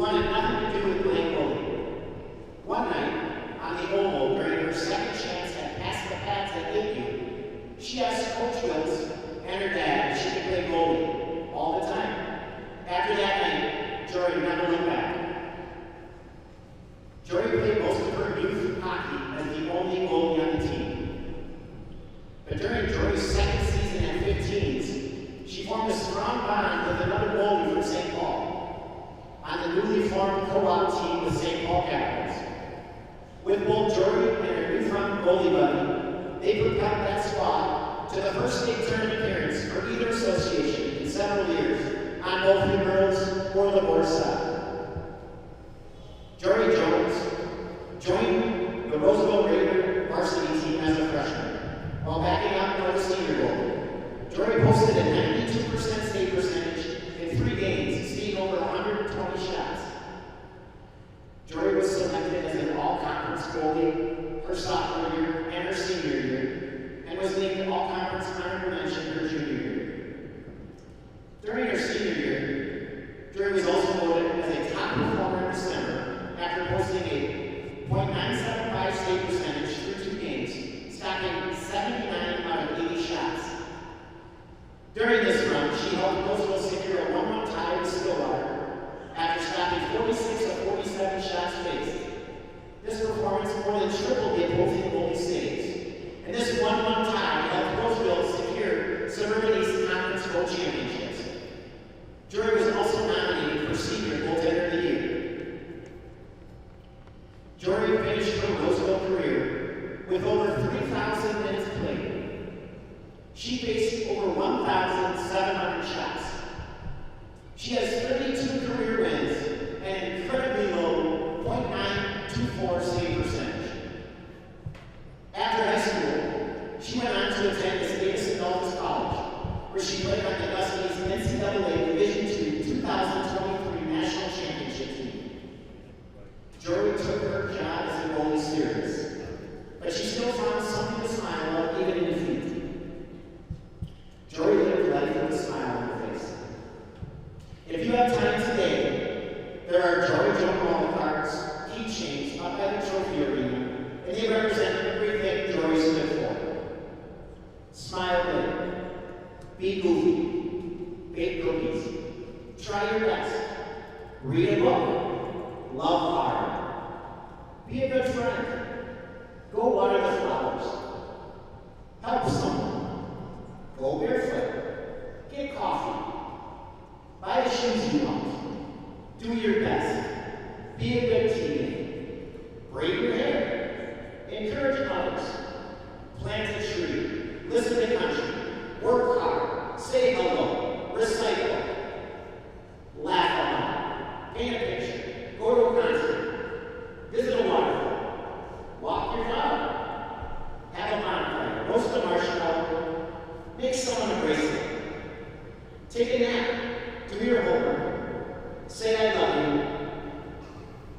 wanted nothing to do with playing goalie. One night, on the oval, during her second chance at Pass the Pads at Lakeview, she asked Coach Wills and her dad if she could play goalie all the time. After that night, Jori never looked back. Jori played most of her youth hockey as the only goalie on the team. But during Jori's second season at 15s, she formed a strong bond with another goalie from St. Paul on the newly formed co-op team with St. Paul Capitals. With both Jori and her newfound goalie buddy, they propelled that squad to the first state tournament appearance for either association in several years on both the girls or the boys side. Jori Jones joined the Roseville Raider varsity team as a freshman, while backing up for the senior goalie. Jori posted a 92% save percentage in 3 games, seeing over 120 shots. Jori was selected as an all-conference goalie her sophomore year and her senior year, and was named all-conference honorable mention her junior year. During her senior year, Jori was also voted as a top performer in December after posting a .975 save percentage through 2 games, stocking 79 out of 80 shots. During this run, she helped Roseville secure a 1-1 tie with Stillwater after stopping 46 of 47 shots faced. This performance more than tripled the opposing goalie saves, and this 1-1 tie helped Roseville secure Suburban East Conference Goal Championships. Jori was also nominated for Senior Goaltender of the Year. Jori finished her Roseville career with over 3,000 minutes played. She faced over 1,700 shots. She has 32 career wins and an incredibly low .924 save percentage. After high school, she went on to attend St. Adolphus College, where she played on the Dusties NCAA Division II 2023 National Championship team. Jori took her job as a goalie serious, but she still found something to smile about even in defeat. Jori lived life with a smile on her face. If you have time today, there are Jori Jones cards, keychains up at the trophy arena, and they represent everything Jori stood for. Smile big, be goofy, bake cookies, try your best, read a book, love hard, be a good friend, go water the flowers, help someone, go barefoot, get coffee, buy the shoes you want, do your best, be a good teammate, braid your hair, encourage others, plant a tree, listen to country, work hard, say hello, recycle, laugh aloud, paint a picture, go to a concert, visit a waterfall, walk your dog, have a bonfire, roast a marshmallow, make someone a bracelet, take a nap, do your homework, say I love you,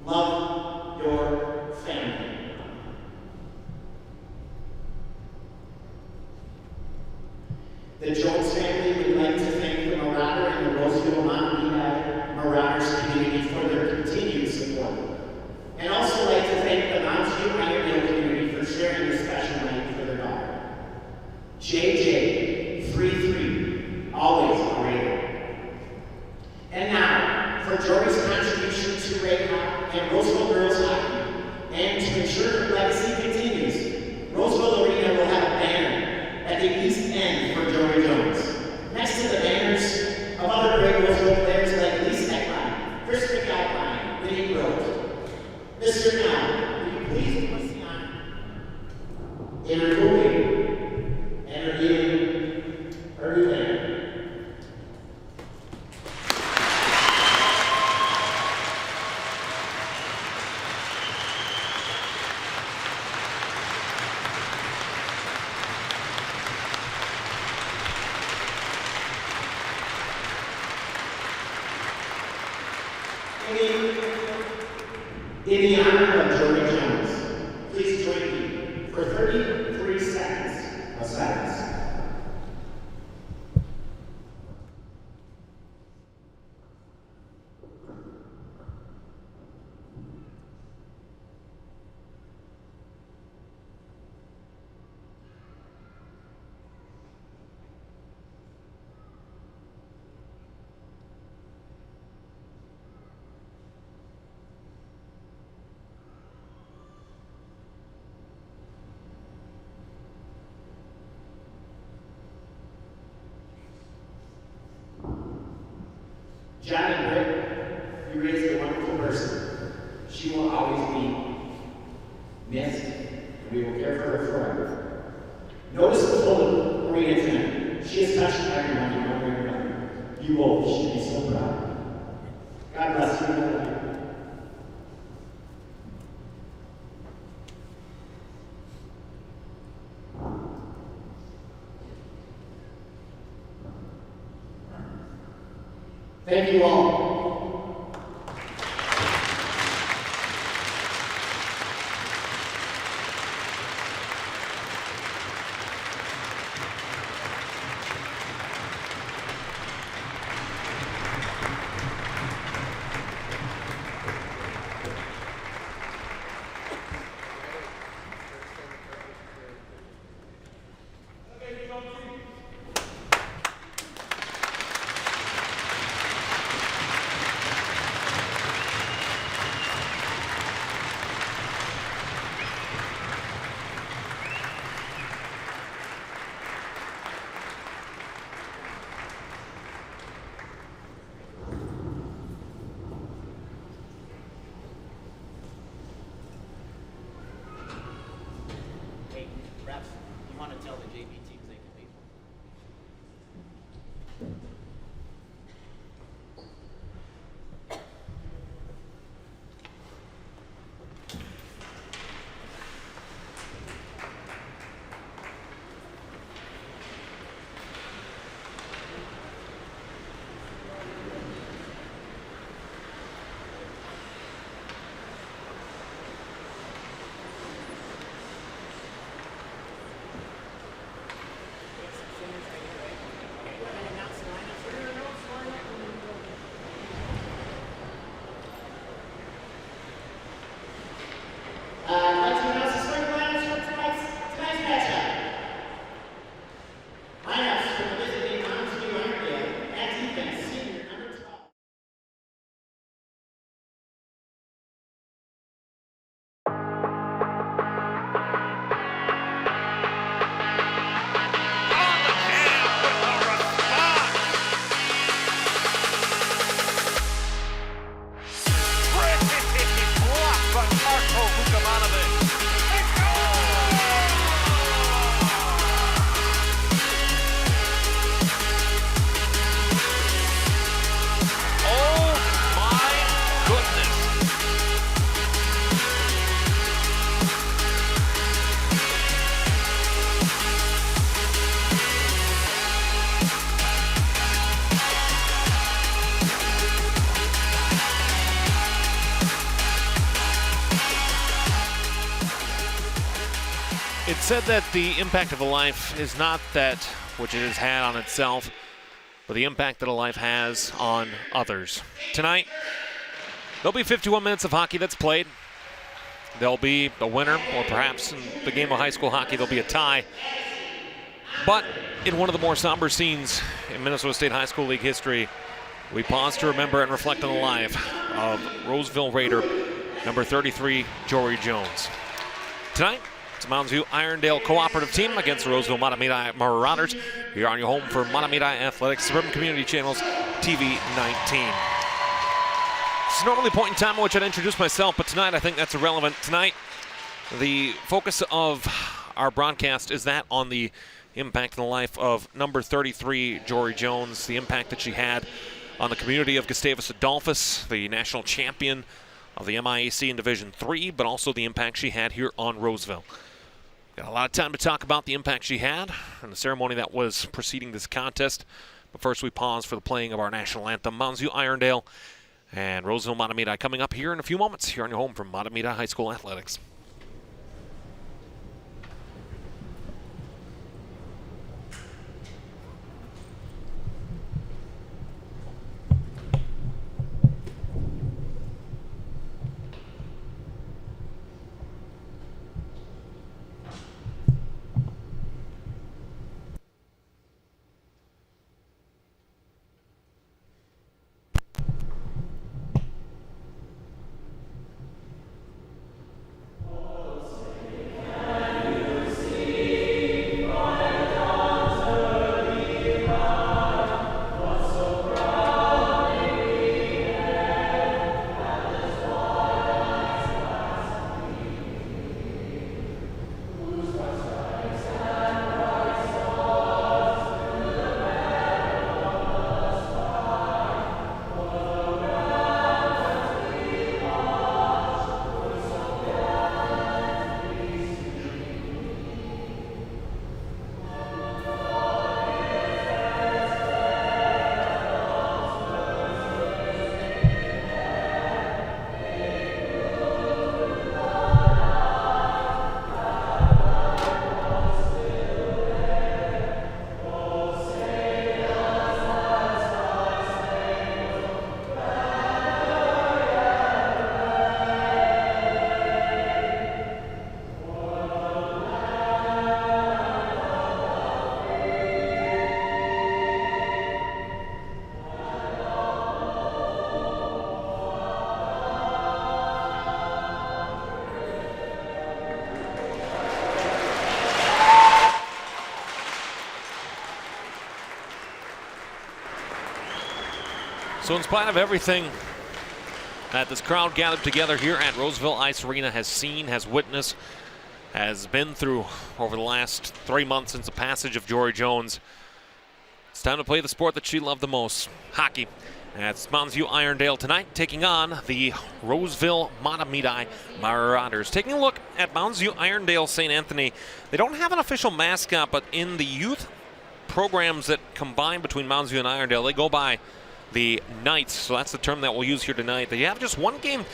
love your family. The Jones family would like to thank the Marauder and the Roseville Mahtomedi Marauders community for their continued support, and also like to thank the Mounds Irondale community for sharing this special night for their daughter. JJ, 3-3, always a Raider. And now, for Jori's contribution to Raider and Roseville girls hockey, and to ensure her legacy continues, Roseville Arena will have a banner at the east end for Jori Jones, next to the banners of other great Roseville players like Lise Eckline, Chris McAlpine, Winnie Rose. Mr. Now, will you please put us on in removing and reviewing her new banner? In the honor of Jori Jones, please join me for 33 seconds of silence. Thank you all. I'd like to announce the starting lineups for tonight's matchup. Lineups for the visiting Mounds Irondale at defense, senior number 12. It's said that the impact of a life is not that which it has had on itself, but the impact that a life has on others. Tonight, there'll be 51 minutes of hockey that's played. There'll be a winner, or perhaps in the game of high school hockey, there'll be a tie. But in one of the more somber scenes in Minnesota State High School League history, we pause to remember and reflect on the life of Roseville Raider number 33, Jori Jones. Tonight, it's a Mounds Irondale cooperative team against the Roseville Mahtomedi Marauders. Here on your home for Mahtomedi Athletics, Suburban Community Channels, TV 19. It's normally a point in time in which I'd introduce myself, but tonight I think that's irrelevant. Tonight, the focus of our broadcast is that on the impact in the life of number 33, Jori Jones, the impact that she had on the community of Gustavus Adolphus, the national champion of the MIAC in Division III, but also the impact she had here on Roseville. Got a lot of time to talk about the impact she had and the ceremony that was preceding this contest. But first we pause for the playing of our national anthem, Mounds Irondale and Roseville Mahtomedi, coming up here in a few moments here on your home from Mahtomedi High School Athletics. So in spite of everything that this crowd gathered together here at Roseville Ice Arena has seen, has witnessed, has been through over the last 3 months since the passage of Jori Jones, it's time to play the sport that she loved the most, hockey. It's Mounds View Irondale tonight, taking on the Roseville Mahtomedi Marauders. Taking a look at Mounds View Irondale St. Anthony, they don't have an official mascot, but in the youth programs that combine between Mounds View and Irondale, they go by the Knights, so that's the term that we'll use here tonight. They have just one game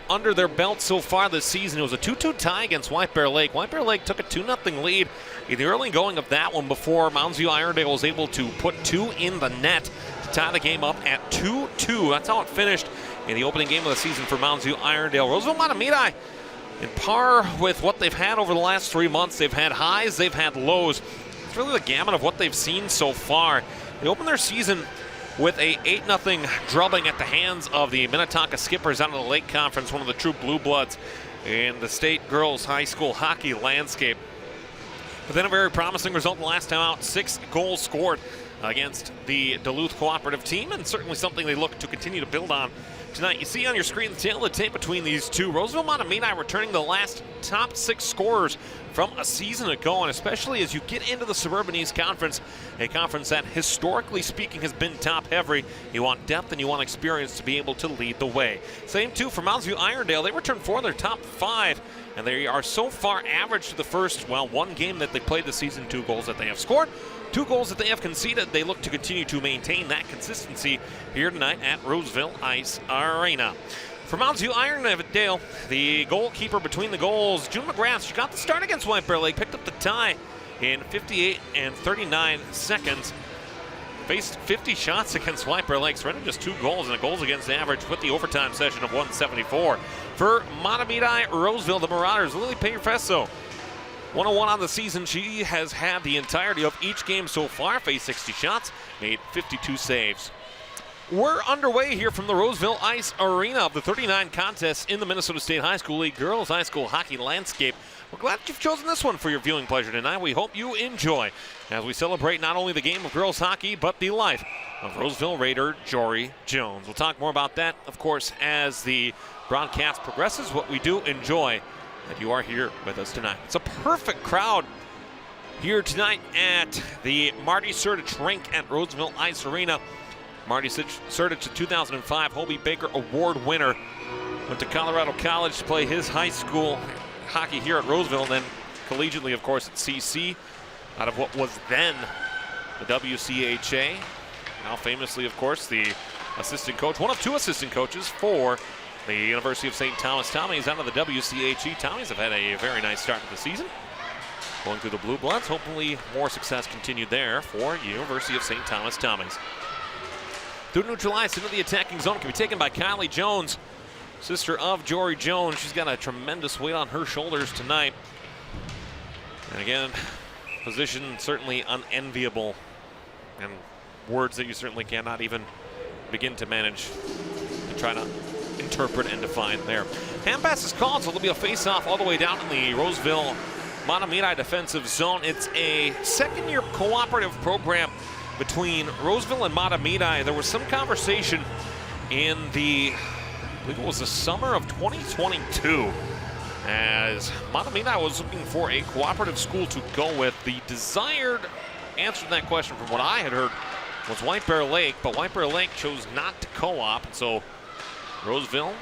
under their belt so far this season. It was a 2-2 tie against White Bear Lake. White Bear Lake took a 2-0 lead in the early going of that one before Mounds View Irondale was able to put 2 in the net to tie the game up at 2-2. That's how it finished in the opening game of the season for Mounds View Irondale. Roseville Mahtomedi in par with what they've had over the last 3 months. They've had highs, they've had lows. It's really the gamut of what they've seen so far. They opened their season with a 8-0 drubbing at the hands of the Minnetonka Skippers out of the Lake Conference, one of the true blue bloods in the state girls high school hockey landscape. But then a very promising result the last time out, 6 goals scored against the Duluth Cooperative team, and certainly something they look to continue to build on tonight. You see on your screen the tail of the tape between these two. Roseville Mahtomedi returning the last top 6 scorers from a season ago, and especially as you get into the Suburban East Conference, a conference that historically speaking has been top heavy. You want depth and you want experience to be able to lead the way. Same too for Mounds View Irondale. They returned 4 of their top 5, and they are so far average to the first, well, 1 game that they played this season, 2 goals that they have scored, 2 goals that they have conceded. They look to continue to maintain that consistency here tonight at Roseville Ice Arena. For Mounds View Irondale, the goalkeeper between the goals, June McGrath, she got the start against White Bear Lake, picked up the tie in 58 and 39 seconds. Faced 50 shots against White Bear Lake, surrendered just 2 goals and a goals against average with the overtime session of 174. For Mahtomedi Roseville, the Marauders, Lily Payerfesso, 101 on the season. She has had the entirety of each game so far, faced 60 shots, made 52 saves. We're underway here from the Roseville Ice Arena of the 39 contests in the Minnesota State High School League Girls High School Hockey landscape. We're glad that you've chosen this one for your viewing pleasure tonight. We hope you enjoy as we celebrate not only the game of girls hockey, but the life of Roseville Raider Jori Jones. We'll talk more about that, of course, as the broadcast progresses. What we do enjoy that you are here with us tonight. It's a perfect crowd here tonight at the Marty Surdich rink at Roseville Ice Arena. Marty Surdich, a 2005 Hobie Baker Award winner, went to Colorado College to play his high school hockey here at Roseville, and then collegiately, of course, at CC, out of what was then the WCHA. Now famously, of course, the assistant coach, one of 2 assistant coaches for the University of St. Thomas Tommies out of the WCHE. Tommies have had a very nice start to the season, going through the Blue Bloods. Hopefully more success continued there for University of St. Thomas Tommies. Through neutral ice into the attacking zone can be taken by Kylie Jones, sister of Jori Jones. She's got a tremendous weight on her shoulders tonight. And again, position certainly unenviable, and words that you certainly cannot even begin to manage to try to interpret and define there. Hand pass is called, so there'll be a face-off all the way down in the Roseville Mahtomedi defensive zone. It's a second-year cooperative program between Roseville and Mahtomedi. There was some conversation in I believe it was the summer of 2022, as Mahtomedi was looking for a cooperative school to go with. The desired answer to that question, from what I had heard, was White Bear Lake, but White Bear Lake chose not to co-op, and so Roseville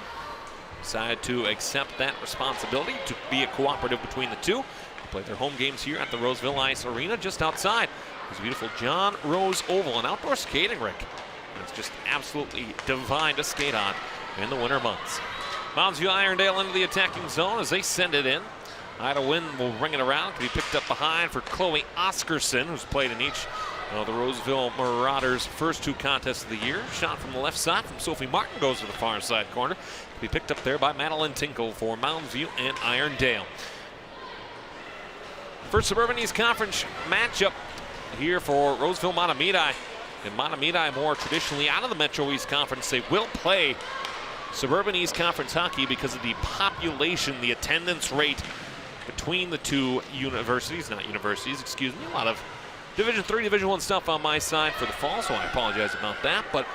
decided to accept that responsibility to be a cooperative between the two. They played their home games here at the Roseville Ice Arena just outside this beautiful John Rose Oval, an outdoor skating rink. It's just absolutely divine to skate on in the winter months. Mounds View Irondale into the attacking zone as they send it in. Ida Wynn will ring it around. Can be picked up behind for Chloe Oscarson, who's played in each of the Roseville Marauders' first 2 contests of the year. Shot from the left side from Sophie Martin goes to the far side corner. Can be picked up there by Madeline Tinkle for Mounds View and Irondale. First Suburban East Conference matchup here for Roseville Mahtomedi. And Mahtomedi, more traditionally out of the Metro East Conference, they will play Suburban East Conference hockey because of the population, the attendance rate between the 2 universities, not universities, excuse me. A lot of Division III, Division I stuff on my side for the fall, so I apologize about that. But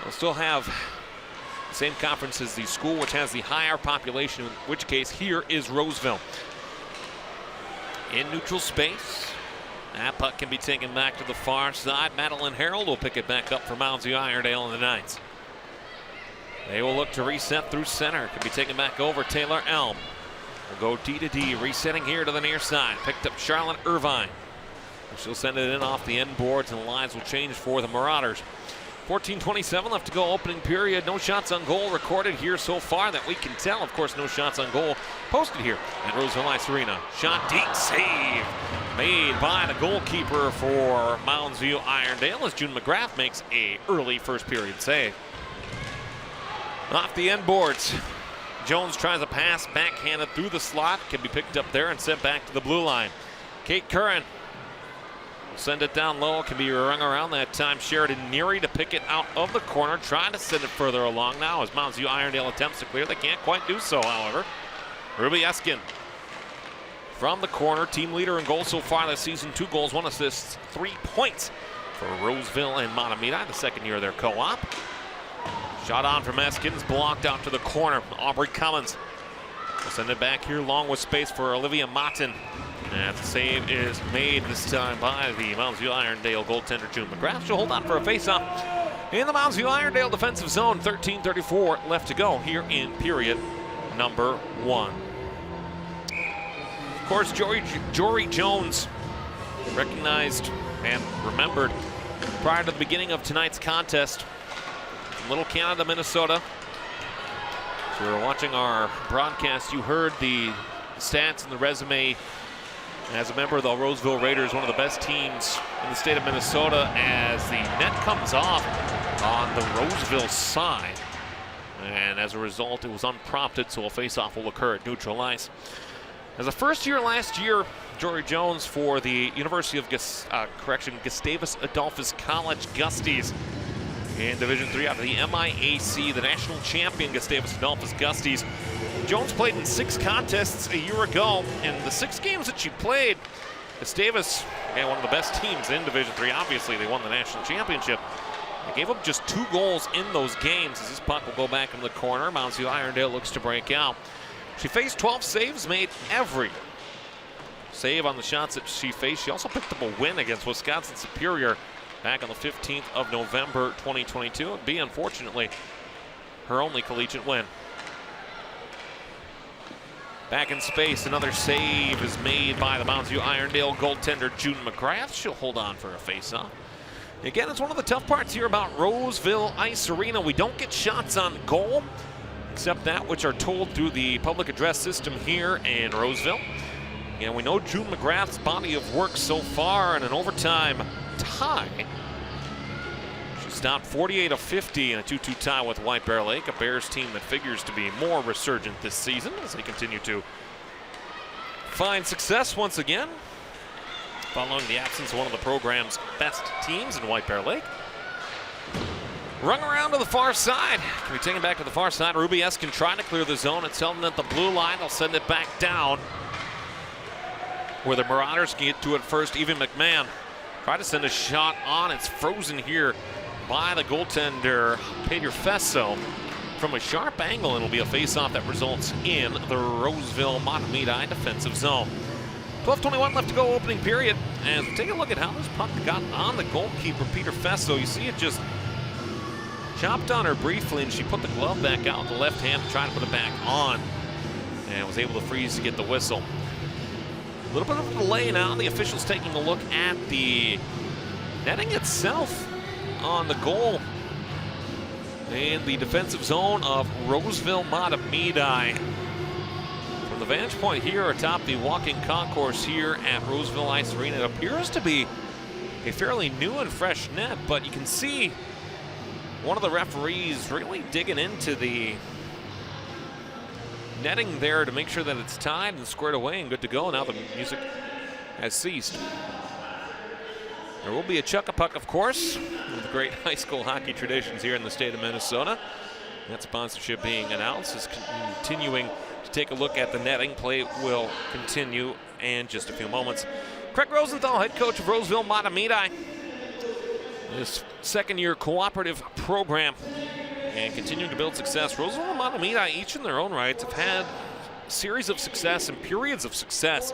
They'll still have the same conference as the school, which has the higher population, in which case here is Roseville. In neutral space. That puck can be taken back to the far side. Madeline Harold will pick it back up for Mounds Irondale in the Knights. They will look to reset through center. Can be taken back over Taylor Elm. Will go D to D, resetting here to the near side. Picked up Charlotte Irvine. She'll send it in off the end boards, and the lines will change for the Marauders. 14:27 left to go, opening period. No shots on goal recorded here so far that we can tell. Of course, no shots on goal posted here at Roseville Ice Arena. Shot deep, save made by the goalkeeper for Mounds Irondale as June McGrath makes a early first period save. Off the end boards, Jones tries a pass backhanded through the slot. Can be picked up there and sent back to the blue line. Kate Curran will send it down low. Can be rung around that time. Sheridan Neary to pick it out of the corner. Trying to send it further along now as Mounds Irondale attempts to clear. They can't quite do so, however. Ruby Eskin from the corner. Team leader in goals so far this season. 2 goals, 1 assist, 3 points for Roseville and Mahtomedi, the second year of their co-op. Shot on from Eskins, blocked out to the corner. Aubrey Cummins will send it back here long with space for Olivia Martin. And the save is made this time by the Mounds Irondale goaltender June McGrath. She'll hold on for a face-off in the Mounds Irondale defensive zone. 13:34 left to go here in period number 1. Of course, Jori Jones recognized and remembered prior to the beginning of tonight's contest. Little Canada, Minnesota. If you were watching our broadcast, you heard the stats and the resume as a member of the Roseville Raiders, one of the best teams in the state of Minnesota, as the net comes off on the Roseville side. And as a result, it was unprompted, so a face-off will occur at neutral ice. As a first year last year, Jori Jones for the University of Gustavus Adolphus College Gusties in Division III out of the MIAC, the national champion Gustavus Adolphus Gusties. Jones played in 6 contests a year ago, and the 6 games that she played, Gustavus, one of the best teams in Division III. Obviously, they won the national championship. They gave up just 2 goals in those games as this puck will go back in the corner. Mounds Irondale looks to break out. She faced 12 saves, made every save on the shots that she faced. She also picked up a win against Wisconsin Superior back on the 15th of November, 2022. It'd be, unfortunately, her only collegiate win. Back in space, another save is made by the Mounds Irondale goaltender June McGrath. She'll hold on for a face-off. Again, it's one of the tough parts here about Roseville Ice Arena. We don't get shots on goal, except that which are told through the public address system here in Roseville. And we know June McGrath's body of work so far in an overtime tie. She stopped 48 of 50 in a 2-2 tie with White Bear Lake, a Bears team that figures to be more resurgent this season as they continue to find success once again, following the absence of one of the program's best teams in White Bear Lake. Rung around to the far side. Can be taken back to the far side. Ruby Eskin trying to clear the zone. It's held at the blue line. They'll send it back down where the Marauders can get to it first. Even McMahon tried to send a shot on. It's frozen here by the goaltender, Peter Fesso, from a sharp angle, and it'll be a face-off that results in the Roseville Mahtomedi defensive zone. 12:21 left to go, opening period. And take a look at how this puck got on the goalkeeper, Peter Fesso. You see it just chopped on her briefly, and she put the glove back out with the left hand to try to put it back on, and was able to freeze to get the whistle. A little bit of a delay now. The officials taking a look at the netting itself on the goal in the defensive zone of Roseville Mahtomedi. From the vantage point here atop the walking concourse here at Roseville Ice Arena, it appears to be a fairly new and fresh net, but you can see one of the referees really digging into the netting there to make sure that it's tied and squared away and good to go. Now the music has ceased. There will be a chuck-a-puck, of course, with the great high school hockey traditions here in the state of Minnesota. That sponsorship being announced is continuing to take a look at the netting. Play will continue in just a few moments. Craig Rosenthal, head coach of Roseville Mahtomedi. this second-year cooperative program and continuing to build success. Roseville and Mahtomedi, each in their own rights, have had a series of success and periods of success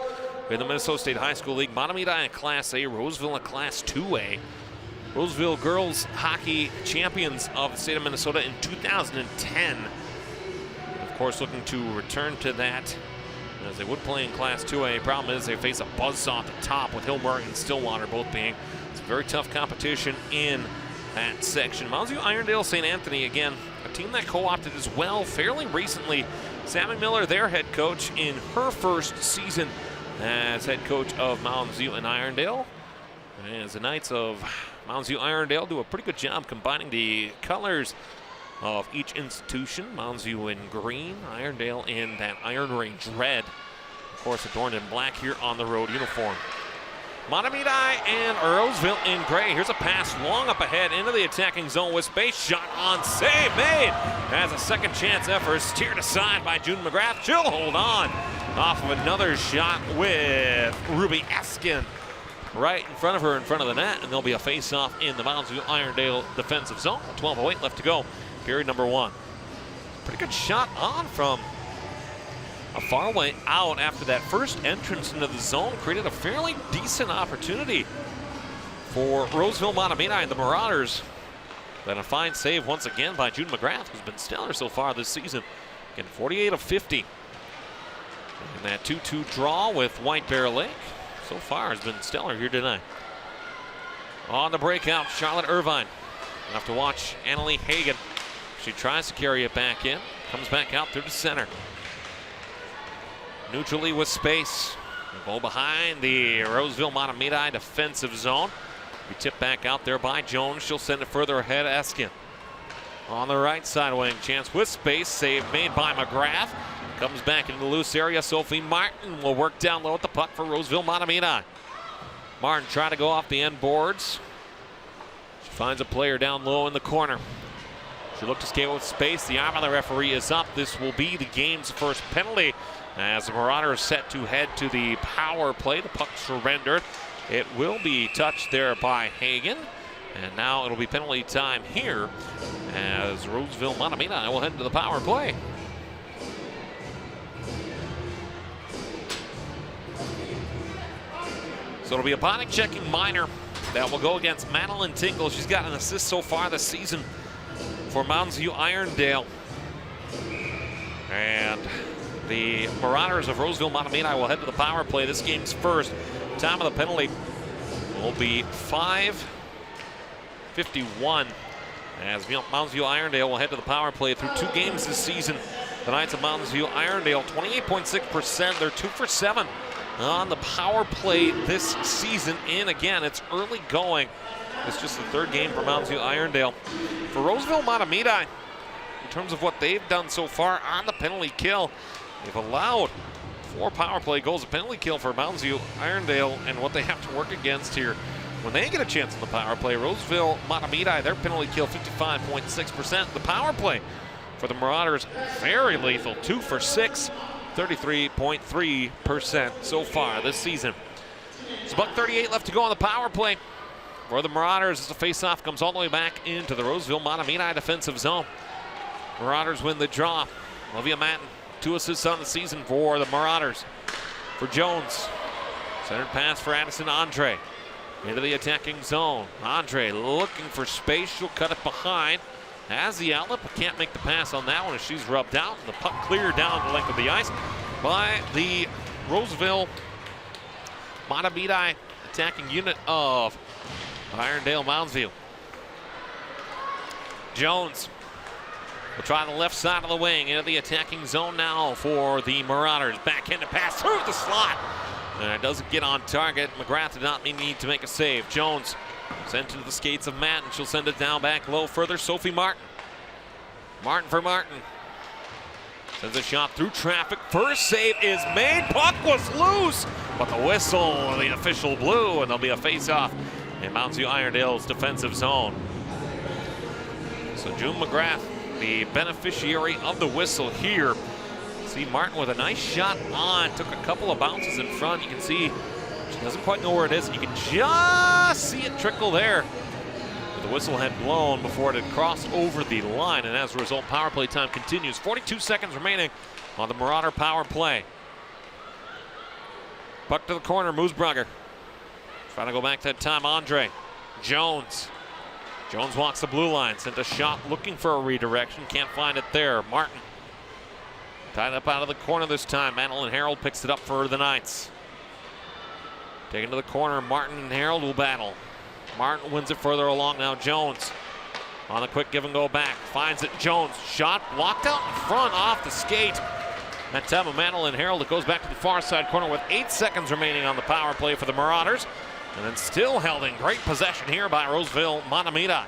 in the Minnesota State High School League. Mahtomedi in Class A, Roseville in Class 2A. Roseville girls hockey champions of the state of Minnesota in 2010. Of course, looking to return to that as they would play in Class 2A. Problem is they face a buzzsaw at the top with Hillmark and Stillwater both being. It's a very tough competition in that section. Mounds View, Irondale, St. Anthony, again, a team that co-opted as well fairly recently. Sammy Miller, their head coach, in her first season as head coach of Mounds View and Irondale. As the Knights of Mounds View Irondale do a pretty good job combining the colors of each institution. Mounds View in green, Irondale in that Iron Range red. Of course, adorned in black here on the road uniform. Mahtomedi and Roseville in gray. Here's a pass long up ahead into the attacking zone with space. Shot on, save made. As a second chance effort steered aside by June McGrath. She'll hold on off of another shot with Ruby Eskin right in front of her, in front of the net, and there'll be a face-off in the Mounds View Irondale defensive zone. 12:08 left to go, period number 1. Pretty good shot on from a far way out after that first entrance into the zone. Created a fairly decent opportunity for Roseville Mahtomedi and the Marauders. Then a fine save once again by June McGrath, who's been stellar so far this season. Again, 48 of 50. And that 2-2 draw with White Bear Lake so far has been stellar here tonight. On the breakout, Charlotte Irvine. We'll have to watch Annalie Hagan. She tries to carry it back in. Comes back out through the center. Neutrally with space. Ball behind the Roseville Mahtomedi defensive zone. We tip back out there by Jones. She'll send it further ahead, Eskin. On the right side wing, chance with space. Save made by McGrath. Comes back into the loose area. Sophie Martin will work down low at the puck for Roseville Mahtomedi. Martin trying to go off the end boards. She finds a player down low in the corner. She looked to scale with space. The arm of the referee is up. This will be the game's first penalty as the Marauders set to head to the power play. The puck surrendered. It will be touched there by Hagan. And now it'll be penalty time here as Roseville Mahtomedi will head to the power play. So it'll be a body checking minor that will go against Madeline Tinkle. She's got an assist so far this season for Mounds View Irondale. And the Marauders of Roseville Mahtomedi will head to the power play. This game's first. Time of the penalty will be 5:51 as Mounds View Irondale will head to the power play through 2 games this season. The Knights of Mounds View Irondale, 28.6%. They're 2 for 7 on the power play this season. And again, it's early going. It's just the 3rd game for Mounds View Irondale. For Roseville Mahtomedi, in terms of what they've done so far on the penalty kill, they've allowed 4 power play goals. A penalty kill for Mounds View Irondale, and what they have to work against here when they get a chance on the power play. Roseville Mahtomedi, their penalty kill 55.6%. The power play for the Marauders, very lethal, 2 for 6. 33.3% so far this season. It's $1:38 left to go on the power play for the Marauders as the faceoff comes all the way back into the Roseville Mahtomedi defensive zone. Marauders win the draw. Olivia Matten, 2 assists on the season for the Marauders. For Jones, centered pass for Addison Andre into the attacking zone. Andre looking for space. She'll cut it behind. Has the outlet, but can't make the pass on that one as she's rubbed out. The puck cleared down the length of the ice by the Roseville Mahtomedi attacking unit of Irondale Mounds View. Jones will try the left side of the wing into the attacking zone now for the Marauders. Backhand pass through the slot. And it doesn't get on target. McGrath did not need to make a save. Jones sent to the skates of Matten. She'll send it down back low further. Sophie Martin. Martin for Martin. Sends a shot through traffic. First save is made. Puck was loose. But the whistle, the official blew, and there'll be a face-off in Mounds View Irondale's defensive zone. So June McGrath, the beneficiary of the whistle here. See Martin with a nice shot on. Took a couple of bounces in front. You can see she doesn't quite know where it is. You can just see it trickle there. But the whistle had blown before it had crossed over the line, and as a result, power play time continues. 42 seconds remaining on the Marauder power play. Puck to the corner, Moosbrugger. Trying to go back that time, Andre. Jones. Jones walks the blue line, sent a shot looking for a redirection, can't find it there. Martin. Tied up out of the corner this time. Mantle and Harold picks it up for the Knights. Taken to the corner, Martin and Harold will battle. Martin wins it further along now. Jones on the quick give and go back. Finds it, Jones. Shot blocked out in front off the skate. That time of Mantle and Harold. It goes back to the far side corner with 8 seconds remaining on the power play for the Marauders. And then still held in great possession here by Roseville Mahtomedi.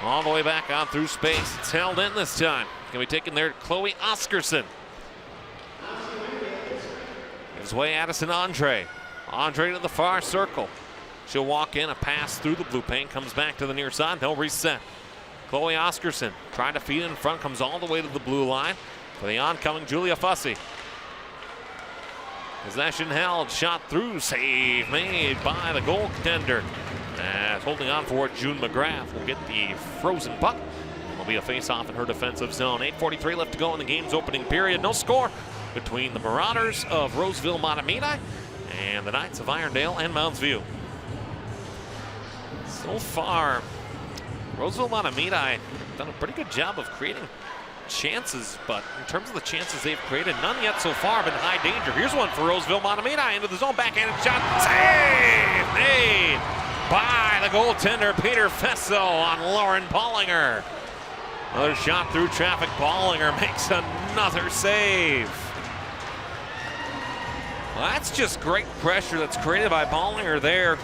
All the way back on through space. It's held in this time. Can be taken there, Chloe Oscarson. Gives way Addison Andre. Andre to the far circle. She'll walk in, a pass through the blue paint, comes back to the near side, they'll reset. Chloe Oscarson trying to feed in front, comes all the way to the blue line for the oncoming Julia Fussy. Possession held, shot through, save made by the goaltender. As holding on for June McGrath will get the frozen puck. It'll be a face-off in her defensive zone. 8:43 left to go in the game's opening period. No score between the Marauders of Roseville Mahtomedi and the Knights of Irondale and Mounds View. So far, Roseville Mahtomedi done a pretty good job of creating chances, but in terms of the chances they've created, none yet so far been high danger. Here's one for Roseville Mahtomedi into the zone, backhanded shot, save made by the goaltender Peter Fesso on Lauren Ballinger. Another shot through traffic. Ballinger makes another save. Well, that's just great pressure that's created by Ballinger there.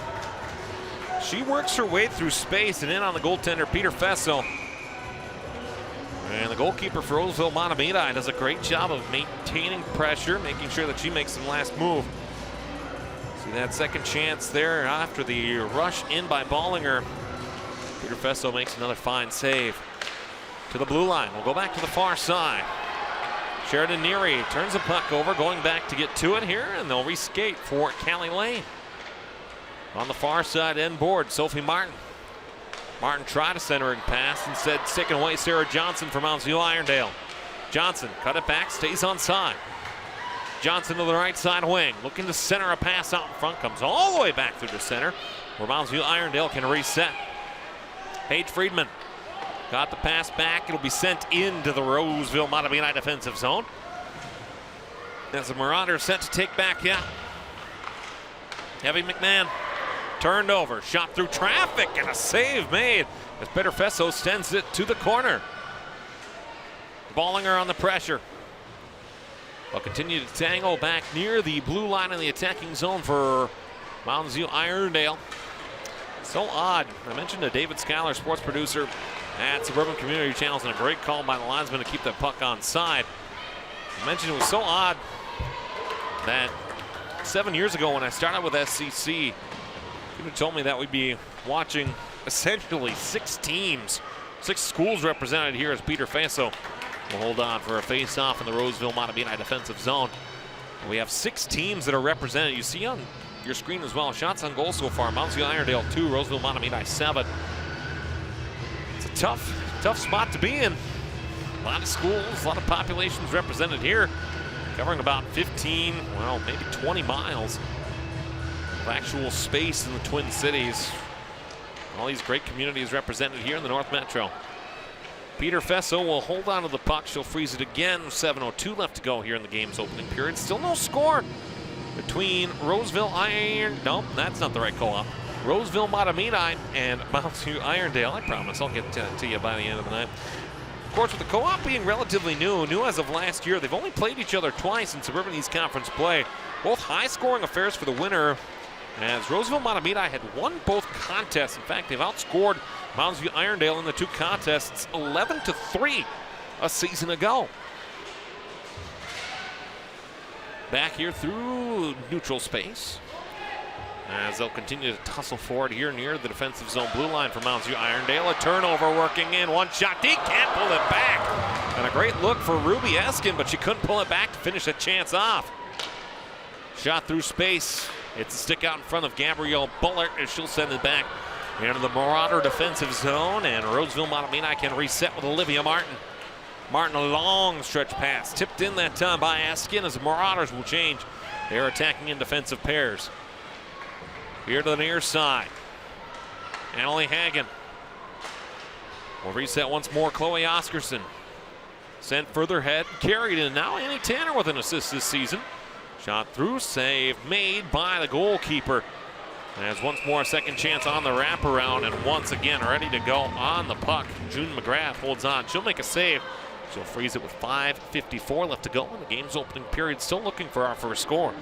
She works her way through space and in on the goaltender Peter Fesso. And the goalkeeper for Roseville Mahtomedi does a great job of maintaining pressure, making sure that she makes the last move. See that second chance there after the rush in by Ballinger. Peter Fesso makes another fine save. To the blue line, we'll go back to the far side. Sheridan Neary turns the puck over, going back to get to it here, and they'll reskate for Callie Lane. On the far side end board, Sophie Martin. Martin tried a centering pass, instead taken away Sarah Johnson from Mounds View Irondale. Johnson cut it back, stays on side. Johnson to the right side wing, looking to center a pass out in front, comes all the way back through the center, where Mounds View Irondale can reset. Paige Friedman got the pass back, it'll be sent into the Roseville Mahtomedi defensive zone. As the Marauders set to take back, Heavy McMahon. Turned over, shot through traffic, and a save made as Peter Fesso sends it to the corner. Ballinger on the pressure. They'll continue to tangle back near the blue line in the attacking zone for Mounds View Irondale. So odd. I mentioned to David Schuyler, sports producer at Suburban Community Channels, and a great call by the linesman to keep that puck on side. I mentioned it was so odd that 7 years ago when I started with SCC, you would have told me that we'd be watching essentially 6 teams, 6 schools represented here as Peter Fesso will hold on for a face-off in the Roseville Mahtomedi defensive zone. We have 6 teams that are represented. You see on your screen as well, shots on goal so far. Mounds View Irondale 2, Roseville Mahtomedi 7. It's a tough spot to be in. A lot of schools, a lot of populations represented here, covering about 15, well, maybe 20 miles of actual space in the Twin Cities. All these great communities represented here in the North Metro. Peter Fesso will hold on to the puck. She'll freeze it again. 7:02 left to go here in the game's opening period. Still no score between Roseville nope, that's not the right co-op. Roseville Mahtomedi and Mounds View Irondale. I promise I'll get to you by the end of the night. Of course, with the co-op being relatively new as of last year, they've only played each other twice in Suburban East Conference play. Both high-scoring affairs for the winner, as Roseville Mahtomedi had won both contests. In fact, they've outscored Mounds View Irondale in the 2 contests 11-3 a season ago. Back here through neutral space, as they'll continue to tussle forward here near the defensive zone blue line for Mounds View Irondale. A turnover working in, one shot, he can't pull it back. And a great look for Ruby Eskin, but she couldn't pull it back to finish that chance off. Shot through space. It's a stick out in front of Gabrielle Bullard as she'll send it back into the Marauder defensive zone, and Roseville Mahtomedi can reset with Olivia Martin. Martin, a long stretch pass, tipped in that time by Askin as the Marauders will change their attacking and defensive pairs. Here to the near side, Annalie Hagen will reset once more. Chloe Oscarson sent further ahead, carried in. Now Annie Tanner with an assist this season. Shot through, save made by the goalkeeper. As once more a second chance on the wraparound, and once again ready to go on the puck. June McGrath holds on. She'll make a save. She'll freeze it with 5:54 left to go in the game's opening period. Still looking for our first score.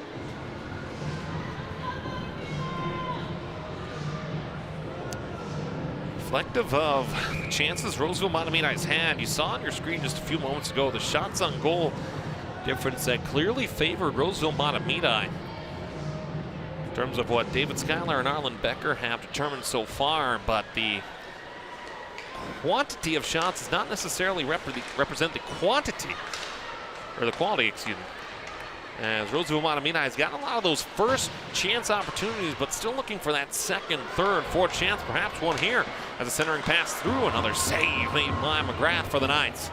Reflective of the chances Roseville Mahtomedi's had. You saw on your screen just a few moments ago the shots on goal difference that clearly favored Roseville Mahtomedi. In terms of what David Schuyler and Arlen Becker have determined so far, but the quantity of shots does not necessarily represent the quantity, or the quality, excuse me. As Roseville Mahtomedi has gotten a lot of those first chance opportunities, but still looking for that second, third, fourth chance, perhaps one here as a centering pass through. Another save made by McGrath for the Knights.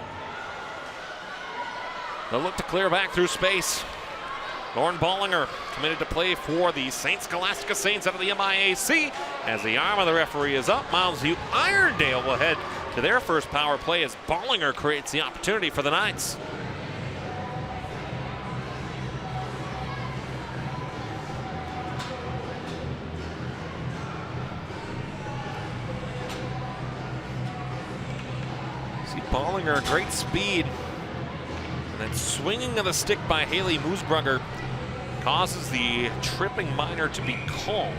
They'll look to clear back through space. Lauren Bollinger committed to play for the St. Scholastica Saints out of the MIAC. As the arm of the referee is up, Mounds Irondale will head to their first power play as Bollinger creates the opportunity for the Knights. See Bollinger, great speed. And then swinging of the stick by Haley Moosbrugger causes the tripping minor to be called.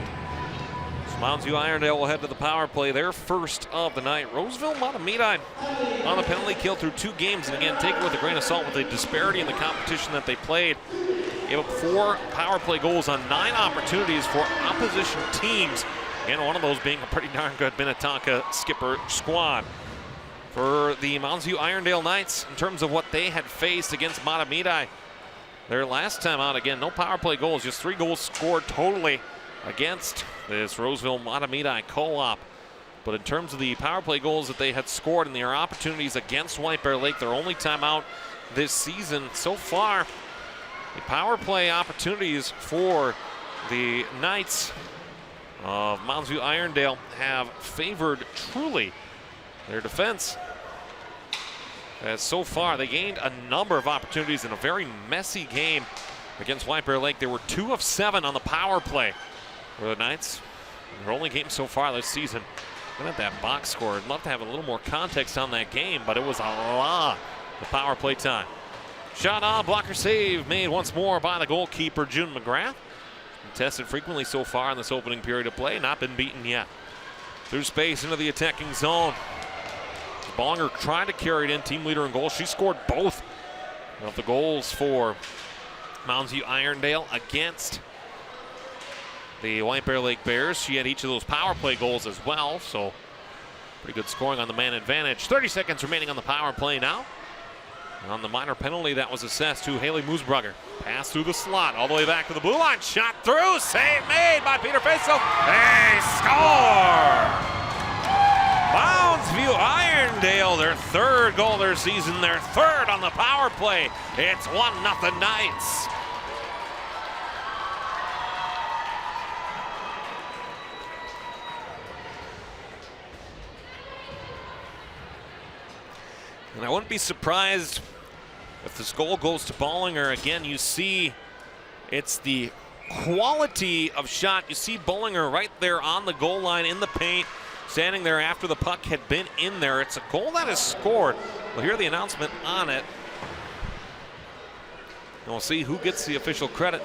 So Mounds Irondale will head to the power play, their first of the night. Roseville Mahtomedi on the penalty kill through 2 games. And again, take it with a grain of salt with the disparity in the competition that they played. Gave up 4 power play goals on 9 opportunities for opposition teams. Again, one of those being a pretty darn good Minnetonka skipper squad. For the Mounds Irondale Knights, in terms of what they had faced against Mahtomedi, their last time out, again, no power play goals, just 3 goals scored totally against this Roseville Mahtomedi co-op. But in terms of the power play goals that they had scored and their opportunities against White Bear Lake, their only time out this season so far, the power play opportunities for the Knights of Mounds Irondale have favored truly their defense. As so far, they gained a number of opportunities in a very messy game against White Bear Lake. They were 2 of 7 on the power play for the Knights. Their only game so far this season. Look at that box score. I'd love to have a little more context on that game, but it was a lot of power play time. Shot on, blocker save made once more by the goalkeeper, June McGrath. Tested frequently so far in this opening period of play, not been beaten yet. Through space into the attacking zone. Bollinger tried to carry it in, team leader in goals. She scored both of the goals for Mounds Irondale against the White Bear Lake Bears. She had each of those power play goals as well, so pretty good scoring on the man advantage. 30 seconds remaining on the power play now. And on the minor penalty that was assessed to Haley Moosbrugger. Pass through the slot, all the way back to the blue line. Shot through, save made by Peter Faso. They score! Mounds Irondale, their 3rd goal of their season, their 3rd on the power play. It's 1-0 Knights. And I wouldn't be surprised if this goal goes to Bollinger. Again, you see it's the quality of shot. You see Bollinger right there on the goal line in the paint, standing there after the puck had been in there. It's a goal that is scored. We'll hear the announcement on it. And we'll see who gets the official credit.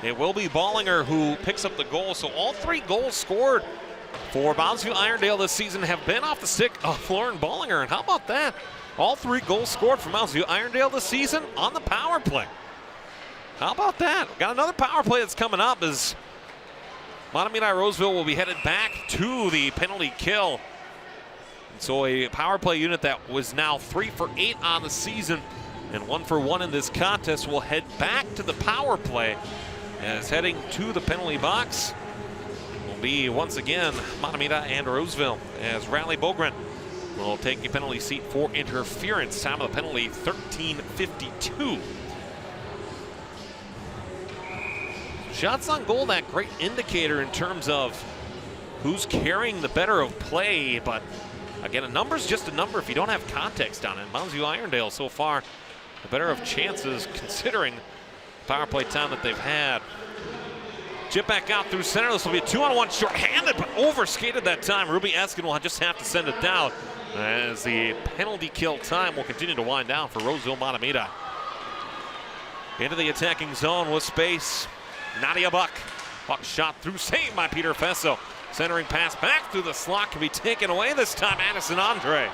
It will be Bollinger who picks up the goal. So all 3 goals scored for Mounds Irondale this season have been off the stick of Lauren Bollinger. And how about that? All 3 goals scored for Mounds Irondale this season on the power play. How about that? We've got another power play that's coming up as Mahtomedi Roseville will be headed back to the penalty kill. And so a power play unit that was now 3 for 8 on the season and 1 for 1 in this contest will head back to the power play as heading to the penalty box. Will be once again Mahtomedi and Roseville, as Riley Bogren will take a penalty seat for interference. Time of the penalty, 13:52. Shots on goal, that great indicator in terms of who's carrying the better of play, but again, a number's just a number if you don't have context on it. Mounds Irondale so far the better of chances considering power play time that they've had. Chip back out through center. This will be a 2-on-1 short-handed, but overskated that time. Ruby Eskin will just have to send it down as the penalty kill time will continue to wind down for Roseville Mahtomedi. Into the attacking zone with space. Nadia Buck. Buck shot through, saved by Peter Fesso. Centering pass back through the slot can be taken away this time. Addison Andre.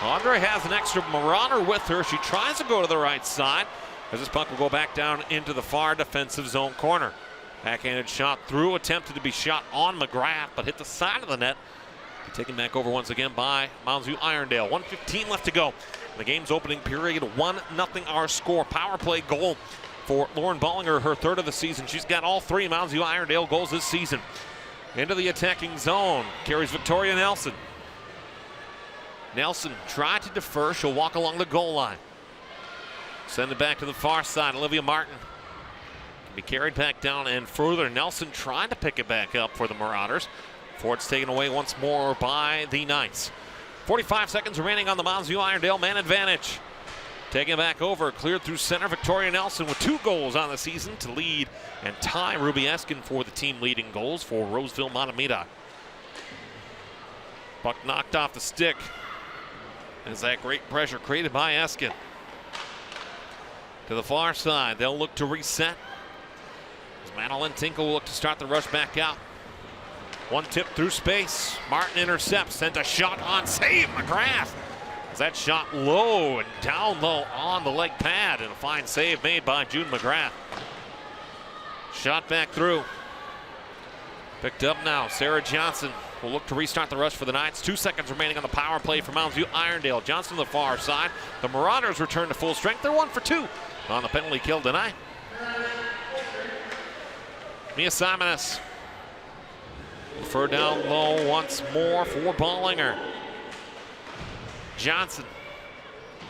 Andre has an extra marauder with her. She tries to go to the right side as this puck will go back down into the far defensive zone corner. Backhanded shot through, attempted to be shot on McGrath, but hit the side of the net. Taken back over once again by Mounds Irondale. 1:15 left to go. The game's opening period, 1-0 our score. Power play goal for Lauren Bollinger, her third of the season. She's got all three Mounds Irondale goals this season. Into the attacking zone, carries Victoria Nelson. Nelson tried to defer, she'll walk along the goal line. Send it back to the far side, Olivia Martin. Can be carried back down and further. Nelson trying to pick it back up for the Marauders. Before it's taken away once more by the Knights. 45 seconds remaining on the Mounds Irondale man advantage. Taking it back over, cleared through center. Victoria Nelson with 2 goals on the season to lead and tie Ruby Eskin for the team leading goals for Roseville Mahtomedi. Puck knocked off the stick. As that great pressure created by Eskin. To the far side, they'll look to reset. As Madeline Tinkle will look to start the rush back out. One tip through space. Martin intercepts, sent a shot on, save McGrath. As that shot low and down low on the leg pad, and a fine save made by June McGrath. Shot back through. Picked up now, Sarah Johnson will look to restart the rush for the Knights. 2 seconds remaining on the power play for Mounds Irondale. Johnson to the far side. The Marauders return to full strength. They're 1 for 2 on the penalty kill tonight. Mia Simonis. Defer down low once more for Bollinger. Johnson.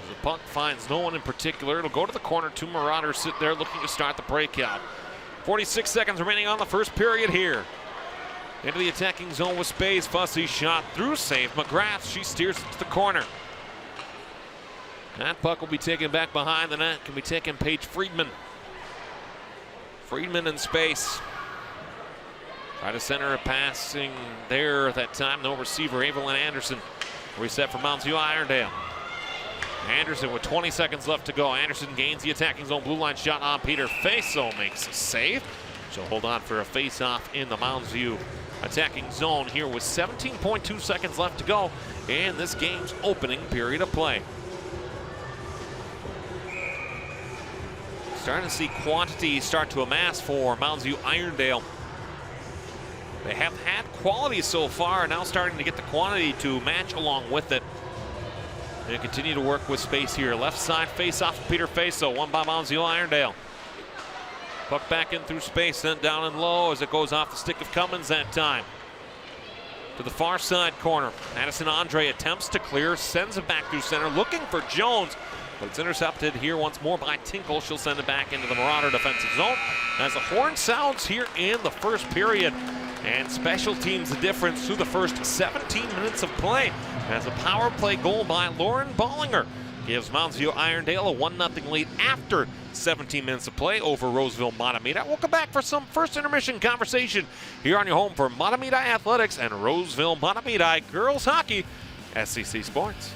The puck finds no one in particular. It'll go to the corner. 2 Marauders sit there looking to start the breakout. 46 seconds remaining on the first period here. Into the attacking zone with space. Fussy shot through, save McGrath. She steers it to the corner. That puck will be taken back behind the net. Can be taken Paige Friedman. Friedman in space. Try to center a passing there at that time. No receiver, Evelyn Anderson. Reset for Mounds Irondale. Anderson with 20 seconds left to go. Anderson gains the attacking zone. Blue line shot on Peter Faso makes a save. She'll hold on for a face-off in the Mounds View attacking zone here with 17.2 seconds left to go in this game's opening period of play. Starting to see quantity start to amass for Mounds Irondale. They have had quality so far, now starting to get the quantity to match along with it. They continue to work with space here. Left side face-off of Peter Faso, won by Mounds Irondale. Puck back in through space, sent down and low as it goes off the stick of Cummins that time. To the far side corner. Addison Andre attempts to clear, sends it back through center, looking for Jones, but it's intercepted here once more by Tinkle. She'll send it back into the Marauder defensive zone as the horn sounds here in the first period. And special teams the difference through the first 17 minutes of play as a power play goal by Lauren Bollinger gives Mounds Irondale a 1-0 lead after 17 minutes of play over Roseville Mahtomedi. We'll come back for some first intermission conversation here on your home for Mahtomedi Athletics and Roseville Mahtomedi Girls Hockey, SCC Sports.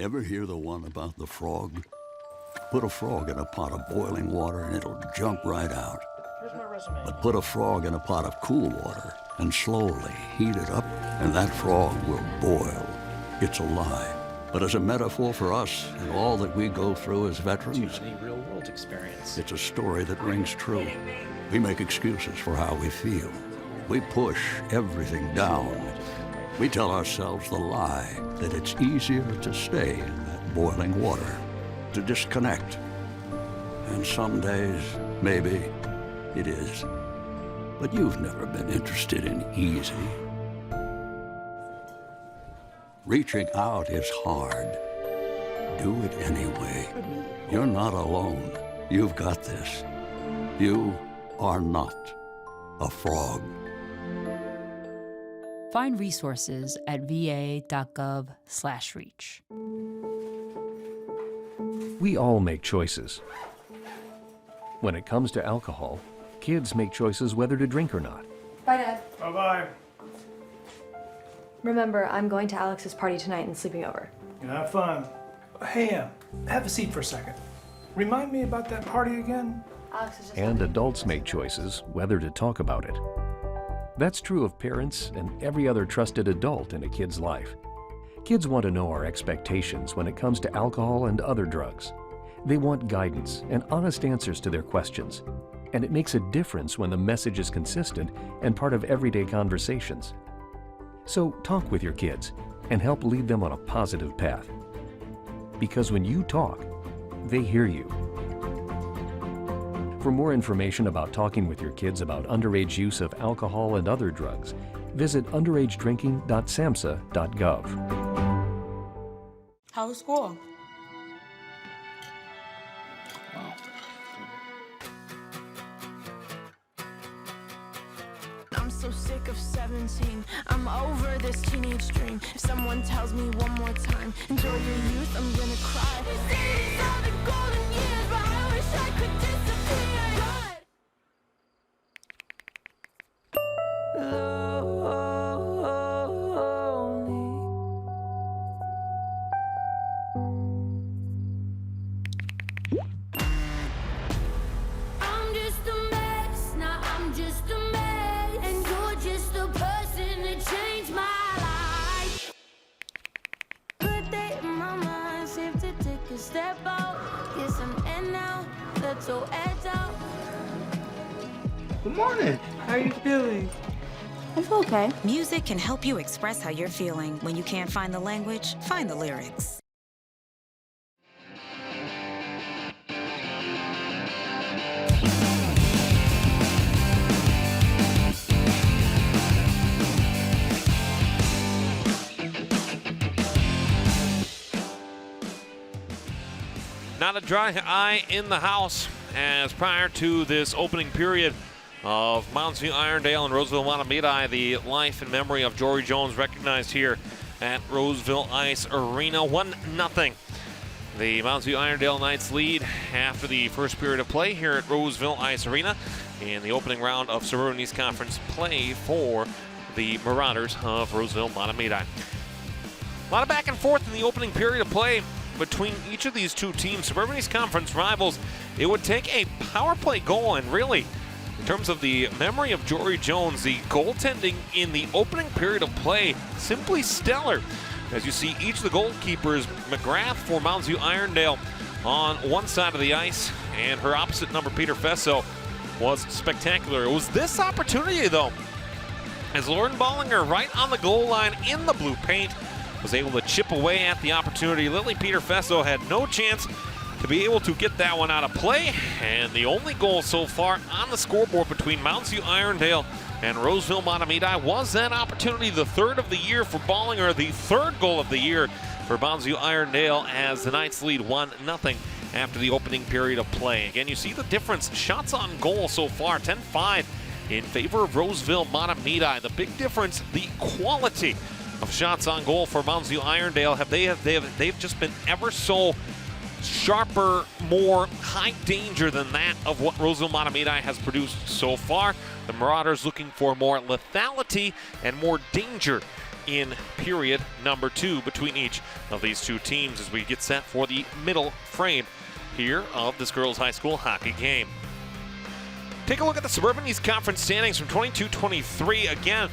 Ever hear the one about the frog? Put a frog in a pot of boiling water and it'll jump right out. But put a frog in a pot of cool water and slowly heat it up, and that frog will boil. It's a lie. But as a metaphor for us and all that we go through as veterans, real-world experience. it's a story that rings true. We make excuses for how we feel. We push everything down. We tell ourselves the lie that it's easier to stay in that boiling water, to disconnect. And some days, maybe, it is. But you've never been interested in easy. Reaching out is hard. Do it anyway. You're not alone. You've got this. You are not a frog. Find resources at va.gov/reach. We all make choices. When it comes to alcohol, kids make choices whether to drink or not. Bye, Dad. Bye-bye. Remember, I'm going to Alex's party tonight and sleeping over. You have fun. Hey, have a seat for a second. Remind me about that party again? Alex is just... And adults make choices whether to talk about it. That's true of parents and every other trusted adult in a kid's life. Kids want to know our expectations when it comes to alcohol and other drugs. They want guidance and honest answers to their questions. And it makes a difference when the message is consistent and part of everyday conversations. So talk with your kids and help lead them on a positive path. Because when you talk, they hear you. For more information about talking with your kids about underage use of alcohol and other drugs, visit underagedrinking.samhsa.gov. How was school? I'm so sick of 17. I'm over this teenage dream. If someone tells me one more time, enjoy your youth, I'm gonna cry. They say these are the golden years, but I wish I could disappear. I'm just a mess, now I'm just a mess, and you're just a person that changed my life. Good day in my mind, seem to take a step out. Guess I'm in now, let your edge out. Good morning. How are you feeling? I feel okay. Music can help you express how you're feeling. When you can't find the language, find the lyrics. Not a dry eye in the house, as prior to this opening period of Mounds v. Irondale and Roseville Mahtomedi, the life and memory of Jori Jones recognized here at Roseville Ice Arena. 1-0. The Mounds v. Irondale Knights lead after the first period of play here at Roseville Ice Arena in the opening round of Suburban East Conference play for the Marauders of Roseville Mahtomedi. A lot of back and forth in the opening period of play between each of these two teams. Suburban East Conference rivals, it would take a power play goal, and really, in terms of the memory of Jori Jones, the goaltending in the opening period of play, simply stellar. As you see, each of the goalkeepers, McGrath for Mounds v. Irondale on one side of the ice, and her opposite number, Peter Fesso, was spectacular. It was this opportunity, though, as Lauren Bollinger, right on the goal line in the blue paint, was able to chip away at the opportunity. Lily Peter Fesso had no chance to be able to get that one out of play, and the only goal so far on the scoreboard between Mounds v. Irondale and Roseville Mahtomedi was that opportunity, the third of the year for Bollinger, the third goal of the year for Mounds v. Irondale, as the Knights lead 1-0 after the opening period of play. Again, you see the difference. Shots on goal so far, 10-5 in favor of Roseville Mahtomedi. The big difference, the quality of shots on goal for Mounds v. Irondale. They've just been ever so sharper, more high danger than that of what Roseville Mahtomedi has produced so far. The Marauders looking for more lethality and more danger in period number 2 between each of these two teams as we get set for the middle frame here of this girls' high school hockey game. Take a look at the Suburban East Conference standings from 22-23. Again,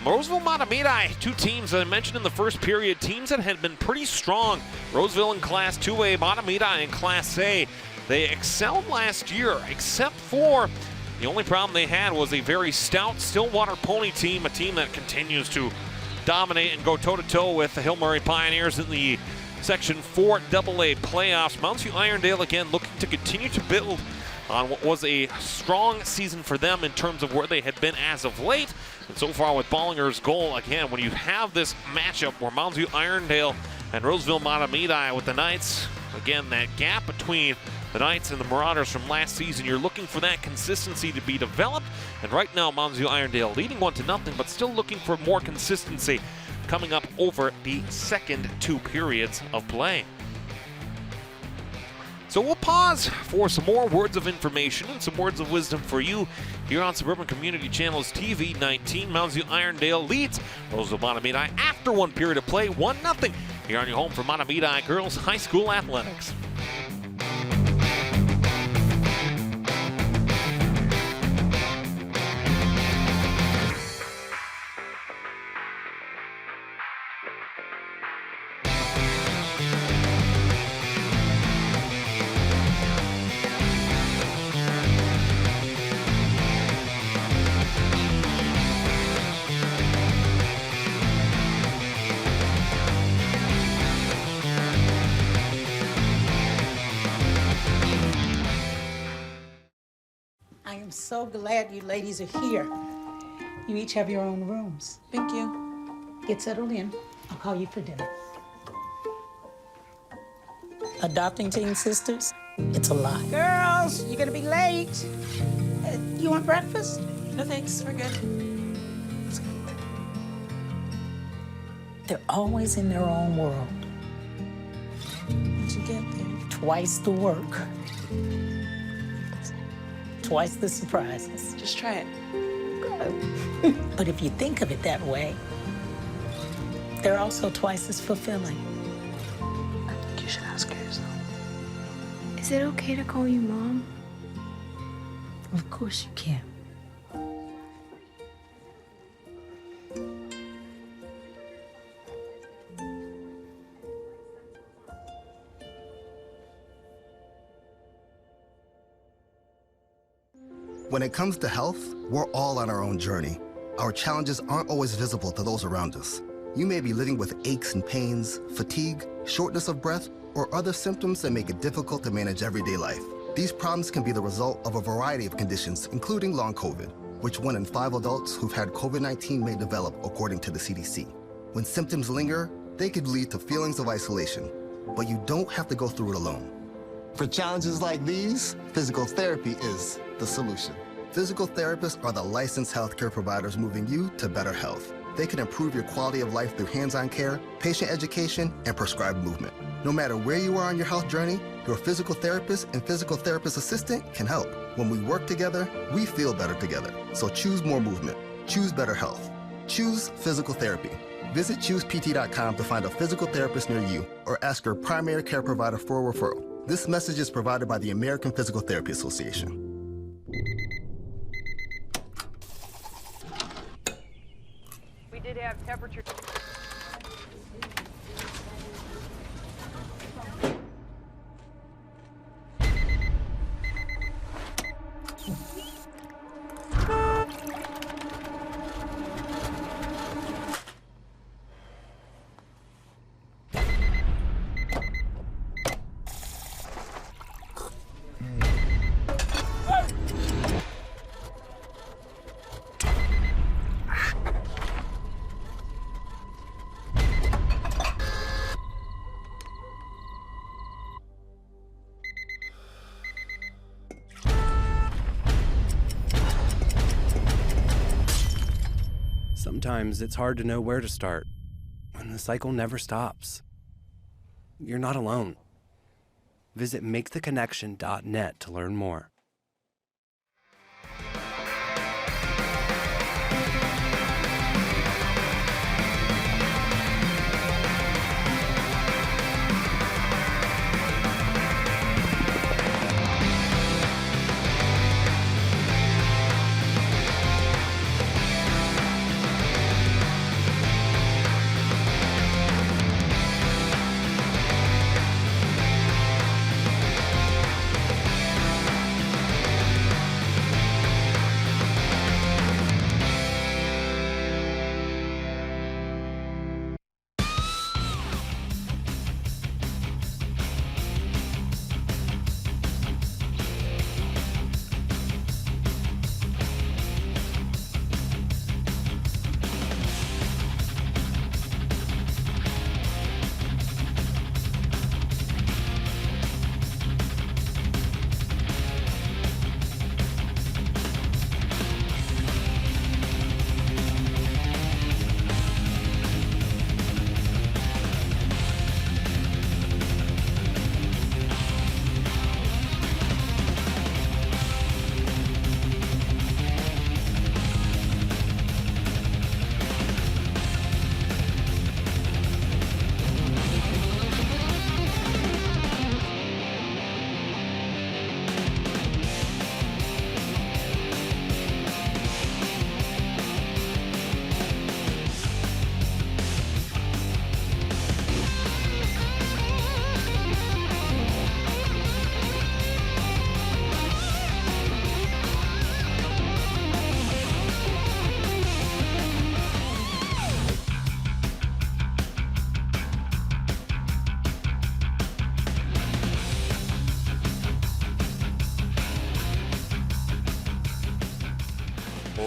Roseville, Mahtomedi, two teams that I mentioned in the first period, teams that had been pretty strong. Roseville in Class 2A, Mahtomedi in Class A. They excelled last year, except for the only problem they had was a very stout Stillwater Pony team, a team that continues to dominate and go toe-to-toe with the Hill Murray Pioneers in the Section 4 AA playoffs. Mounds Irondale again looking to continue to build on what was a strong season for them in terms of where they had been as of late. And so far with Bollinger's goal, again, when you have this matchup where Mounds Irondale and Roseville Mahtomedi with the Knights, again, that gap between the Knights and the Marauders from last season, you're looking for that consistency to be developed. And right now, Mounds Irondale leading 1-0, but still looking for more consistency coming up over the second two periods of play. So we'll pause for some more words of information and some words of wisdom for you here on Suburban Community Channel's TV 19. Mounds Irondale leads Roseville Mahtomedi after one period of play, 1-0 here on your home for Mahtomedi Girls High School Athletics. I'm so glad you ladies are here. You each have your own rooms. Thank you. Get settled in. I'll call you for dinner. Adopting teen sisters, it's a lot. Girls, you're gonna be late. You want breakfast? No thanks, we're good. They're always in their own world. What'd you get there? Twice the work. Twice the surprises. Just try it. But if you think of it that way, they're also twice as fulfilling. I think you should ask her yourself. Is it okay to call you Mom? Of course you can. When it comes to health, we're all on our own journey. Our challenges aren't always visible to those around us. You may be living with aches and pains, fatigue, shortness of breath, or other symptoms that make it difficult to manage everyday life. These problems can be the result of a variety of conditions, including long COVID, which 1 in 5 adults who've had COVID-19 may develop, according to the CDC. When symptoms linger, they could lead to feelings of isolation, but you don't have to go through it alone. For challenges like these, physical therapy is the solution. Physical therapists are the licensed healthcare providers moving you to better health. They can improve your quality of life through hands-on care, patient education, and prescribed movement. No matter where you are on your health journey, your physical therapist and physical therapist assistant can help. When we work together, we feel better together. So choose more movement. Choose better health. Choose physical therapy. Visit ChoosePT.com to find a physical therapist near you or ask your primary care provider for a referral. This message is provided by the American Physical Therapy Association. We did have temperature. Sometimes it's hard to know where to start when the cycle never stops. You're not alone. Visit maketheconnection.net to learn more.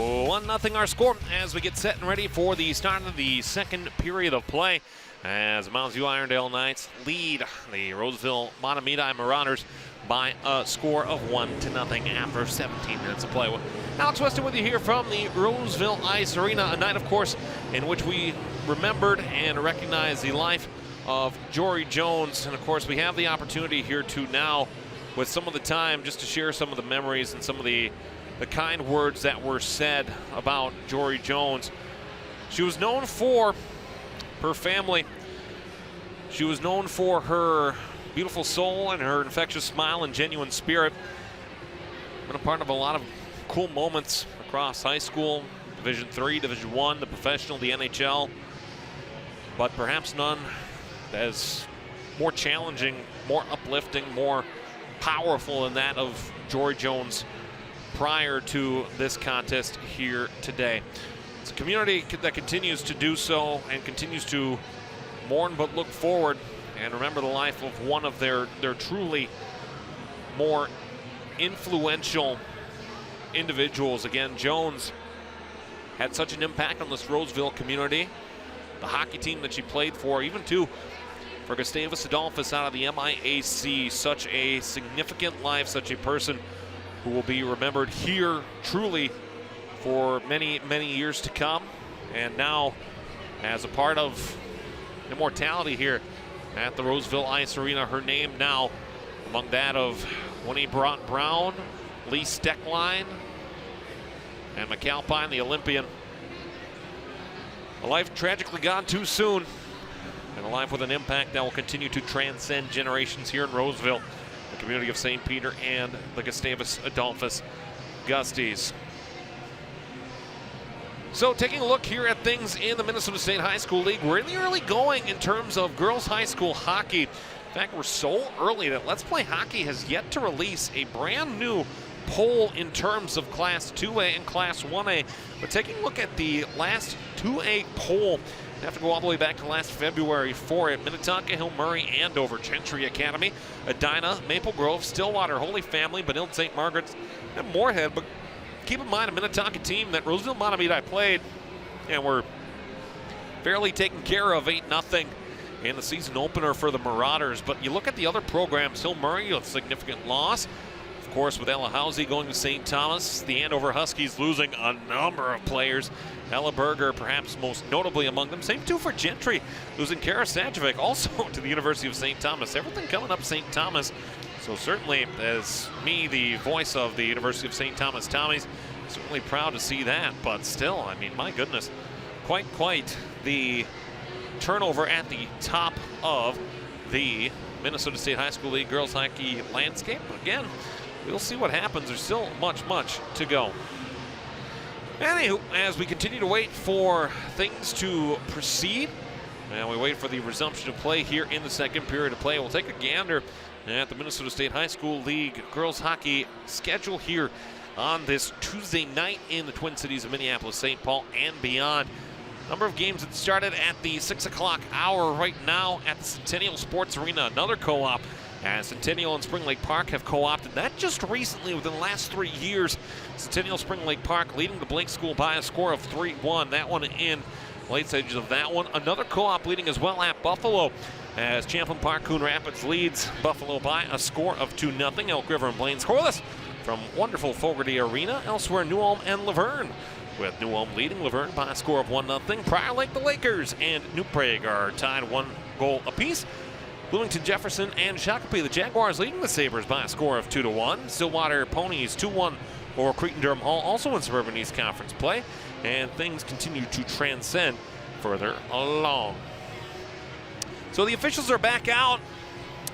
1-0 our score as we get set and ready for the start of the second period of play, as Mounds Irondale Knights lead the Roseville Mahtomedi Marauders by a score of 1-0 after 17 minutes of play. Alex Weston with you here from the Roseville Ice Arena, a night, of course, in which we remembered and recognized the life of Jori Jones. And, of course, we have the opportunity here to now, with some of the time, just to share some of the memories and some of the kind words that were said about Jori Jones. She was known for her family. She was known for her beautiful soul and her infectious smile and genuine spirit. Been a part of a lot of cool moments across high school, Division III, Division I, the professional, the NHL, but perhaps none as more challenging, more uplifting, more powerful than that of Jori Jones prior to this contest here today. It's a community that continues to do so and continues to mourn but look forward and remember the life of one of their truly more influential individuals. Again, Jones had such an impact on this Roseville community, the hockey team that she played for, even too for Gustavus Adolphus out of the MIAC. Such a significant life, such a person who will be remembered here truly for many, many years to come. And now, as a part of immortality here at the Roseville Ice Arena, her name now among that of Winnie Brown, Lee Steckline, and McAlpine, the Olympian. A life tragically gone too soon, and a life with an impact that will continue to transcend generations here in Roseville, the community of St. Peter and the Gustavus Adolphus Gusties. So taking a look here at things in the Minnesota State High School League, we're in the early going in terms of girls high school hockey. In fact, we're so early that Let's Play Hockey has yet to release a brand new poll in terms of Class 2A and Class 1A. But taking a look at the last 2A poll, you have to go all the way back to last February for it. Minnetonka, Hill Murray, Andover, Gentry Academy, Edina, Maple Grove, Stillwater, Holy Family, Benilde St. Margaret's, and Moorhead. But keep in mind, a Minnetonka team that Roseville Mahtomedi played and were fairly taken care of 8-0 in the season opener for the Marauders. But you look at the other programs, Hill Murray, a significant loss. Of course, with Ella Housey going to St. Thomas, the Andover Huskies losing a number of players. Ella Berger, perhaps most notably among them. Same too for Gentry, losing Kara Sajovic also to the University of St. Thomas. Everything coming up St. Thomas. So certainly, as me, the voice of the University of St. Thomas Tommies, certainly proud to see that. But still, I mean, my goodness, quite the turnover at the top of the Minnesota State High School League girls hockey landscape. But again, we'll see what happens. There's still much to go. Anywho, as we continue to wait for things to proceed, and we wait for the resumption of play here in the second period of play, we'll take a gander at the Minnesota State High School League girls hockey schedule here on this Tuesday night in the Twin Cities of Minneapolis, St. Paul, and beyond. Number of games that started at the 6 o'clock hour right now at the Centennial Sports Arena, another co-op, as Centennial and Spring Lake Park have co-opted that just recently within the last 3 years. Centennial Spring Lake Park leading the Blake School by a score of 3-1. That one in late stages of that one. Another co-op leading as well at Buffalo, as Champlain Park Coon Rapids leads Buffalo by a score of 2-0. Elk River and Blaine scoreless from wonderful Fogarty Arena. Elsewhere, New Ulm and Laverne, with New Ulm leading Laverne by a score of 1-0. Prior Lake, the Lakers, and New Prague are tied 1 goal apiece. Bloomington Jefferson and Shakopee, the Jaguars leading the Sabres by a score of 2-1. Stillwater Ponies 2-1 over Cretin-Durham Hall, also in Suburban East Conference play. And things continue to transcend further along. So the officials are back out.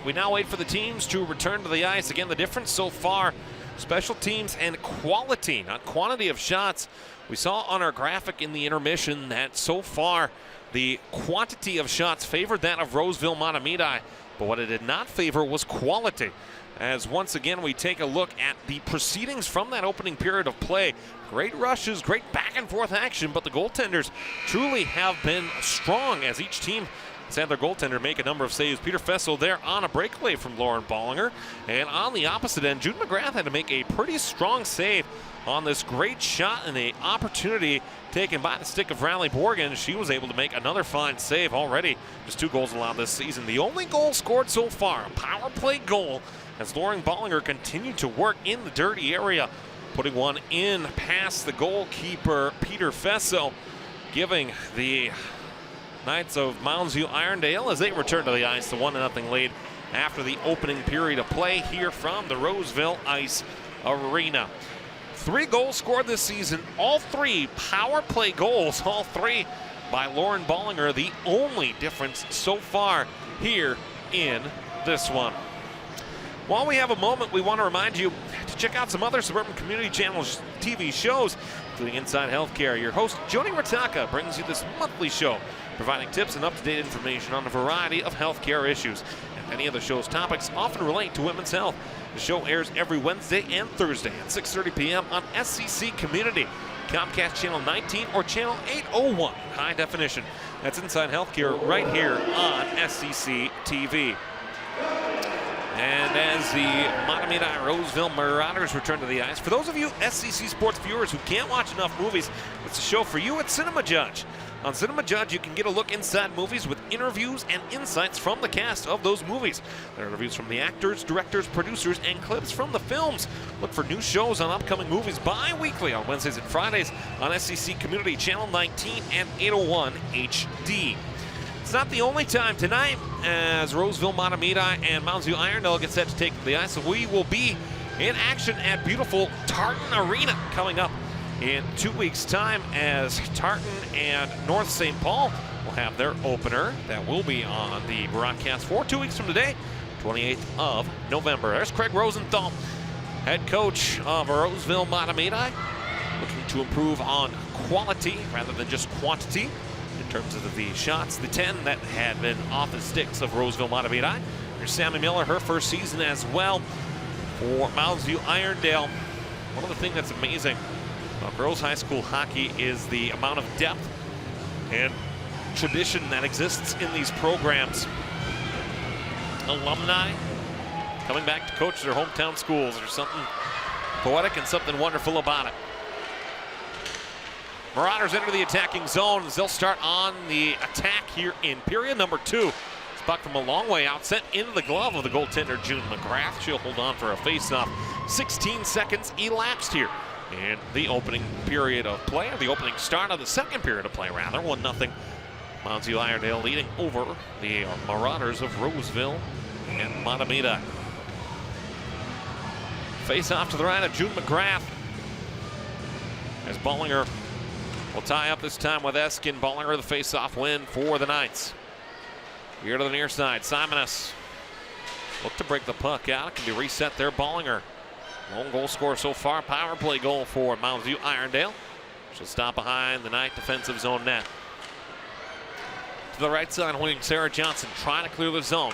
We now wait for the teams to return to the ice. Again, the difference so far, special teams and quality, not quantity of shots. We saw on our graphic in the intermission that so far the quantity of shots favored that of Roseville Mahtomedi, but what it did not favor was quality. As once again we take a look at the proceedings from that opening period of play. Great rushes, great back and forth action, but the goaltenders truly have been strong as each team has had their goaltender make a number of saves. Peter Fessel there on a breakaway from Lauren Bollinger. And on the opposite end, June McGrath had to make a pretty strong save on this great shot and the opportunity taken by the stick of Riley Borgen. She was able to make another fine save already. Just 2 goals allowed this season. The only goal scored so far, a power play goal, as Lauren Bollinger continued to work in the dirty area, putting one in past the goalkeeper, Peter Fessel, giving the Knights of Mounds View Irondale, as they return to the ice, the 1-0 lead after the opening period of play here from the Roseville Ice Arena. 3 goals scored this season, all 3 power play goals, all 3 by Lauren Bollinger, the only difference so far here in this one. While we have a moment, we want to remind you to check out some other Suburban Community Channel's TV shows, including Inside Healthcare. Your host, Joni Ritaka, brings you this monthly show, providing tips and up-to-date information on a variety of healthcare issues. And many of the show's topics often relate to women's health. The show airs every Wednesday and Thursday at 6:30 p.m. on SCC Community, Comcast Channel 19 or Channel 801 in high definition. That's Inside Healthcare right here on SCC TV. And as the Mahtomedi Roseville Marauders return to the ice, for those of you SCC Sports viewers who can't watch enough movies, it's a show for you at Cinema Judge. On Cinema Judge, you can get a look inside movies with interviews and insights from the cast of those movies. There are interviews from the actors, directors, producers, and clips from the films. Look for new shows on upcoming movies bi-weekly on Wednesdays and Fridays on SCC Community Channel 19 and 801 HD. It's not the only time tonight, as Roseville, Mahtomedi, and Mounds View Irondale get set to take to the ice. So we will be in action at beautiful Tartan Arena coming up in 2 weeks' time, as Tartan and North St. Paul will have their opener. That will be on the broadcast for 2 weeks from today, 28th of November. There's Craig Rosenthal, head coach of Roseville, Mahtomedi, looking to improve on quality rather than just quantity in terms of the shots, the 10 that had been off the sticks of Roseville, Mahtomedi. Here's Sammy Miller, her first season as well for Mounds View Irondale. One of the things that's amazing about girls high school hockey is the amount of depth and tradition that exists in these programs. Alumni coming back to coach their hometown schools. There's something poetic and something wonderful about it. Marauders enter the attacking zone as they'll start on the attack here in period number 2. It's puck from a long way out, sent into the glove of the goaltender, June McGrath. She'll hold on for a faceoff. 16 seconds elapsed here in the opening period of play, or the opening start of the second period of play, rather. 1-0. Mounds View Irondale leading over the Marauders of Roseville and Mahtomedi. Face off to the right of June McGrath, as Bollinger will tie up this time with Eskin. Bollinger the face-off win for the Knights. Here to the near side, Simonus look to break the puck out. It can be reset there, Bollinger. Lone goal scorer so far, power play goal for Mounds View Irondale. She'll stop behind the Knight defensive zone net. To the right side, wing Sarah Johnson trying to clear the zone.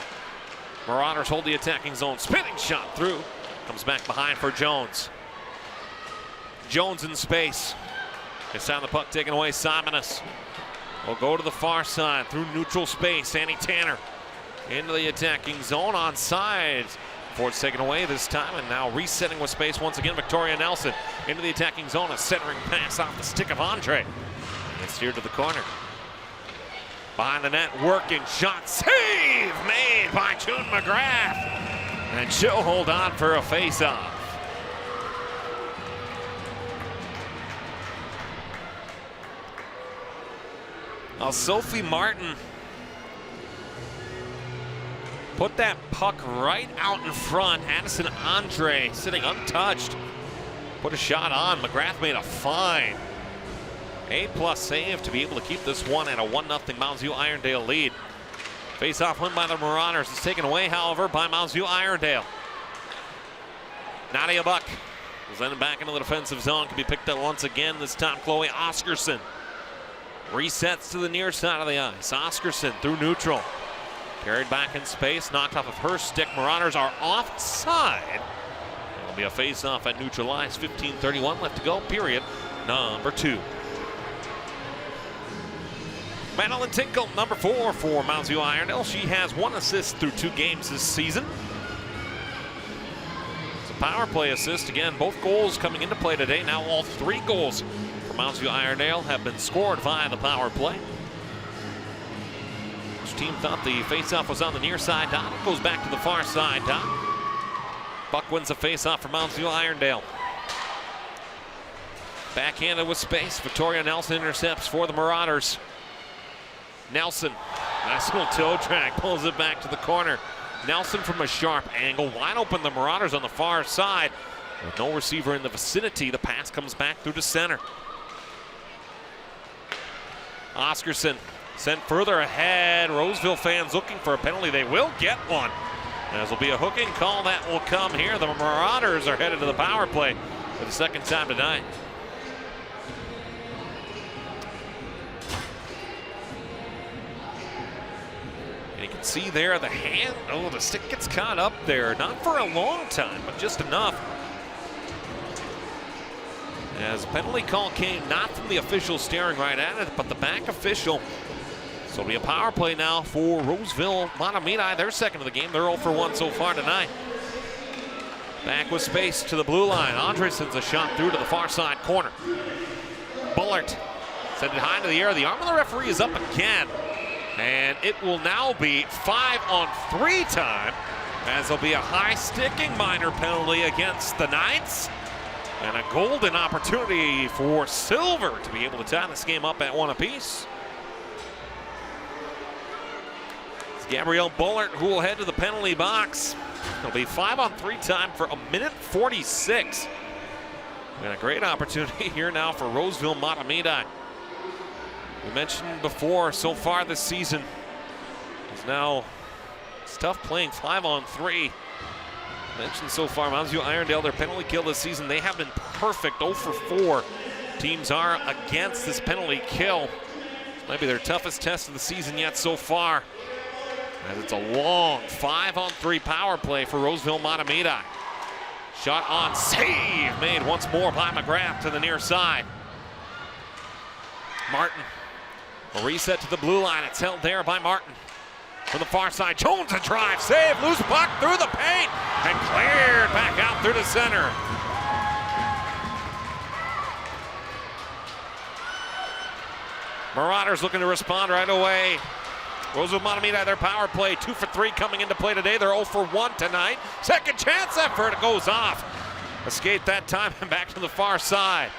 Marauders hold the attacking zone. Spinning shot through. Comes back behind for Jones. Jones in space. This time the puck taken away. Simonus will go to the far side through neutral space. Annie Tanner into the attacking zone, onside. Before it's taken away this time, and now resetting with space once again. Victoria Nelson into the attacking zone. A centering pass off the stick of Andre. And steered to the corner. Behind the net, working shot. Save made by June McGrath. And she'll hold on for a face-off. Sophie Martin put that puck right out in front. Addison Andre sitting untouched. Put a shot on. McGrath made a fine A+ save to be able to keep this one at a 1-0 Mounds View Irondale lead. Face-off win by the Marauders is taken away, however, by Mounds View Irondale. Nadia Buck was then back into the defensive zone. Can be picked up once again. This time, Chloe Oscarson resets to the near side of the ice. Oscarson through neutral. Carried back in space, knocked off of her stick. Marauders are offside. It'll be a face-off at neutral ice. 15:31 left to go, period number 2. Madeline Tinkle, number 4 for Mounds View Irondale. She has 1 assist through 2 games this season. It's a power play assist. Again, both goals coming into play today. Now all 3 goals for Mounds View Irondale have been scored via the power play. Which team thought the faceoff was on the near side dot? It goes back to the far side dot. Buck wins the faceoff for Mounds View Irondale. Backhanded with space. Victoria Nelson intercepts for the Marauders. Nelson, nice little toe drag, pulls it back to the corner. Nelson from a sharp angle, wide open the Marauders on the far side. With no receiver in the vicinity, the pass comes back through to center. Oscarson sent further ahead. Roseville fans looking for a penalty. They will get one. As will be a hooking call that will come here. The Marauders are headed to the power play for the 2nd time tonight. And you can see there the hand, oh, the stick gets caught up there. Not for a long time, but just enough. As penalty call came not from the official staring right at it, but the back official. So it'll be a power play now for Roseville Mahtomedi, their 2nd of the game. They're 0 for 1 so far tonight. Back with space to the blue line. Andre sends a shot through to the far side corner. Bullard sends it high into the air. The arm of the referee is up again. And it will now be 5-on-3 time, as there'll be a high sticking minor penalty against the Knights. And a golden opportunity for Silver to be able to tie this game up at 1 apiece. It's Gabrielle Bullard who will head to the penalty box. It'll be 5-on-3 time for 1:46. And a great opportunity here now for Roseville Mahtomedi. We mentioned before, so far this season, it's tough playing 5-on-3. Mentioned so far, Mounds View Irondale, their penalty kill this season, they have been perfect, 0 for 4. Teams are against this penalty kill. This might be their toughest test of the season yet so far, as it's a long 5-on-3 power play for Roseville Mahtomedi. Shot on, save made once more by McGrath to the near side. Martin, a reset to the blue line. It's held there by Martin. From the far side, Jones a drive, save, loose puck through the paint, and cleared back out through the center. Marauders looking to respond right away. Roseville Mahtomedi, their power play, 2 for 3 coming into play today. They're 0 for 1 tonight. Second chance effort, it goes off. Escaped that time and back to the far side.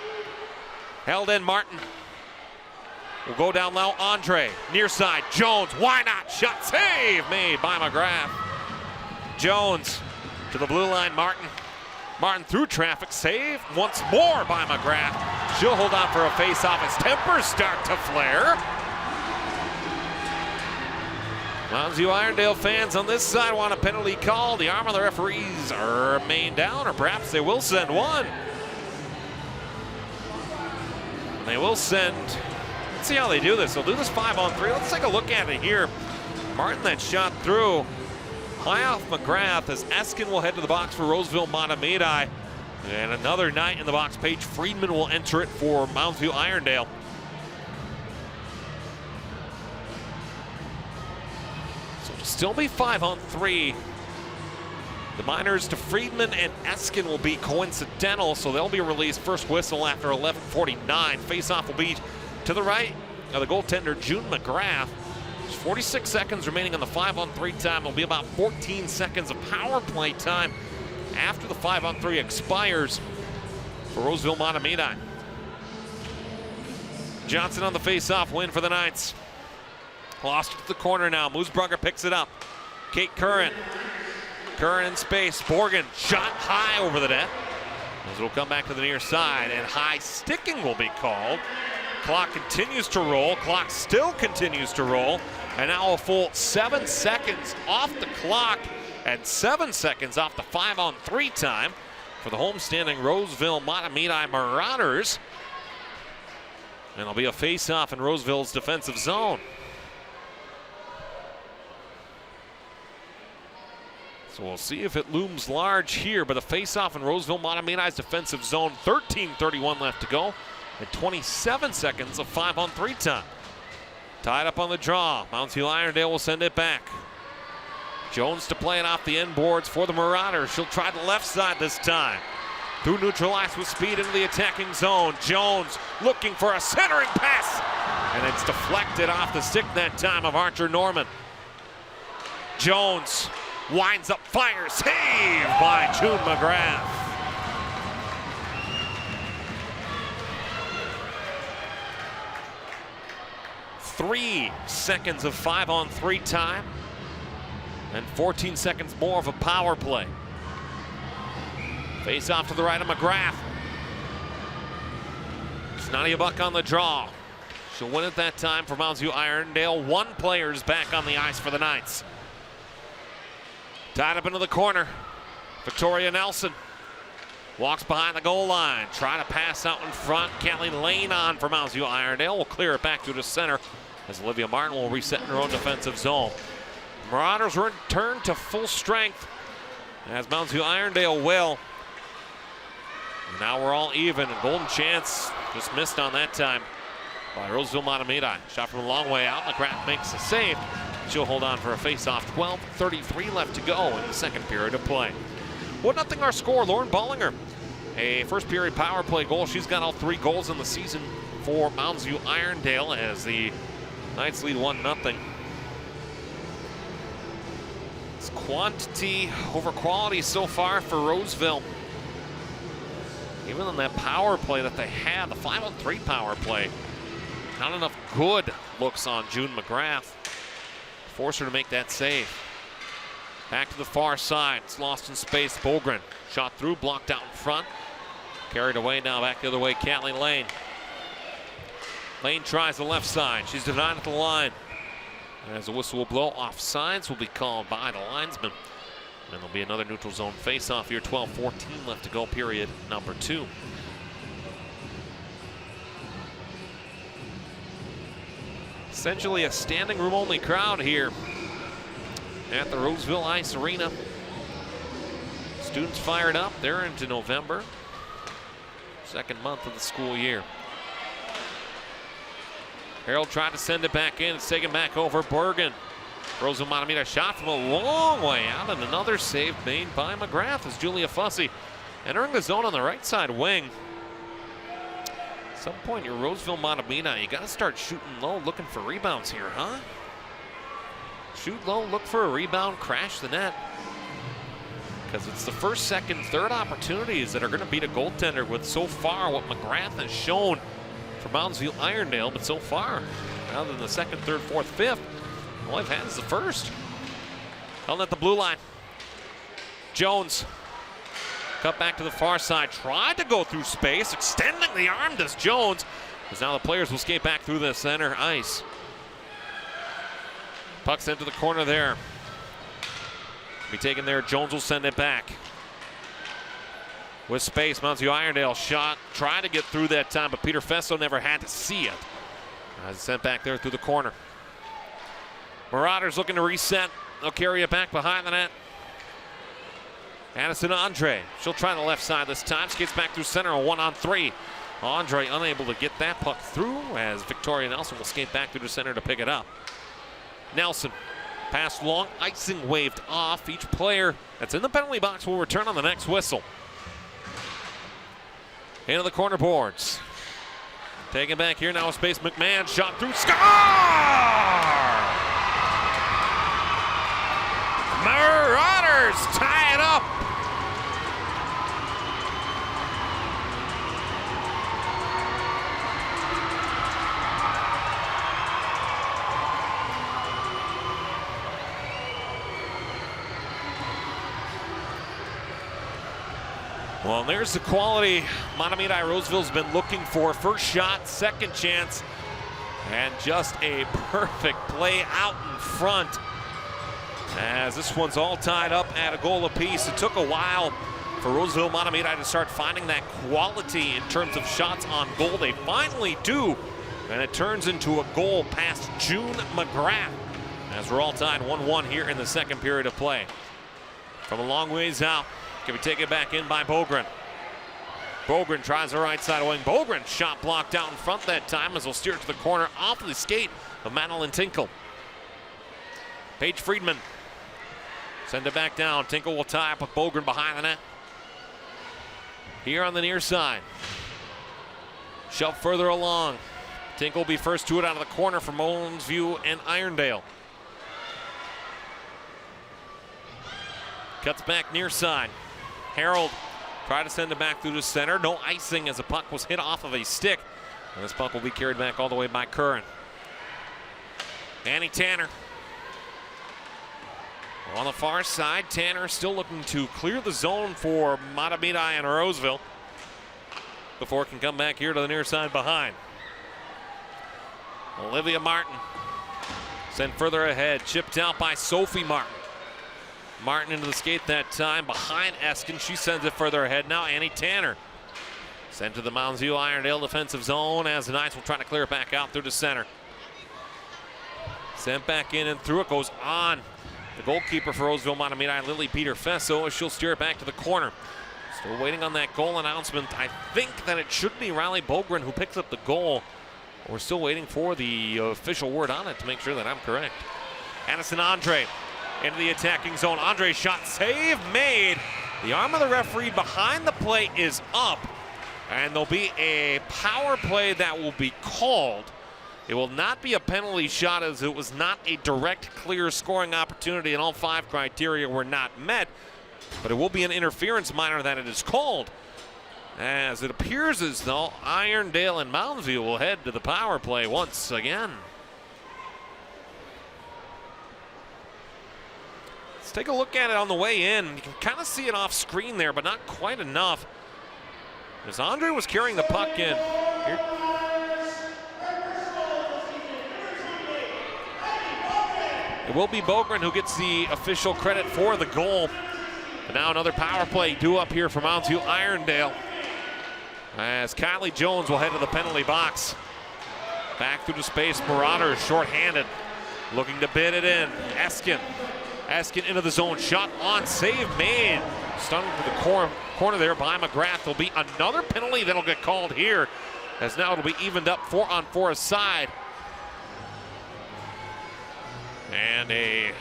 Held in Martin. Will go down low, Andre, near side, Jones, why not? Shot, save made by McGrath. Jones to the blue line, Martin. Martin through traffic, save once more by McGrath. She'll hold on for a face-off as tempers start to flare. Mounds View Irondale fans on this side want a penalty call. The arm of the referees remain down, or perhaps they will send one. And they will send. Let's see how they do this. They'll do this 5-on-3. Let's take a look at it here. Martin that shot through. High off McGrath as Eskin will head to the box for Roseville Mahtomedi. And another Knight in the box. Paige Friedman will enter it for Mounds View Irondale. So it'll still be 5-on-3. The minors to Friedman and Eskin will be coincidental, so they'll be released first whistle after 11:49. Face-off will be to the right of the goaltender, June McGrath. There's 46 seconds remaining on the 5-on-3 time. There'll be about 14 seconds of power play time after the 5-on-3 expires for Roseville Mahtomedi. Johnson on the face-off win for the Knights. Lost it to the corner now. Moosbrugger picks it up. Kate Curran. Curran in space. Borgen shot high over the net. As it'll come back to the near side, and high sticking will be called. Clock continues to roll. Clock still continues to roll. And now a full 7 seconds off the clock and 7 seconds off the 5-on-3 time for the homestanding Roseville Mahtomedi Marauders. And it'll be a face-off in Roseville's defensive zone. So we'll see if it looms large here, but a face-off in Roseville Mahtomedi's defensive zone. 13:31 left to go. And 27 seconds of 5-on-3 time. Tied up on the draw. Mounds Irondale will send it back. Jones to play it off the end boards for the Marauders. She'll try the left side this time. Through neutralized with speed into the attacking zone. Jones looking for a centering pass. And it's deflected off the stick that time of Archer Norman. Jones winds up, fire, save by June McGrath. Three seconds of 5-on-3 time and 14 seconds more of a power play. Face off to the right of McGrath. Nadia Buck on the draw. She'll win it that time for Mounds Irondale. One player's back on the ice for the Knights. Tied up into the corner. Victoria Nelson walks behind the goal line. Try to pass out in front. Kelly Lane on for Mounds Irondale. Will clear it back to the center as Olivia Martin will reset in her own defensive zone. Marauders return to full strength as Mounds Irondale will. And now we're all even. A golden chance just missed on that time by Roseville Mahtomedi. Shot from a long way out. McGrath makes a save. She'll hold on for a face-off. 12:33 left to go in the second period of play. 1-0 our score. Lauren Bollinger, a first period power play goal. She's got all 3 goals in the season for Mounds Irondale as the Knights lead 1-0. It's quantity over quality so far for Roseville. Even on that power play that they had, the 5-on-3 power play, not enough good looks on June McGrath. Force her to make that save. Back to the far side. It's lost in space. Bogren shot through, blocked out in front. Carried away now back the other way. Kathleen Lane. Lane tries the left side. She's denied at the line. As the whistle will blow, offsides will be called by the linesman. And there'll be another neutral zone face-off here. 12:14 left to go, period number 2. Essentially a standing room only crowd here at the Roseville Ice Arena. Students fired up. They're into November. Second month of the school year. Harold tried to send it back in. It's taken back over Bergen. Roseville Mahtomedi shot from a long way out, and another save made by McGrath as Julia Fussy entering the zone on the right side wing. At some point, you're Roseville Mahtomedi. You got to start shooting low, looking for rebounds here, huh? Shoot low, look for a rebound, crash the net. Because it's the first, second, third opportunities that are going to beat a goaltender with so far what McGrath has shown for Mounds Irondale, but so far, other than the second, third, fourth, fifth, all I've had is the first. Held at the blue line. Jones cut back to the far side. Tried to go through space. Extending the arm does Jones. As now the players will skate back through the center ice. Puck's into the corner there. Be taken there. Jones will send it back. With space, Mounds Irondale shot. Tried to get through that time, but Peter Fesso never had to see it. As it's sent back there through the corner. Marauders looking to reset. They'll carry it back behind the net. Addison Andre. She'll try the left side this time. Skates back through center, a 1-on-3. Andre unable to get that puck through as Victoria Nelson will skate back through the center to pick it up. Nelson. Pass long, icing waved off. Each player that's in the penalty box will return on the next whistle. Into the corner boards. Taken back here now with space. McMahon shot through. Score! Marauders tie it up. Well, there's the quality Mahtomedi Roseville's been looking for. First shot, second chance, and just a perfect play out in front. As this one's all tied up at a goal apiece. It took a while for Roseville Mahtomedi to start finding that quality in terms of shots on goal. They finally do, and it turns into a goal past June McGrath. As we're all tied 1-1 here in the second period of play. From a long ways out, can be taken back in by Bogren. Bogren tries the right side wing. Bogren shot blocked out in front that time as he'll steer it to the corner off of the skate of Madeline Tinkle. Paige Friedman send it back down. Tinkle will tie up with Bogren behind the net. Here on the near side. Shove further along. Tinkle will be first to it out of the corner for Mounds View and Irondale. Cuts back near side. Harold tried to send it back through the center. No icing as the puck was hit off of a stick. And this puck will be carried back all the way by Curran. Annie Tanner. On the far side, Tanner still looking to clear the zone for Mahtomedi and Roseville before it can come back here to the near side behind. Olivia Martin sent further ahead, chipped out by Sophie Martin. Martin into the skate that time behind Eskin. She sends it further ahead. Now Annie Tanner sent to the Mounds View Irondale defensive zone as the Knights will try to clear it back out through the center. Sent back in and through it goes on. The goalkeeper for Roseville Mahtomedi, Lily Peter Fesso, as she'll steer it back to the corner. Still waiting on that goal announcement. I think that it should be Riley Bogren who picks up the goal. We're still waiting for the official word on it to make sure that I'm correct. Addison Andre into the attacking zone. Andre shot, save made. The arm of the referee behind the plate is up, and there'll be a power play that will be called. It will not be a penalty shot as it was not a direct, clear scoring opportunity and all 5 criteria were not met, but it will be an interference minor that it is called, as it appears as though Irondale and Mounds View will head to the power play once again. Let's take a look at it on the way in. You can kind of see it off screen there, but not quite enough, as Andre was carrying the puck in. Here. It will be Bogren who gets the official credit for the goal. But now another power play due up here from Mounds View Irondale, as Kylie Jones will head to the penalty box. Back through the space, Marauders shorthanded, looking to bid it in. Eskin into the zone, shot on, save made. Stung to the corner there by McGrath. There'll be another penalty that'll get called here, as now it'll be evened up 4-on-4 aside. And a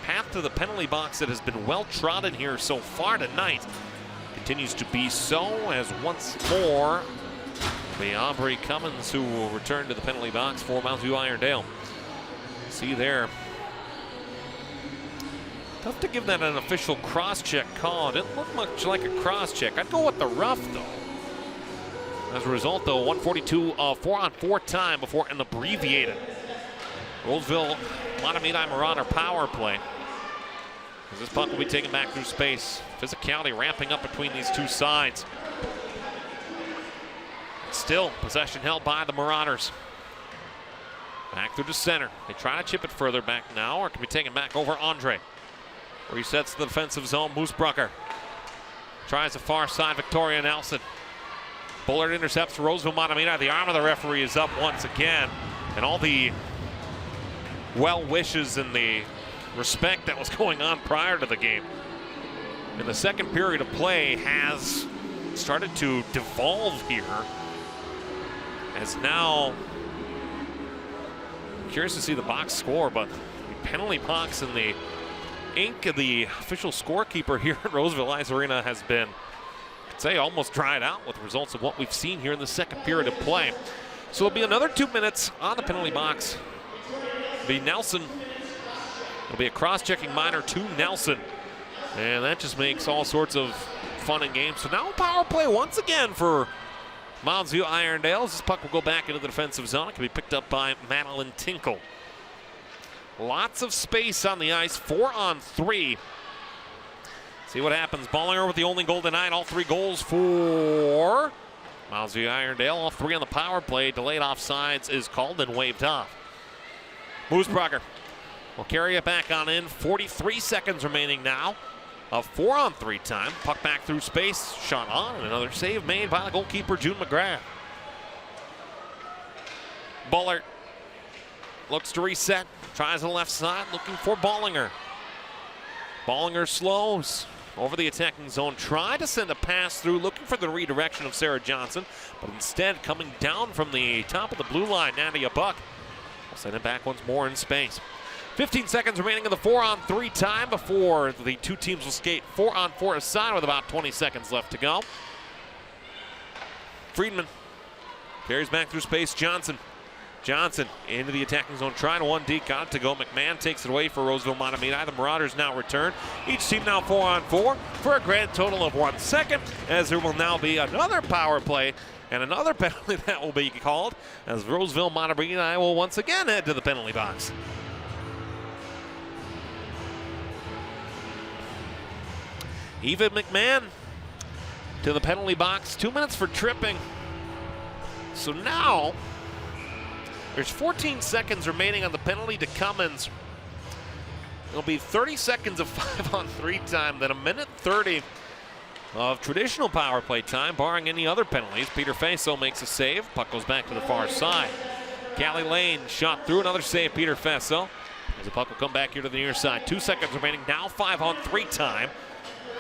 path to the penalty box that has been well trodden here so far tonight continues to be so, as once more the Aubrey Cummins who will return to the penalty box for Mounds View Irondale. See there. Tough to give that an official cross-check call. It didn't look much like a cross-check. I'd go with the rough though. As a result though, 1:42 of 4-on-4 time before an abbreviated Roseville Mahtomedi Marauder power play. As this puck will be taken back through space. Physicality ramping up between these two sides. Still possession held by the Marauders. Back through the center. They try to chip it further back now, or it can be taken back over Andre. Resets the defensive zone. Moosebrucker tries the far side. Victoria Nelson. Bullard intercepts Roseville Mahtomedi. The arm of the referee is up once again. And all the well wishes and the respect that was going on prior to the game in the second period of play has started to devolve here, as now I'm curious to see the box score, but the penalty box and the ink of the official scorekeeper here at Roseville Ice Arena has been, I'd say, almost dried out with results of what we've seen here in the second period of play. So it'll be another 2 minutes on the penalty box. It'll be Nelson. It'll be a cross-checking minor to Nelson. And that just makes all sorts of fun and games. So now power play once again for Mounds View Irondale. This puck will go back into the defensive zone. It can be picked up by Madeline Tinkle. Lots of space on the ice, 4-on-3. See what happens. Ballinger with the only goal tonight. All 3 goals for Mounds View Irondale. All 3 on the power play. Delayed offsides is called and waved off. Moosebrucker will carry it back on in. 43 seconds remaining now of 4-on-3 time. Puck back through space. Shot on, and another save made by the goalkeeper, June McGrath. Bullard looks to reset. Tries the left side, looking for Ballinger. Ballinger slows. over the attacking zone. Tried to send a pass through, looking for the redirection of Sarah Johnson, but instead coming down from the top of the blue line, Nadia Buck will send it back once more in space. 15 seconds remaining in the 4-on-3 time before the two teams will skate 4-on-4 aside with about 20 seconds left to go. Friedman carries back through space. Johnson into the attacking zone, trying to 1D, got it to go. McMahon takes it away for Roseville Mahtomedi. The Marauders now return. Each team now 4-on-4 for a grand total of 1 second, as there will now be another power play and another penalty that will be called, as Roseville Mahtomedi will once again head to the penalty box. Eva McMahon to the penalty box. 2 minutes for tripping. So now there's 14 seconds remaining on the penalty to Cummins. It'll be 30 seconds of 5-on-3 time, then a minute 30 of traditional power play time, barring any other penalties. Peter Faso makes a save. Puck goes back to the far side. Callie Lane shot through, another save, Peter Faso. As the puck will come back here to the near side. 2 seconds remaining, now 5-on-3 time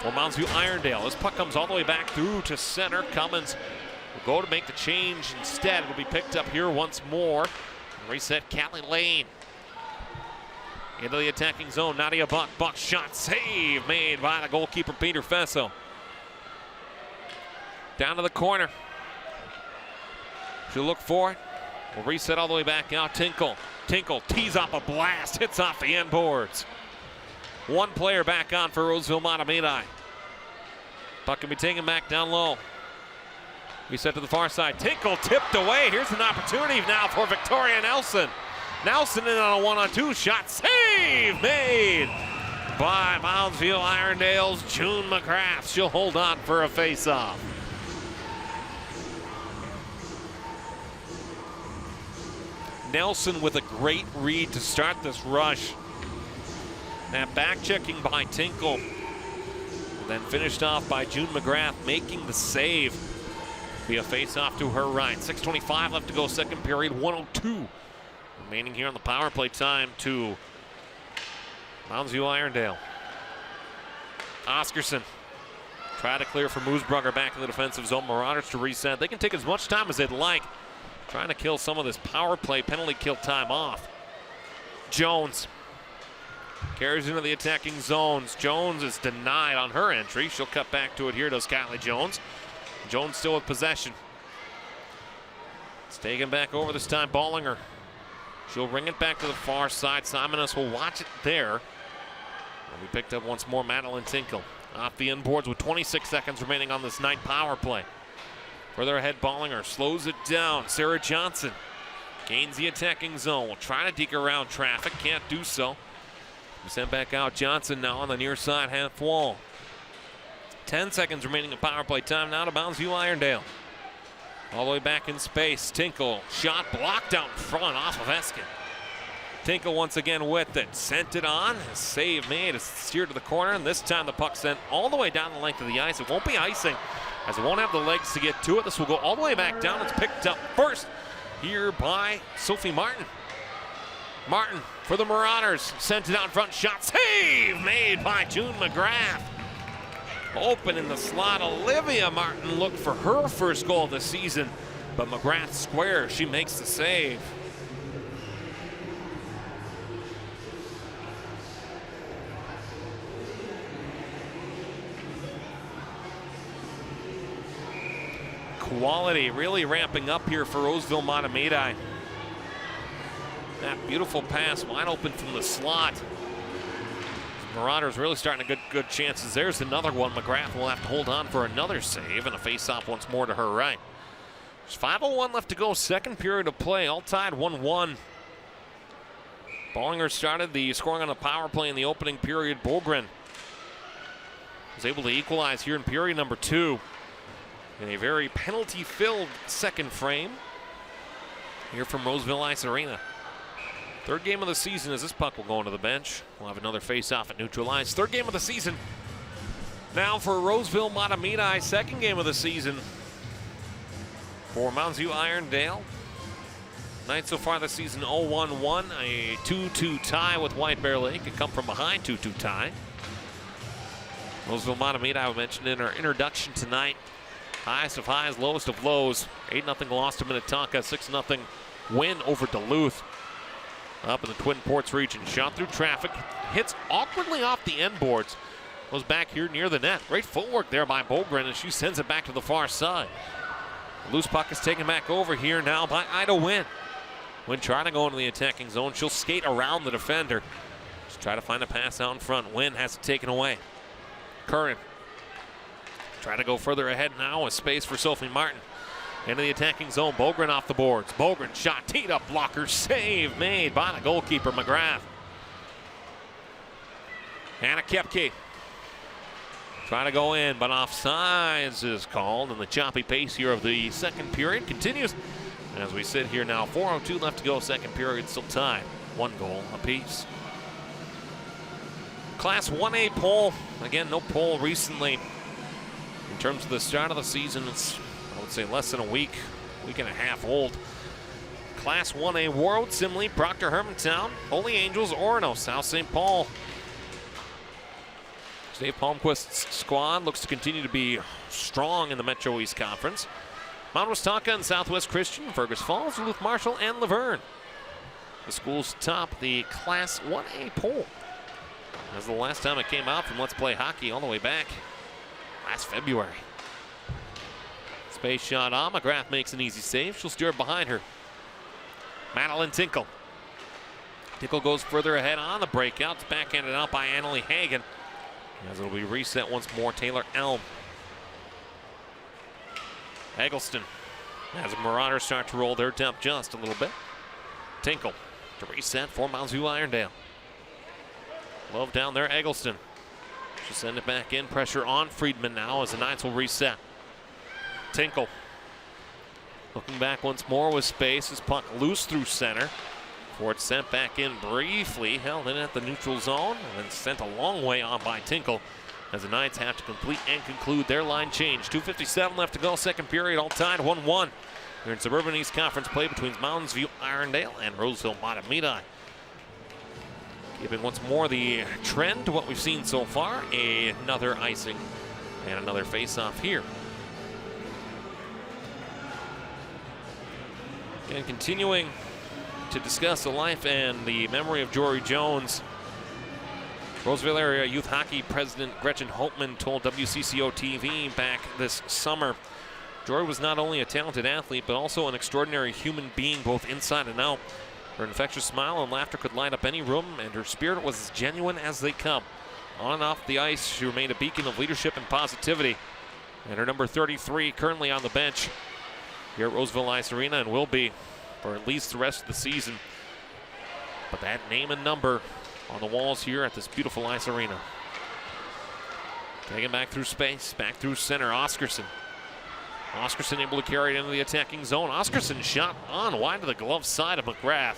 for Mounds Irondale. This puck comes all the way back through to center. Cummins will go to make the change instead. It'll be picked up here once more. Reset Callie Lane into the attacking zone. Nadia Buck. Buck shot, save made by the goalkeeper Peter Faso. Down to the corner. She'll look for it. We'll reset all the way back out. Tinkle tees off a blast, hits off the end boards. One player back on for Roseville Mahtomedi. Puck can be taken back down low. Reset to the far side. Tinkle tipped away. Here's an opportunity now for Victoria Nelson. Nelson in on a 1-on-2 shot. Save made by Moundsville Irondale's June McGrath. She'll hold on for a face-off. Nelson with a great read to start this rush. That back checking by Tinkle. Then finished off by June McGrath making the save. Be a face-off to her right. 6:25 left to go, second period, 1:02 remaining here on the power play time to Moundsview Irondale. Oscarson try to clear for Moosbrugger back in the defensive zone. Marauders to reset. They can take as much time as they'd like, trying to kill some of this power play penalty kill time off. Jones carries into the attacking zones. Jones is denied on her entry. She'll cut back to it here, does Kylie Jones. Jones still with possession. It's taken back over this time, Ballinger. She'll ring it back to the far side. Simonis will watch it there. And we picked up once more Madeline Tinkle. Off the inboards with 26 seconds remaining on this night power play. Further ahead, Ballinger slows it down. Sarah Johnson gains the attacking zone. Will try to deke around traffic, can't do so. We send back out Johnson now on the near side half wall. 10 seconds remaining of power play time now to Moundsview Irondale. All the way back in space. Tinkle shot blocked out in front off of Eskin. Tinkle once again with it. Sent it on. A save made. It's steered to the corner. And this time the puck sent all the way down the length of the ice. It won't be icing as it won't have the legs to get to it. This will go all the way back down. It's picked up first here by Sophie Martin. Martin for the Marauders. Sent it out front. Shot save made by June McGrath. Open in the slot, Olivia Martin looked for her first goal of the season, but McGrath square, she makes the save. Quality really ramping up here for Roseville Mahtomedi. That beautiful pass wide open from the slot. Marauders really starting to get good chances. There's another one. McGrath will have to hold on for another save and a face-off once more to her right. There's 5:01 left to go. Second period of play. All tied 1-1. Ballinger started the scoring on a power play in the opening period. Bogren was able to equalize here in period number 2 in a very penalty-filled second frame here from Roseville Ice Arena. Third game of the season as this puck will go into the bench. We'll have another face-off at neutral ice. Third game of the season now for Roseville Mahtomedi. Second game of the season for Moundsview Irondale. Night so far this season 0-1-1. A 2-2 tie with White Bear Lake. A come from behind 2-2 tie. Roseville Mahtomedi, I mentioned in our introduction tonight. Highest of highs, lowest of lows. 8-0 loss to Minnetonka, 6-0 win over Duluth. Up in the Twin Ports region. Shot through traffic, hits awkwardly off the end boards. Goes back here near the net. Great footwork there by Bogren, and she sends it back to the far side. The loose puck is taken back over here now by Ida Wynn. Wynn trying to go into the attacking zone. She'll skate around the defender. Just try to find a pass out in front. Wynn has it taken away. Curran try to go further ahead now with space for Sophie Martin. Into the attacking zone. Bogren off the boards. Bogren shot, teed up, blocker, save made by the goalkeeper, McGrath. Anna Kepke trying to go in, but offsides is called, and the choppy pace here of the second period continues. As we sit here now, 4:02 left to go, second period still tied. 1 goal apiece. Class 1A poll, again, no poll recently. In terms of the start of the season, it's, I would say, less than a week and a half old. Class 1A Warroad, Simley, Proctor, Hermantown, Holy Angels, Orono, South St. Paul. Dave Palmquist's squad looks to continue to be strong in the Metro East Conference. Mount Westaka and Southwest Christian, Fergus Falls, Duluth Marshall, and Laverne. The schools top the Class 1A poll. As the last time it came out from Let's Play Hockey all the way back last February. Space shot on. McGrath makes an easy save. She'll steer it behind her. Madeline Tinkle. Tinkle goes further ahead on the breakout. It's backhanded out by Annalie Hagen. As it'll be reset once more, Taylor Elm. Eggleston, as the Marauders start to roll their depth just a little bit. Tinkle to reset for Mounds Irondale. Love down there, Eggleston. She'll send it back in. Pressure on Friedman now as the Knights will reset. Tinkle looking back once more with space. His puck loose through center. Before it's sent back in briefly, held in at the neutral zone, and then sent a long way on by Tinkle as the Knights have to complete and conclude their line change. 2:57 left to go, second period, all tied 1-1. Here in Suburban East Conference play between Mounds Irondale and Roseville Mahtomedi. Giving once more the trend to what we've seen so far, another icing and another face-off here. And continuing to discuss the life and the memory of Jori Jones, Roseville Area Youth Hockey President Gretchen Holtman told WCCO TV back this summer, Jori was not only a talented athlete, but also an extraordinary human being, both inside and out. Her infectious smile and laughter could light up any room, and her spirit was as genuine as they come. On and off the ice, she remained a beacon of leadership and positivity. And her number 33 currently on the bench here at Roseville Ice Arena, and will be for at least the rest of the season. But that name and number on the walls here at this beautiful ice arena. Taken back through space, back through center, Oscarson. Oscarson able to carry it into the attacking zone. Oscarson shot on wide to the glove side of McGrath.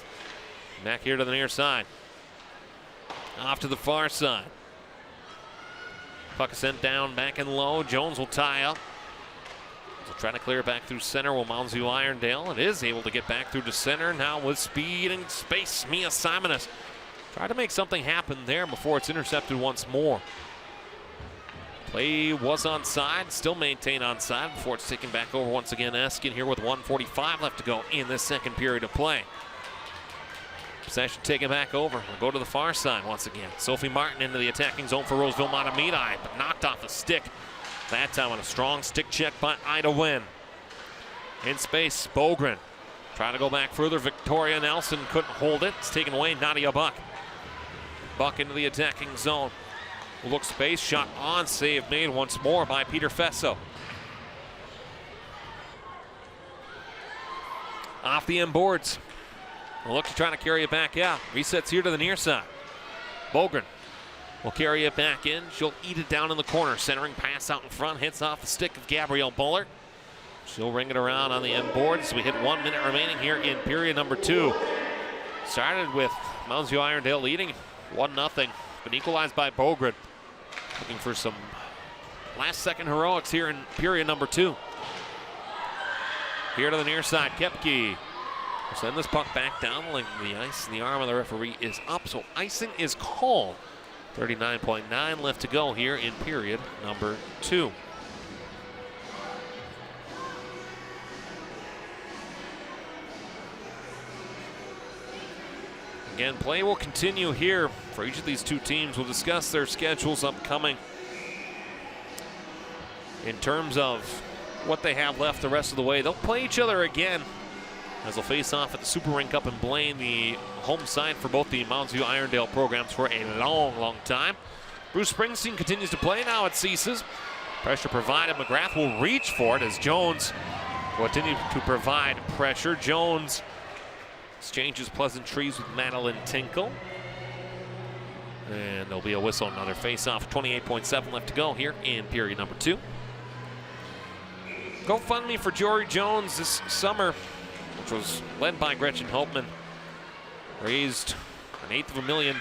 Back here to the near side. Off to the far side. Puck is sent down back and low. Jones will tie up. Trying to clear back through center will Mounds Irondale. It is able to get back through to center now with speed and space. Mia Simonis tried to make something happen there before it's intercepted once more. Play was onside, still maintained onside before it's taken back over once again. Eskin here with 1:45 left to go in this second period of play. Possession taken back over. We'll go to the far side once again. Sophie Martin into the attacking zone for Roseville Mahtomedi, but knocked off the stick. That time on a strong stick check by Ida Wynn. In space, Bogren. Trying to go back further. Victoria Nelson couldn't hold it. It's taken away. Nadia Buck. Buck into the attacking zone. Look space. Shot on. Save made once more by Peter Fesso. Off the end boards. We'll look to try to carry it back out. Resets here to the near side. Bogren will carry it back in. She'll eat it down in the corner. Centering pass out in front. Hits off the stick of Gabrielle Bullard. She'll ring it around on the end boards. We hit 1 minute remaining here in period number 2. Started with Mounds Irondale leading 1-0. Been equalized by Bogren. Looking for some last second heroics here in period number 2. Here to the near side, Kepke. We'll send this puck back down the ice, and the arm of the referee is up, so icing is called 39.9 left to go here in period number 2. Again, play will continue here for each of these two teams. We'll discuss their schedules upcoming in terms of what they have left the rest of the way. They'll play each other again as they'll face off at the Super Rink up in Blaine, the home site for both the Mounds View Irondale programs for a long time. Bruce Springsteen continues to play. Now it ceases. Pressure provided. McGrath will reach for it as Jones will continue to provide pressure. Jones exchanges pleasantries with Madeline Tinkle. And there'll be a whistle, another face-off. 28.7 left to go here in period number 2. GoFundMe for Jori Jones this summer, which was led by Gretchen Holtman, raised $1.8 million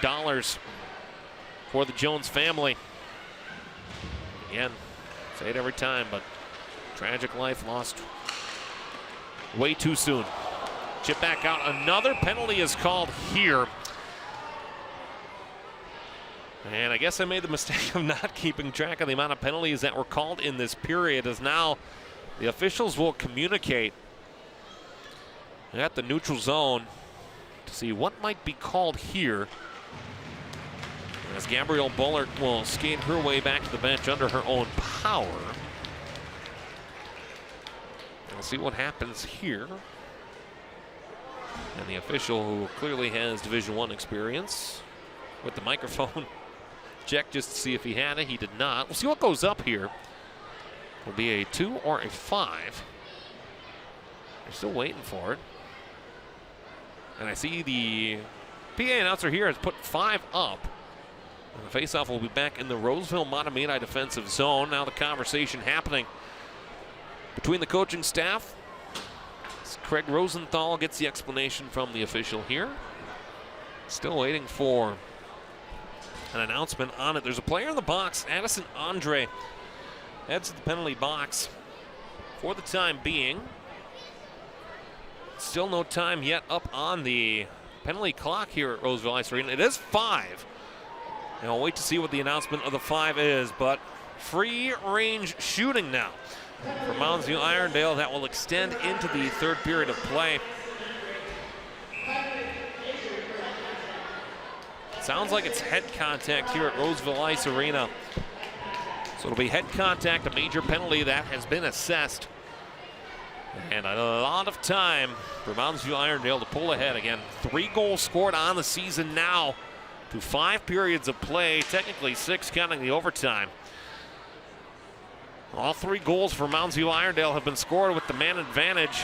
for the Jones family. Again, say it every time, but tragic life lost way too soon. Chip back out. Another penalty is called here. And I guess I made the mistake of not keeping track of the amount of penalties that were called in this period, as now the officials will communicate at the neutral zone to see what might be called here. As Gabrielle Bullard will skate her way back to the bench under her own power. We'll see what happens here. And the official, who clearly has Division I experience, with the microphone check just to see if he had it. He did not. We'll see what goes up here. Will be a 2 or a 5. They're still waiting for it. And I see the PA announcer here has put 5 up. And the faceoff will be back in the Roseville Mahtomedi defensive zone. Now the conversation happening between the coaching staff. Craig Rosenthal gets the explanation from the official here. Still waiting for an announcement on it. There's a player in the box. Addison Andre heads to the penalty box for the time being. Still no time yet up on the penalty clock here at Roseville Ice Arena. It is 5. And I'll wait to see what the announcement of the 5 is, but free range shooting now for Mounds View Irondale. That will extend into the third period of play. Sounds like it's head contact here at Roseville Ice Arena. So it'll be head contact, a major penalty that has been assessed. And a lot of time for Mounds View Irondale to pull ahead again. 3 goals scored on the season now to 5 periods of play, technically 6 counting the overtime. All 3 goals for Mounds View Irondale have been scored with the man advantage.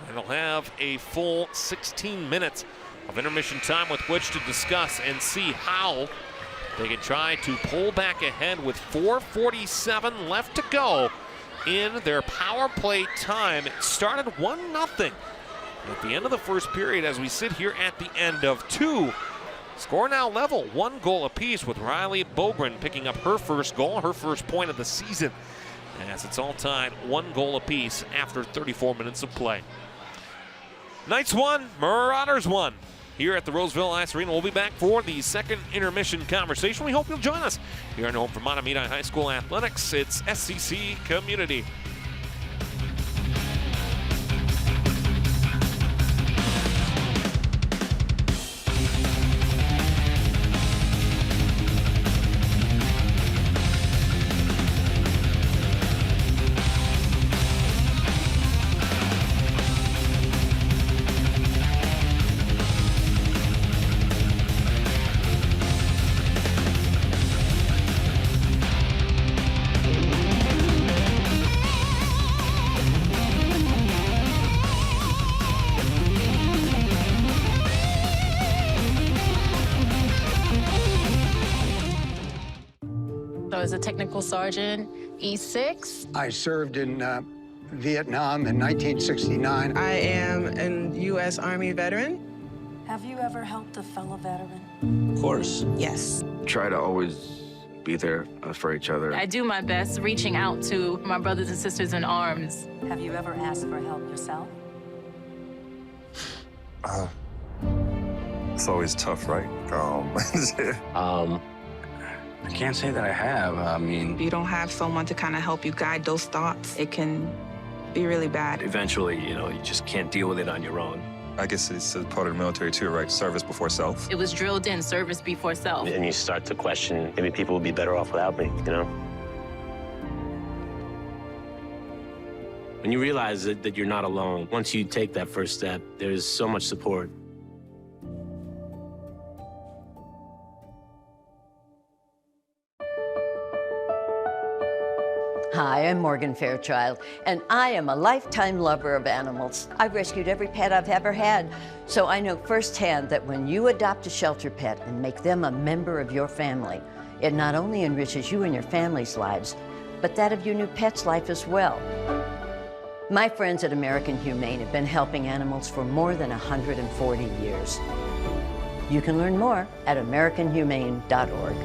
And they'll have a full 16 minutes of intermission time with which to discuss and see how they can try to pull back ahead with 4:47 left to go in their power play time. It started 1-0 at the end of the first period as we sit here at the end of 2. Score now level, 1 goal apiece, with Riley Bogren picking up her first goal, her first point of the season, as it's all tied 1 goal apiece after 34 minutes of play. Knights 1, Marauders 1. Here at the Roseville Ice Arena, we'll be back for the second intermission conversation. We hope you'll join us here in the home for Mahtomedi High School Athletics. It's SCC Community. As a technical sergeant, E6. I served in Vietnam in 1969. I am a U.S. Army veteran. Have you ever helped a fellow veteran? Of course. Yes. Try to always be there for each other. I do my best reaching out to my brothers and sisters in arms. Have you ever asked for help yourself? It's always tough, right? I can't say that I have. I mean, If you don't have someone to kind of help you guide those thoughts, it can be really bad. Eventually, you just can't deal with it on your own. I guess it's a part of the military too, right? Service before self. It was drilled in, service before self. And you start to question, maybe people would be better off without me, When you realize that you're not alone, once you take that first step, there's so much support. Hi, I'm Morgan Fairchild, and I am a lifetime lover of animals. I've rescued every pet I've ever had, so I know firsthand that when you adopt a shelter pet and make them a member of your family, it not only enriches you and your family's lives, but that of your new pet's life as well. My friends at American Humane have been helping animals for more than 140 years. You can learn more at AmericanHumane.org.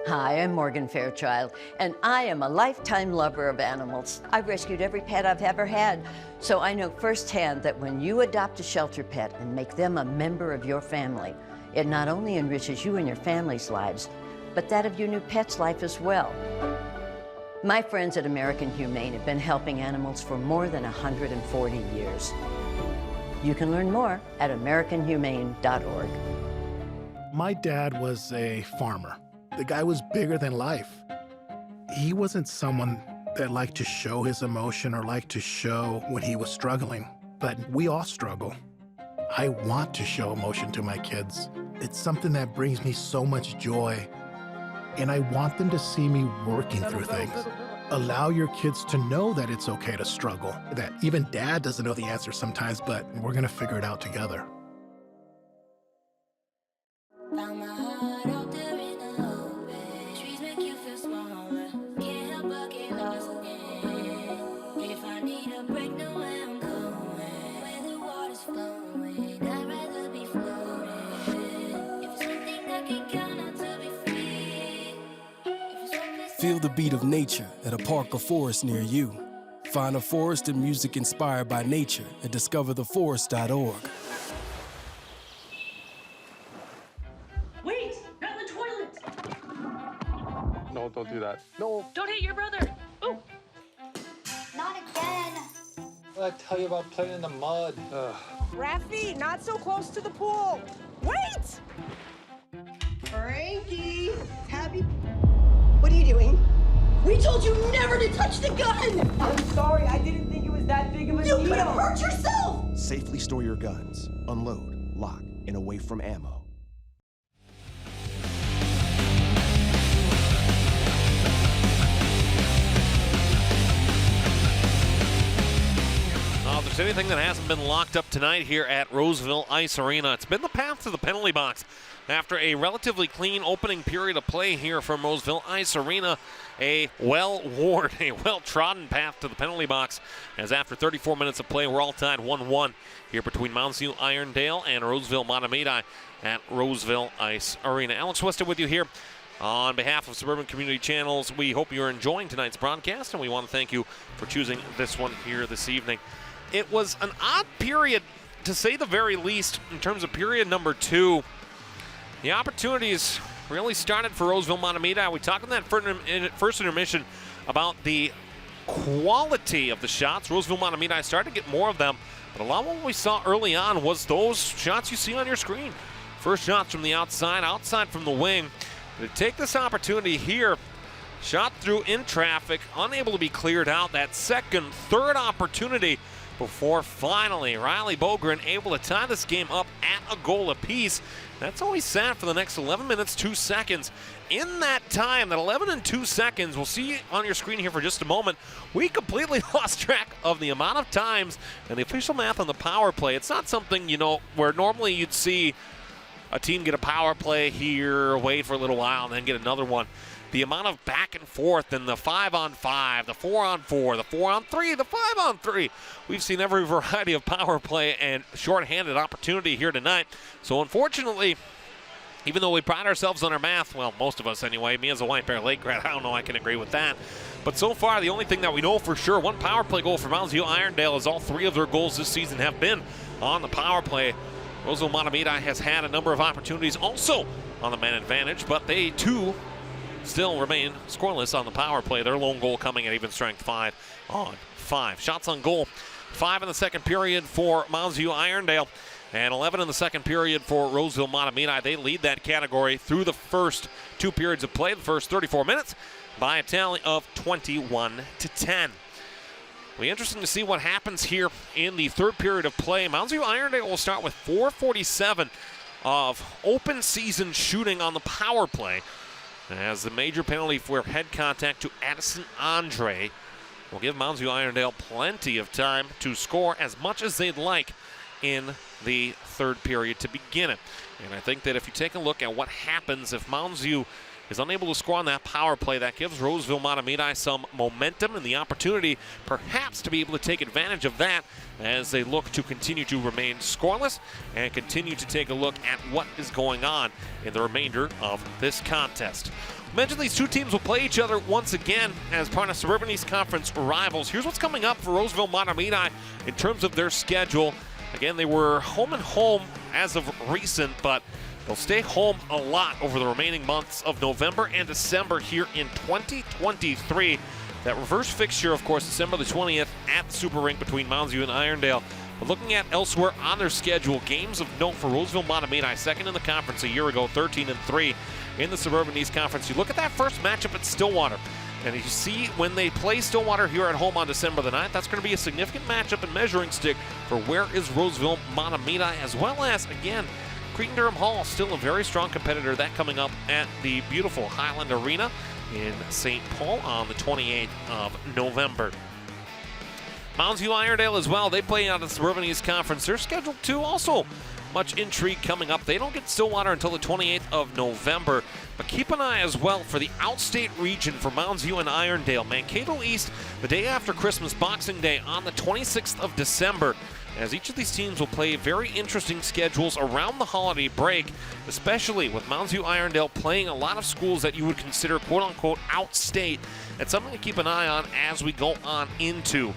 Hi, I'm Morgan Fairchild, and I am a lifetime lover of animals. I've rescued every pet I've ever had, so I know firsthand that when you adopt a shelter pet and make them a member of your family, it not only enriches you and your family's lives, but that of your new pet's life as well. My friends at American Humane have been helping animals for more than 140 years. You can learn more at AmericanHumane.org. My dad was a farmer. The guy was bigger than life. He wasn't someone that liked to show his emotion or liked to show when he was struggling, but we all struggle. I want to show emotion to my kids. It's something that brings me so much joy, and I want them to see me working through things. Allow your kids to know that it's okay to struggle, that even dad doesn't know the answer sometimes, but we're gonna figure it out together. Feel the beat of nature at a park or forest near you. Find a forest and music inspired by nature at discovertheforest.org. Wait, not in the toilet. No, don't do that. No. Don't hit your brother. Ooh. Not again. I tell you about playing in the mud. Raffy, not so close to the pool. Wait! Frankie, Tabby, what are you doing? We told you never to touch the gun! I'm sorry, I didn't think it was that big of a deal. You could have hurt yourself! Safely store your guns, unload, lock, and away from ammo. If there's anything that hasn't been locked up tonight here at Roseville Ice Arena, it's been the path to the penalty box. After a relatively clean opening period of play here from Roseville Ice Arena, a well-worn, a well-trodden path to the penalty box, as after 34 minutes of play, we're all tied 1-1 here between Mounds, Irondale and Roseville Mahtomedi at Roseville Ice Arena. Alex Wester with you here. On behalf of Suburban Community Channels, we hope you're enjoying tonight's broadcast, and we want to thank you for choosing this one here this evening. It was an odd period, to say the very least, in terms of period number 2. The opportunities really started for Roseville Mahtomedi. We talked in that first intermission about the quality of the shots. Roseville Mahtomedi started to get more of them, but a lot of what we saw early on was those shots you see on your screen. First shots from the outside from the wing. They take this opportunity here, shot through in traffic, unable to be cleared out. That second, third opportunity before finally Riley Bogren able to tie this game up at a goal apiece. That's all he sat for the next 11 minutes, 2 seconds. In that time, that 11 and 2 seconds, we'll see on your screen here for just a moment, we completely lost track of the amount of times and the official math on the power play. It's not something, where normally you'd see a team get a power play here, wait for a little while, and then get another one. The amount of back and forth and the 5-on-5, the 4-on-4, the 4-on-3, the 5-on-3. We've seen every variety of power play and shorthanded opportunity here tonight. So unfortunately, even though we pride ourselves on our math, well, most of us anyway, me as a White Bear Lake grad, I don't know I can agree with that. But so far, the only thing that we know for sure, one power play goal for Mounds View Irondale, as all 3 of their goals this season have been on the power play. Roseville Mahtomedi has had a number of opportunities also on the man advantage, but they too still remain scoreless on the power play. Their lone goal coming at even strength 5-on-5. Shots on goal, 5 in the second period for Mounds View Irondale, and 11 in the second period for Roseville Mahtomedi. They lead that category through the first 2 periods of play, the first 34 minutes, by a tally of 21-10. It'll be interesting to see what happens here in the third period of play. Mounds View Irondale will start with 4:47 of open season shooting on the power play, as the major penalty for head contact to Addison Andre will give Mounds View Irondale plenty of time to score as much as they'd like in the third period to begin it. And I think that if you take a look at what happens if Mounds View is unable to score on that power play, that gives Roseville Mahtomedi some momentum and the opportunity perhaps to be able to take advantage of that as they look to continue to remain scoreless and continue to take a look at what is going on in the remainder of this contest. I mentioned these 2 teams will play each other once again as part of Suburban East Conference rivals. Here's what's coming up for Roseville Mahtomedi in terms of their schedule. Again, they were home and home as of recent, but they'll stay home a lot over the remaining months of November and December here in 2023. That reverse fixture, of course, December the 20th at the Super Rink between Mounds View and Irondale. But looking at elsewhere on their schedule, games of note for Roseville Mahtomedi, second in the conference a year ago, 13-3 in the Suburban East Conference. You look at that first matchup at Stillwater, and you see when they play Stillwater here at home on December the 9th, that's going to be a significant matchup and measuring stick for where is Roseville Mahtomedi, as well as, again, Cretin-Durham Hall, still a very strong competitor. That coming up at the beautiful Highland Arena in St. Paul on the 28th of November. Mounds View Irondale as well, they play out of the Suburban East Conference. They're scheduled to also much intrigue coming up. They don't get Stillwater until the 28th of November, but keep an eye as well for the outstate region for Mounds View and Irondale. Mankato East, the day after Christmas, Boxing Day on the 26th of December, as each of these teams will play very interesting schedules around the holiday break, especially with Mounds View Irondale playing a lot of schools that you would consider quote-unquote outstate. It's something to keep an eye on as we go on into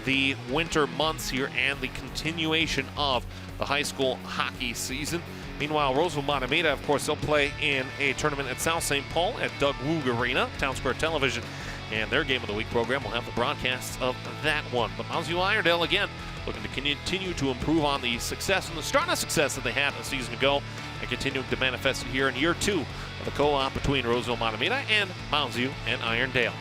the winter months here and the continuation of the high school hockey season. Meanwhile, Roseville Mahtomedi, of course, they'll play in a tournament at South St. Paul at Doug Woog Arena, Town Square Television, and their Game of the Week program will have the broadcasts of that one. But Mounds View Irondale, again, looking to continue to improve on the success and the start of success that they had a season ago and continuing to manifest it here in year 2 of the co-op between Roseville Mahtomedi and Mounds View and Irondale.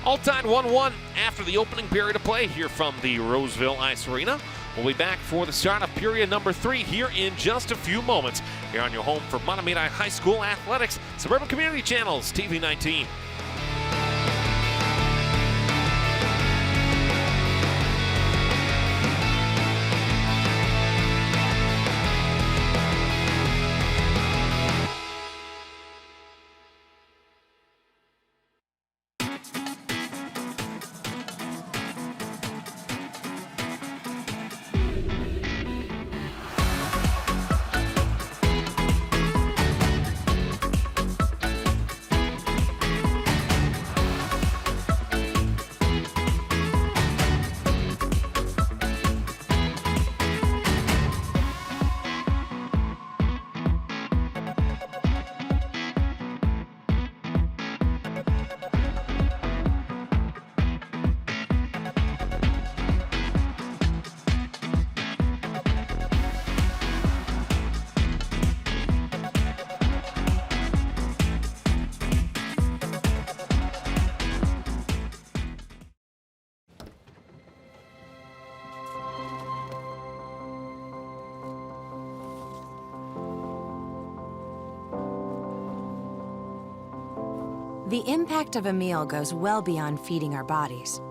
All tied 1-1 after the opening period of play here from the Roseville Ice Arena. We'll be back for the start of period number 3 here in just a few moments here on your home for Mahtomedi High School Athletics, Suburban Community Channels, TV 19. The impact of a meal goes well beyond feeding our bodies.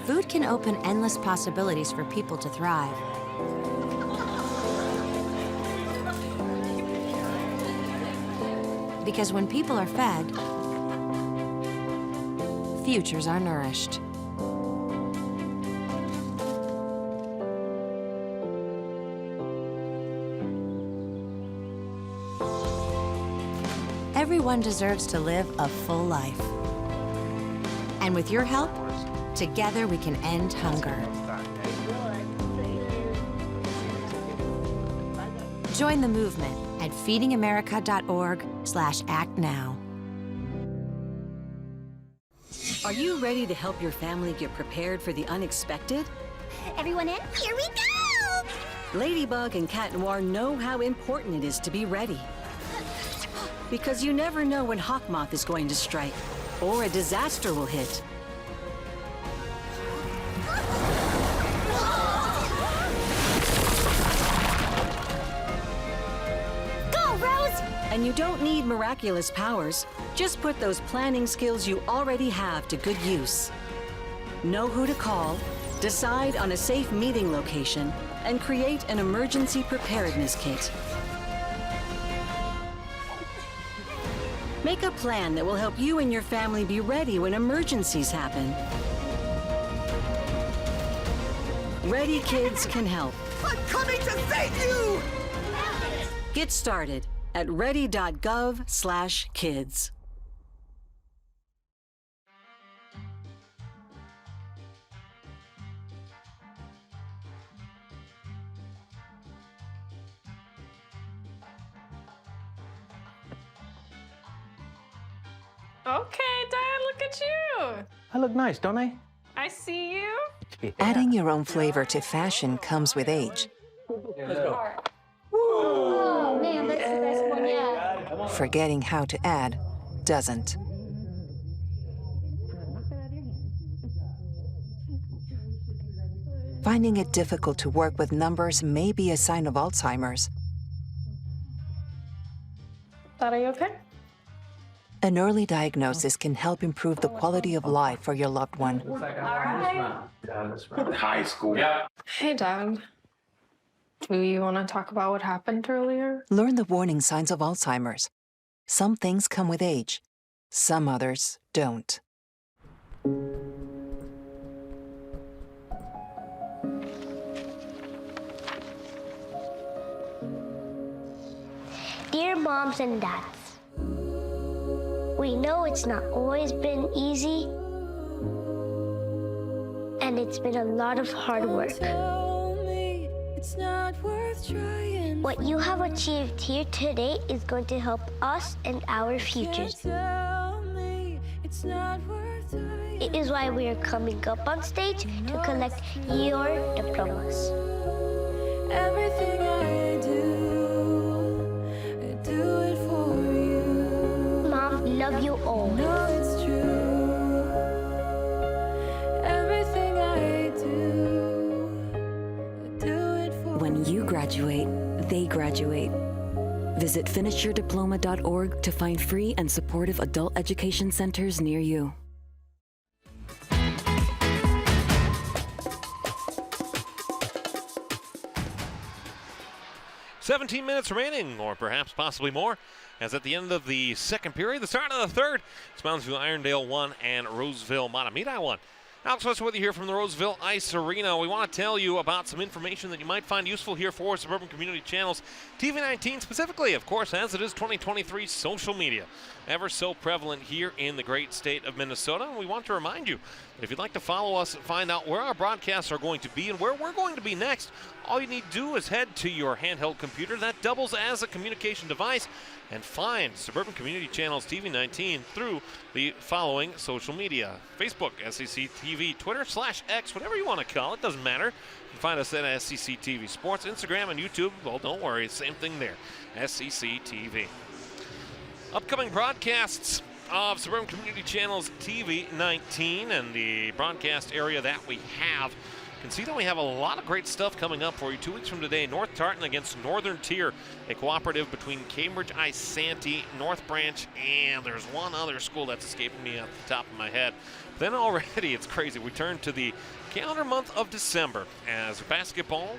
Food can open endless possibilities for people to thrive. Because when people are fed, futures are nourished. Everyone deserves to live a full life. And with your help, together we can end hunger. Join the movement at feedingamerica.org/actnow. Are you ready to help your family get prepared for the unexpected? Everyone in? Here we go! Ladybug and Cat Noir know how important it is to be ready. Because you never know when Hawkmoth is going to strike, or a disaster will hit. Go, Rose! And you don't need miraculous powers. Just put those planning skills you already have to good use. Know who to call, decide on a safe meeting location, and create an emergency preparedness kit. Make a plan that will help you and your family be ready when emergencies happen. Ready Kids can help. I'm coming to save you! Get started at ready.gov/kids. Okay, Dad, look at you. I look nice, don't I? I see you. Adding your own flavor to fashion comes with age. Let's go. Oh, man, that's the best one yet. Forgetting how to add doesn't. Finding it difficult to work with numbers may be a sign of Alzheimer's. Dad, are you okay? An early diagnosis can help improve the quality of life for your loved one. High school. Yeah. Hey, Dad. Do you want to talk about what happened earlier? Learn the warning signs of Alzheimer's. Some things come with age. Some others don't. Dear moms and dads, we know it's not always been easy, and it's been a lot of hard work. What you have achieved here today is going to help us and our futures. It is why we are coming up on stage to collect your diplomas. Everything I do it for you. Mom, love you all. No, it's true. Everything I do it for you. When you graduate, they graduate. Visit finishyourdiploma.org to find free and supportive adult education centers near you. "17 minutes remaining, or perhaps possibly more, as at the end of the second period, the start of the third, it's Moundsville Irondale 1 and Roseville Mahtomedi 1. Alex West with you here from the Roseville Ice Arena. We want to tell you about some information that you might find useful here for Suburban Community Channels, TV19 specifically, of course, as it is 2023 social media. Ever so prevalent here in the great state of Minnesota. And we want to remind you that if you'd like to follow us and find out where our broadcasts are going to be and where we're going to be next, all you need to do is head to your handheld computer that doubles as a communication device and find Suburban Community Channels TV19 through the following social media: Facebook, SEC TV, Twitter /X, whatever you want to call it, doesn't matter. You can find us at SEC TV Sports, Instagram and YouTube. Well, don't worry, same thing there, SEC TV. Upcoming broadcasts of Suburban Community Channels TV19 and the broadcast area that we have. You can see that we have a lot of great stuff coming up for you. 2 weeks from today, North Tartan against Northern Tier, a cooperative between Cambridge Isanti, North Branch, and there's one other school that's escaping me off the top of my head. But then already, it's crazy. We turn to the calendar month of December as basketball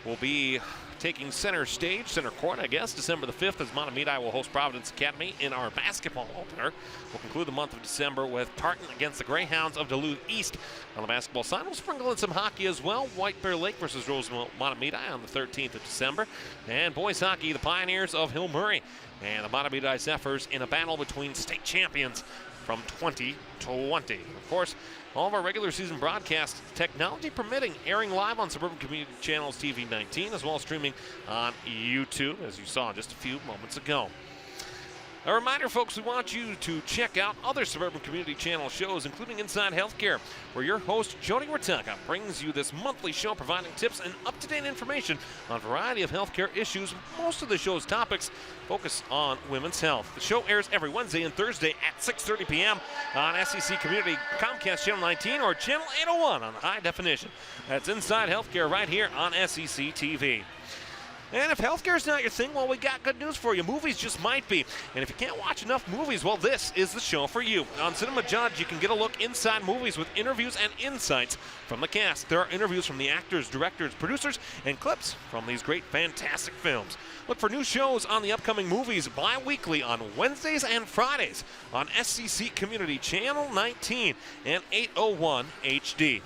will be taking center stage, center court, I guess, December the 5th, as Mahtomedi will host Providence Academy in our basketball opener. We'll conclude the month of December with Tartan against the Greyhounds of Duluth East. On the basketball side, we'll sprinkle in some hockey as well. White Bear Lake versus Roseville Mahtomedi on the 13th of December. And boys hockey, the Pioneers of Hill Murray and the Mahtomedi Zephyrs in a battle between state champions from 2020. Of course, all of our regular season broadcasts, technology permitting, airing live on Suburban Community Channels TV 19, as well as streaming on YouTube, as you saw just a few moments ago. A reminder, folks, we want you to check out other Suburban Community Channel shows, including Inside Healthcare, where your host, Jori brings you this monthly show providing tips and up-to-date information on a variety of healthcare issues. Most of the show's topics focus on women's health. The show airs every Wednesday and Thursday at 6:30 p.m. on SEC Community Comcast Channel 19 or Channel 801 on high definition. That's Inside Healthcare right here on SEC TV. And if healthcare is not your thing, well, we got good news for you. Movies just might be. And if you can't watch enough movies, well, this is the show for you. On Cinema Judge, you can get a look inside movies with interviews and insights from the cast. There are interviews from the actors, directors, producers, and clips from these great, fantastic films. Look for new shows on the upcoming movies bi-weekly on Wednesdays and Fridays on SEC Community Channel 19 and 801 HD.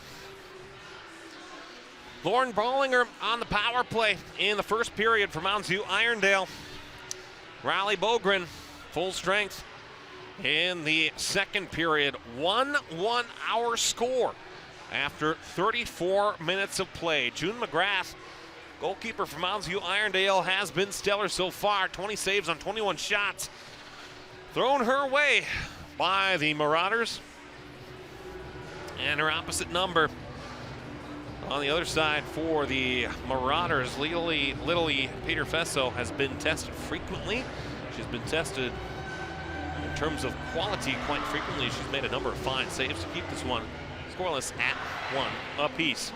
Lauren Bollinger on the power play in the first period for Mounds View Irondale. Riley Bogren, full strength in the second period. 1-1 our score after 34 minutes of play. June McGrath, goalkeeper for Mounds View Irondale, has been stellar so far. 20 saves on 21 shots. Thrown her way by the Marauders. And her opposite number on the other side for the Marauders, Lily Peter Fesso has been tested frequently. She's been tested in terms of quality quite frequently. She's made a number of fine saves to keep this one scoreless at 1 apiece.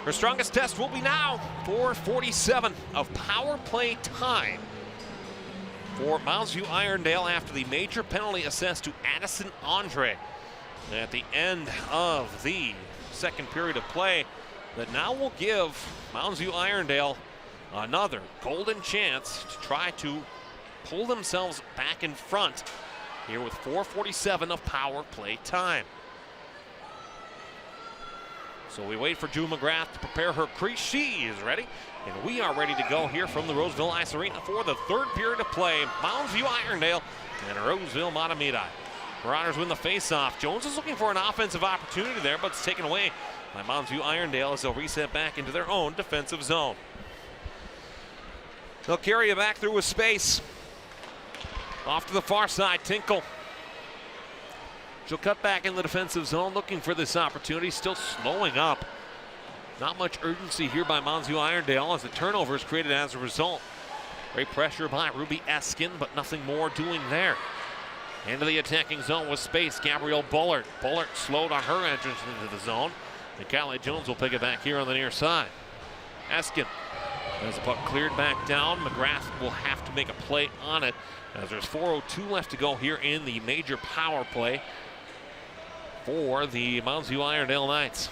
Her strongest test will be now 4:47 of power play time for Mounds View Irondale after the major penalty assessed to Addison Andre at the end of the second period of play that now will give Mounds View Irondale another golden chance to try to pull themselves back in front here with 4:47 of power play time. So we wait for June McGrath to prepare her crease. She is ready, and we are ready to go here from the Roseville Ice Arena for the third period of play. Mounds View Irondale and Roseville Mahtomedi. Marauders win the face-off. Jones is looking for an offensive opportunity there, but it's taken away by Mounds View Irondale as they'll reset back into their own defensive zone. They'll carry it back through with space. Off to the far side, Tinkle. She'll cut back in the defensive zone, looking for this opportunity, still slowing up. Not much urgency here by Mounds View Irondale as the turnover is created as a result. Great pressure by Ruby Eskin, but nothing more doing there. Into the attacking zone with space, Gabrielle Bullard. Bullard slowed on her entrance into the zone. And Callie Jones will pick it back here on the near side. Eskin has the puck cleared back down. McGrath will have to make a play on it as there's 4:02 left to go here in the major power play for the Mounds View Irondale Knights.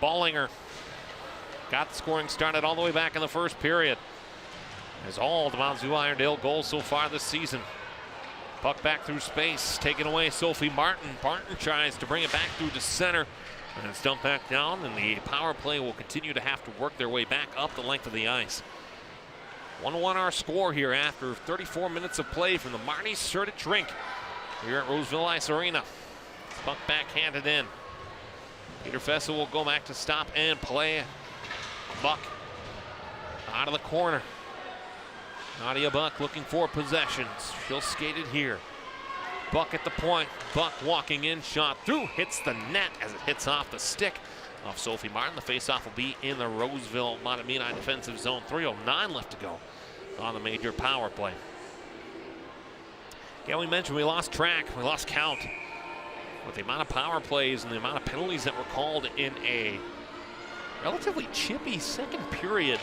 Bollinger got the scoring started all the way back in the first period. As all the Mounds View Irondale goals so far this season. Puck back through space, taken away Sophie Martin. Martin tries to bring it back through to center, and it's dumped back down, and the power play will continue to have to work their way back up the length of the ice. 1-1 our score here after 34 minutes of play from the Marty Surdich rink here at Roseville Ice Arena. Puck backhanded in. Peter Fessel will go back to stop and play. Buck out of the corner. Nadia Buck looking for possessions. She'll skate it here. Buck at the point. Buck walking in, shot through, hits the net as it hits off the stick of Sophie Martin. The faceoff will be in the Roseville Mahtomedi defensive zone. 3:09 left to go on the major power play. Yeah, we mentioned we lost track, we lost count with the amount of power plays and the amount of penalties that were called in a relatively chippy second period.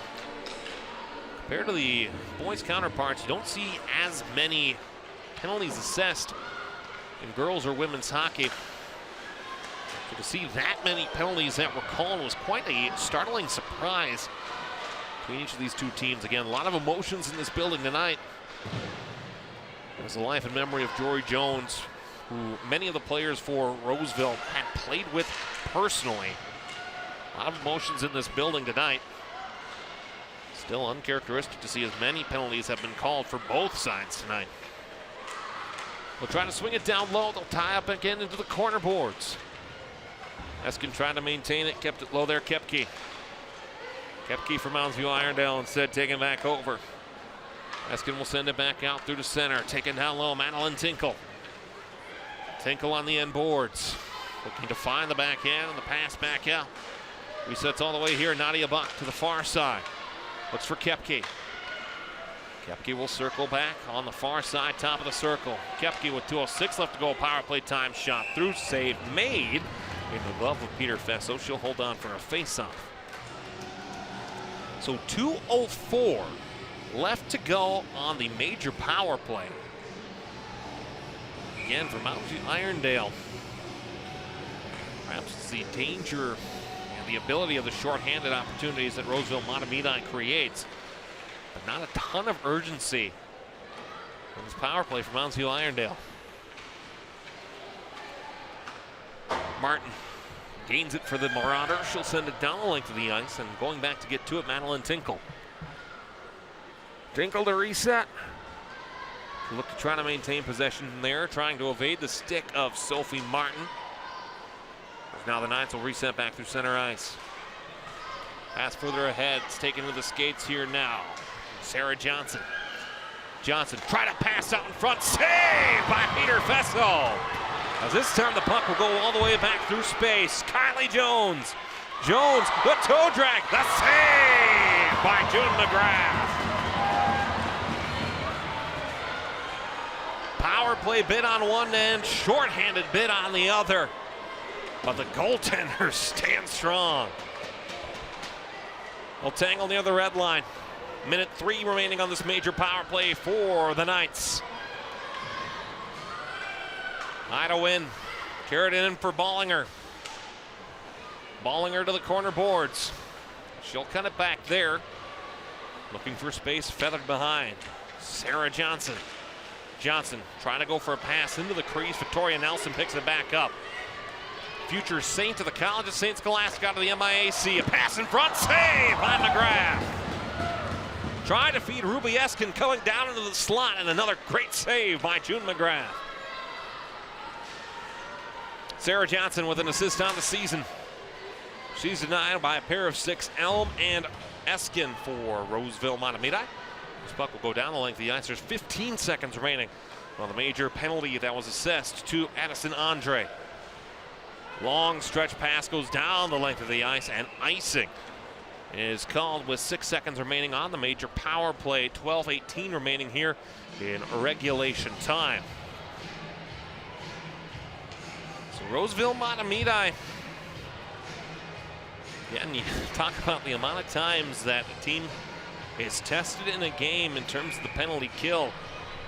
Compared to the boys' counterparts, you don't see as many penalties assessed in girls or women's hockey. So to see that many penalties that were called was quite a startling surprise between each of these two teams. Again, a lot of emotions in this building tonight. It was the life and memory of Jori Jones, who many of the players for Roseville had played with personally. A lot of emotions in this building tonight. Still uncharacteristic to see as many penalties have been called for both sides tonight. They'll try to swing it down low. They'll tie up again into the corner boards. Eskin trying to maintain it, kept it low there, Kepke. Kepke for Mounds Irondale instead taking back over. Eskin will send it back out through the center, taken down low, Madeline Tinkle. Tinkle on the end boards, looking to find the backhand and the pass back out. Resets all the way here, Nadia Buck to the far side. Looks for Kepke. Kepke will circle back on the far side, top of the circle. Kepke with 2:06 left to go, power play time shot through, save made in the glove of Peter Fesso. She'll hold on for a face-off. So 2:04 left to go on the major power play. Again for Mounds Irondale. Perhaps it's the danger and the ability of the shorthanded opportunities that Roseville Mahtomedi creates, but not a ton of urgency in this power play for Mounds Irondale. Martin gains it for the Marauder. She'll send it down the length of the ice, and going back to get to it, Madeline Tinkle. Tinkle to reset. She'll look to try to maintain possession there, trying to evade the stick of Sophie Martin. Now the Knights will reset back through center ice. Pass further ahead. It's taken to the skates here now. Sarah Johnson. Johnson try to pass out in front. Saved by Peter Fesso. As this time the puck will go all the way back through space. Kylie Jones. Jones, the toe drag. The save by June McGrath. Power play bid on one end, shorthanded bid on the other. But the goaltenders stand strong. They'll tangle near the red line. Minute 3 remaining on this major power play for the Knights. Ida win. Carried it in for Ballinger. Ballinger to the corner boards. She'll cut it back there. Looking for space, feathered behind. Sarah Johnson. Johnson trying to go for a pass into the crease. Victoria Nelson picks it back up. Future Saint to the College of St. Scholastic out of the MIAC. A pass in front, save by McGrath. Trying to feed Ruby Eskin, coming down into the slot, and another great save by June McGrath. Sarah Johnson with an assist on the season. She's denied by a pair of 6, Elm and Eskin for Roseville Mahtomedi. This puck will go down the length of the ice. There's 15 seconds remaining on the major penalty that was assessed to Addison Andre. Long stretch pass goes down the length of the ice, and icing is called with 6 seconds remaining on the major power play. 12:18 remaining here in regulation time. So Roseville Mahtomedi. Again, you talk about the amount of times that a team is tested in a game in terms of the penalty kill.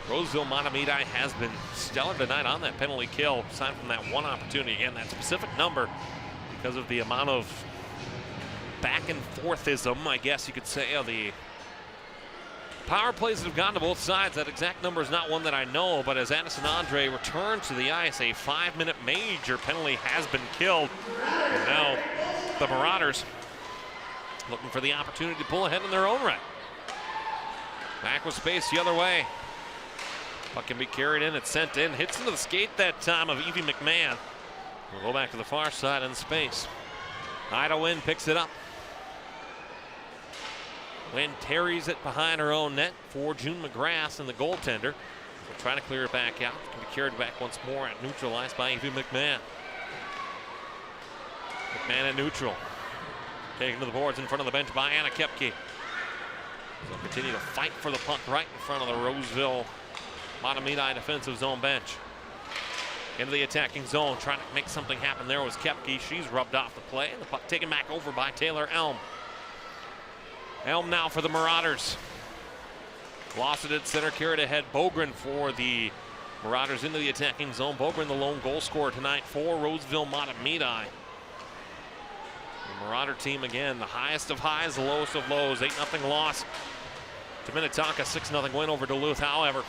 Roseville Mahtomedi has been stellar tonight on that penalty kill, aside from that one opportunity. Again, that specific number, because of the amount of back and forthism, I guess you could say, of the power plays that have gone to both sides. That exact number is not one that I know, but as Addison Andre returns to the ice, a 5-minute major penalty has been killed. And now the Marauders looking for the opportunity to pull ahead in their own right. Back with space the other way. Puck can be carried in, it's sent in, hits into the skate that time of Evie McMahon. We'll go back to the far side in space. Ida Wynn picks it up. Wynn tarries it behind her own net for June McGrath and the goaltender. We'll try to clear it back out. It can be carried back once more and neutralized by Evie McMahon. McMahon at neutral. Taken to the boards in front of the bench by Anna Kepke. So continue to fight for the puck right in front of the Roseville Mahtomedi defensive zone bench. Into the attacking zone, trying to make something happen there was Kepke. She's rubbed off the play, and the puck taken back over by Taylor Elm. Elm now for the Marauders. Lost it at center, carried ahead. Bogren for the Marauders into the attacking zone. Bogren the lone goal scorer tonight for Roseville Mahtomedi. The Marauder team again, the highest of highs, the lowest of lows. 8-0 loss to Minnetonka, 6-0 win over Duluth. However,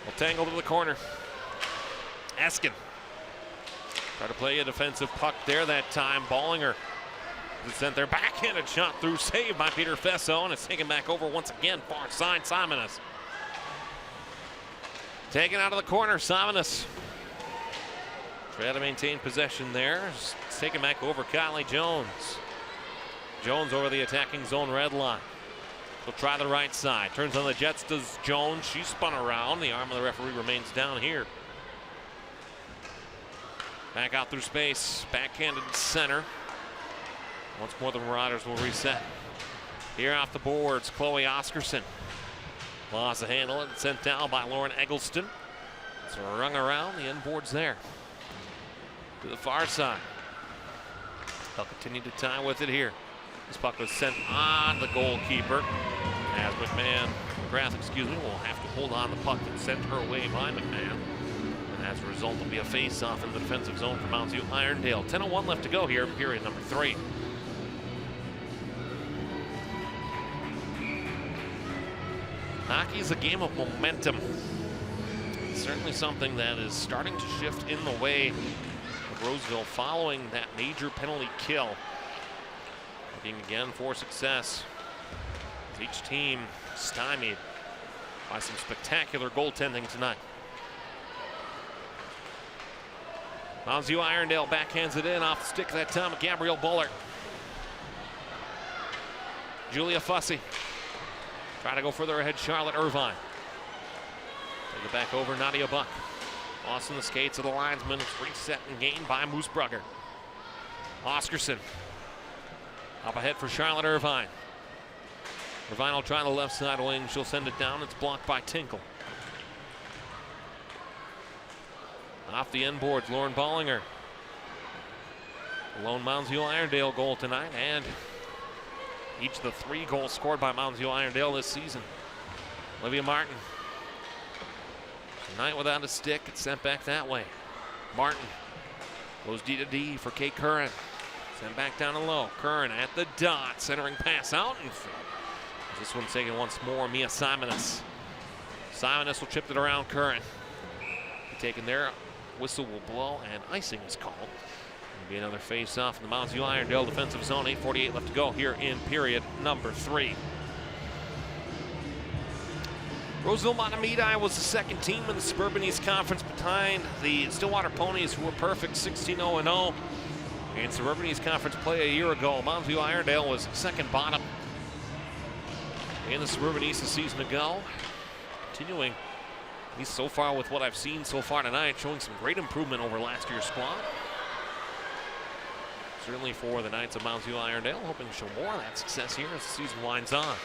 will tangle to the corner. Eskin try to play a defensive puck there that time. Ballinger is sent there. Backhanded shot through, saved by Peter Fesso, and it's taken back over once again. Far side, Simonis. Taken out of the corner, Simonis. Try to maintain possession there. It's taken back over Kylie Jones. Jones over the attacking zone red line. He'll try the right side. Turns on the Jets, does Jones. She spun around. The arm of the referee remains down here. Back out through space. Backhanded center. Once more the Marauders will reset. Here off the boards, Chloe Oscarson. Lost the handle and sent down by Lauren Eggleston. It's rung around, the end boards there. To the far side. They'll continue to tie with it here. This puck was sent on the goalkeeper. As McGrath, will have to hold on the puck and send her away by McMahon. And as a result, it'll be a face-off in the defensive zone for Mounds Irondale. 10:01 left to go here, period number 3. Hockey is a game of momentum. It's certainly something that is starting to shift in the way of Roseville following that major penalty kill. Looking again for success. As each team stymied by some spectacular goaltending tonight. Mounds Irondale backhands it in off the stick that time of Gabrielle Bullard. Julia Fussy. Trying to go further ahead, Charlotte Irvine. Take it back over, Nadia Buck. Lost in the skates of the linesman. It's reset and gained by Moose Brugger. Oscarson. Up ahead for Charlotte Irvine. Irvine will try the left side wing. She'll send it down. It's blocked by Tinkle. Off the end boards, Lauren Ballinger. The lone Mounds Irondale goal tonight, and each of the 3 goals scored by Mounds Irondale this season. Olivia Martin. Tonight without a stick, it's sent back that way. Martin goes D to D for Kate Curran. Sent back down and low. Curran at the dot, centering pass out in front. This one's taken once more, Mia Simonis. Simonis will chip it around Curran. Taken there, whistle will blow, and icing is called. It'll be another face-off in the Mounds Irondale defensive zone. 8:48 left to go here in period number 3. Roseville Mahtomedi was the second team in the Suburban East Conference behind the Stillwater Ponies, who were perfect 16-0-0 in Suburban East Conference play a year ago. Mounds Irondale was second bottom in the Suburban East a season ago. Continuing, at least so far with what I've seen so far tonight, showing some great improvement over last year's squad. Certainly for the Knights of Mounds Irondale, hoping to show more of that success here as the season winds on.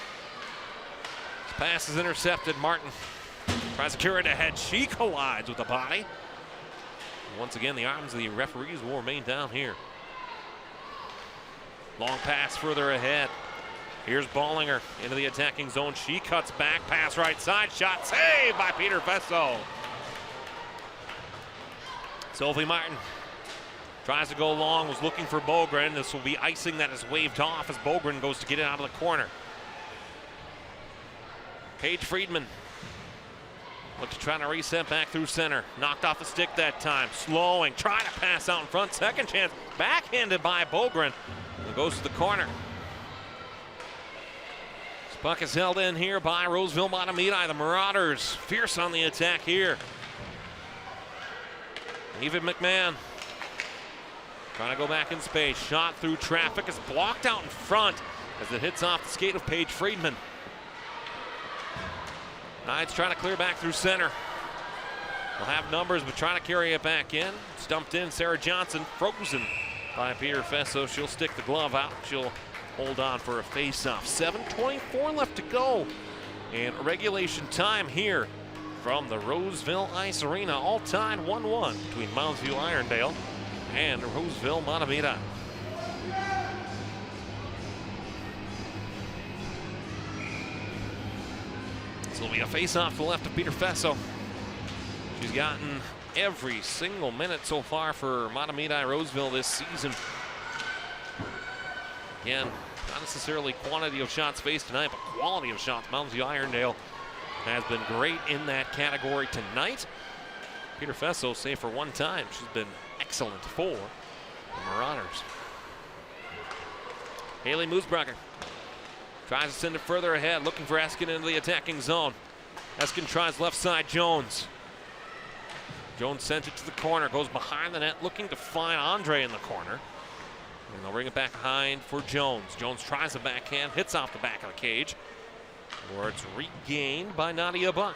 This pass is intercepted. Martin tries to carry it ahead. She collides with the body. Once again, the arms of the referees will remain down here. Long pass further ahead. Here's Ballinger into the attacking zone. She cuts back, pass right side, shot saved by Peter Fesso. Sophie Martin tries to go long, was looking for Bogren. This will be icing that is waved off as Bogren goes to get it out of the corner. Paige Friedman looks to try to reset back through center. Knocked off the stick that time. Slowing, trying to pass out in front. Second chance, backhanded by Bogren. And goes to the corner. This puck is held in here by Roseville Mahtomedi. The Marauders fierce on the attack here. Even McMahon trying to go back in space. Shot through traffic. Is blocked out in front as it hits off the skate of Paige Friedman. Knights trying to clear back through center. They'll have numbers, but trying to carry it back in. Stumped in, Sarah Johnson, frozen by Peter Fesso. She'll stick the glove out. She'll hold on for a face-off. 7:24 left to go in regulation time here from the Roseville Ice Arena. All tied 1-1 between Mounds Irondale and Roseville Mahtomedi. This will be a face-off to the left of Peter Fesso. She's gotten every single minute so far for Mahtomedi Roseville this season. Again, not necessarily quantity of shots faced tonight, but quality of shots. Mounds View Irondale has been great in that category tonight. Peter Fesso, save for one time, she's been excellent for the Marauders. Haley Moosbrucker tries to send it further ahead, looking for Eskin into the attacking zone. Eskin tries left side, Jones. Jones sent it to the corner, goes behind the net, looking to find Andre in the corner. And they'll bring it back behind for Jones. Jones tries a backhand, hits off the back of the cage, where it's regained by Nadia Buck.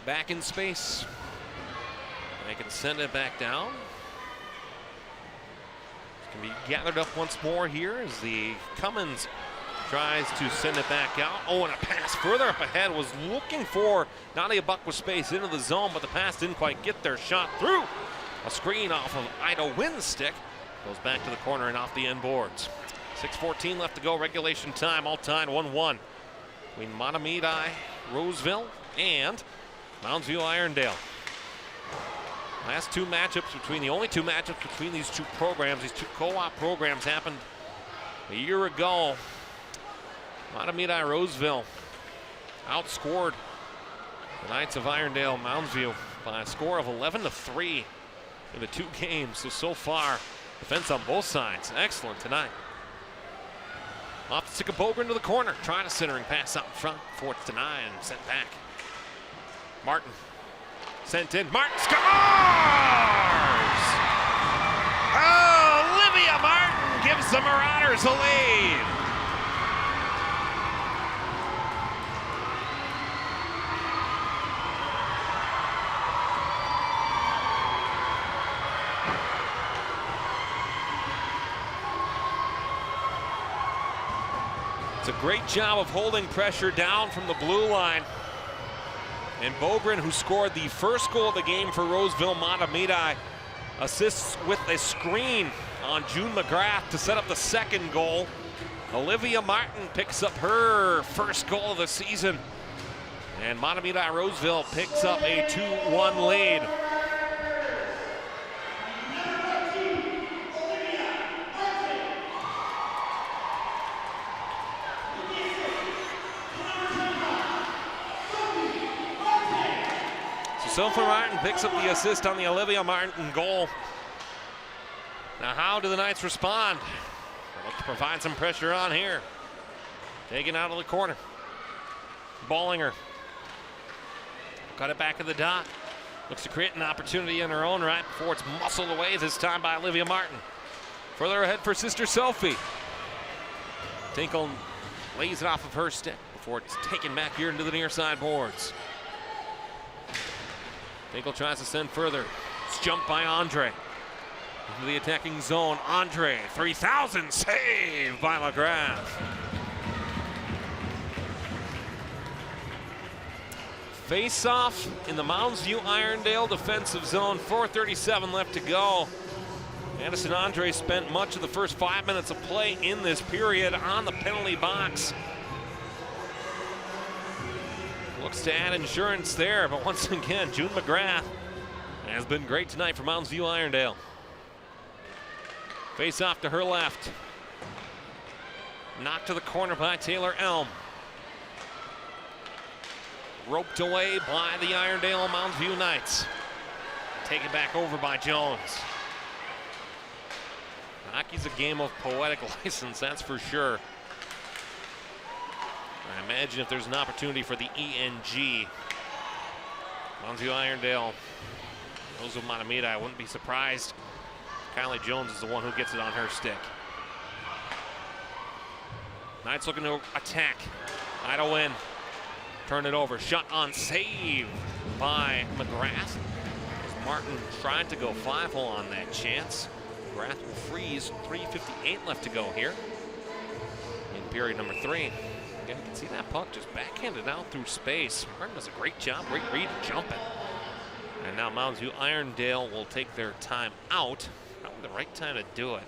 Back in space. They can send it back down. It can be gathered up once more here as the Cummins tries to send it back out. Oh, and a pass further up ahead, was looking for Nadia Buck with space into the zone, but the pass didn't quite get their shot through. A screen off of Ida Wynn's stick. Goes back to the corner and off the end boards. 6:14 left to go, regulation time, all tied 1-1. Between Mahtomedi Roseville and Mounds View Irondale. Last two matchups between, the only two matchups between these two programs, these two co-op programs happened a year ago. Mahtomedi Roseville outscored the Knights of Irondale Mounds View by a score of 11-3 in the two games. So far, defense on both sides, excellent tonight. Off the stick of Bogren to the corner, trying a centering pass out in front, 4-9, sent back. Martin sent in, Martin scores! Olivia Martin gives the Marauders a lead. It's a great job of holding pressure down from the blue line. And Bogren, who scored the first goal of the game for Roseville Mahtomedi, assists with a screen on June McGrath to set up the second goal. Olivia Martin picks up her first goal of the season. And Mahtomedi Roseville picks up a 2-1 lead. Sophia Martin picks up the assist on the Olivia Martin goal. Now how do the Knights respond? They look to provide some pressure on here. Taken out of the corner. Ballinger. Got it back to the dot. Looks to create an opportunity in her own right before it's muscled away this time by Olivia Martin. Further ahead for Sister Sophie. Tinkle lays it off of her stick before it's taken back here into the near side boards. Tinkle tries to send further. It's jumped by Andre. Into the attacking zone. Andre, 3,000, saved by McGrath. Face-off in the Mounds View Irondale defensive zone. 4:37 left to go. Addison Andre spent much of the first 5 minutes of play in this period on the penalty box. Looks to add insurance there, but once again, June McGrath has been great tonight for Mounds View Irondale. Face off to her left. Knocked to the corner by Taylor Elm. Roped away by the Irondale Mounds View Knights. Taken back over by Jones. Hockey's a game of poetic license, that's for sure. I imagine if there's an opportunity for the ENG, Mounds View Irondale, Roseville Mahtomedi, I wouldn't be surprised. Kylie Jones is the one who gets it on her stick. Knights looking to attack. Ida Wynn, turn it over, shot on save by McGrath. Martin tried to go 5-hole on that chance. McGrath will freeze, 3:58 left to go here in period number 3. Again, you can see that puck just backhanded out through space. Martin does a great job, great read and jumping. And now Mounds View Irondale will take their time out. Probably the right time to do it.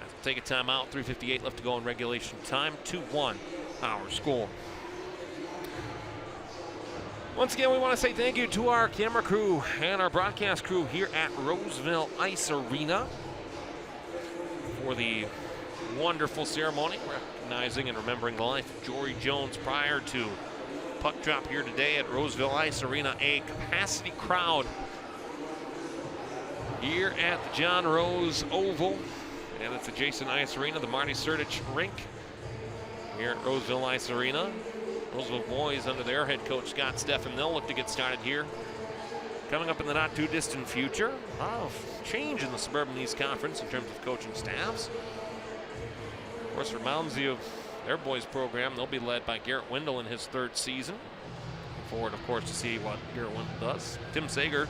Have to take a timeout, 3:58 left to go in regulation time, 2-1 our score. Once again, we want to say thank you to our camera crew and our broadcast crew here at Roseville Ice Arena for the wonderful ceremony recognizing and remembering the life of Jori Jones prior to puck drop here today at Roseville Ice Arena. A capacity crowd here at the John Rose Oval, and it's adjacent Ice Arena, the Marty Surdich rink here at Roseville Ice Arena. Roseville boys under their head coach Scott Steffen, they'll look to get started here. Coming up in the not too distant future, a lot of change in the Suburban East Conference in terms of coaching staffs. Of course, for Mounds, their boys program, they'll be led by Garrett Wendell in his 3rd season. Looking forward, of course, to see what Garrett Wendell does. Tim Sager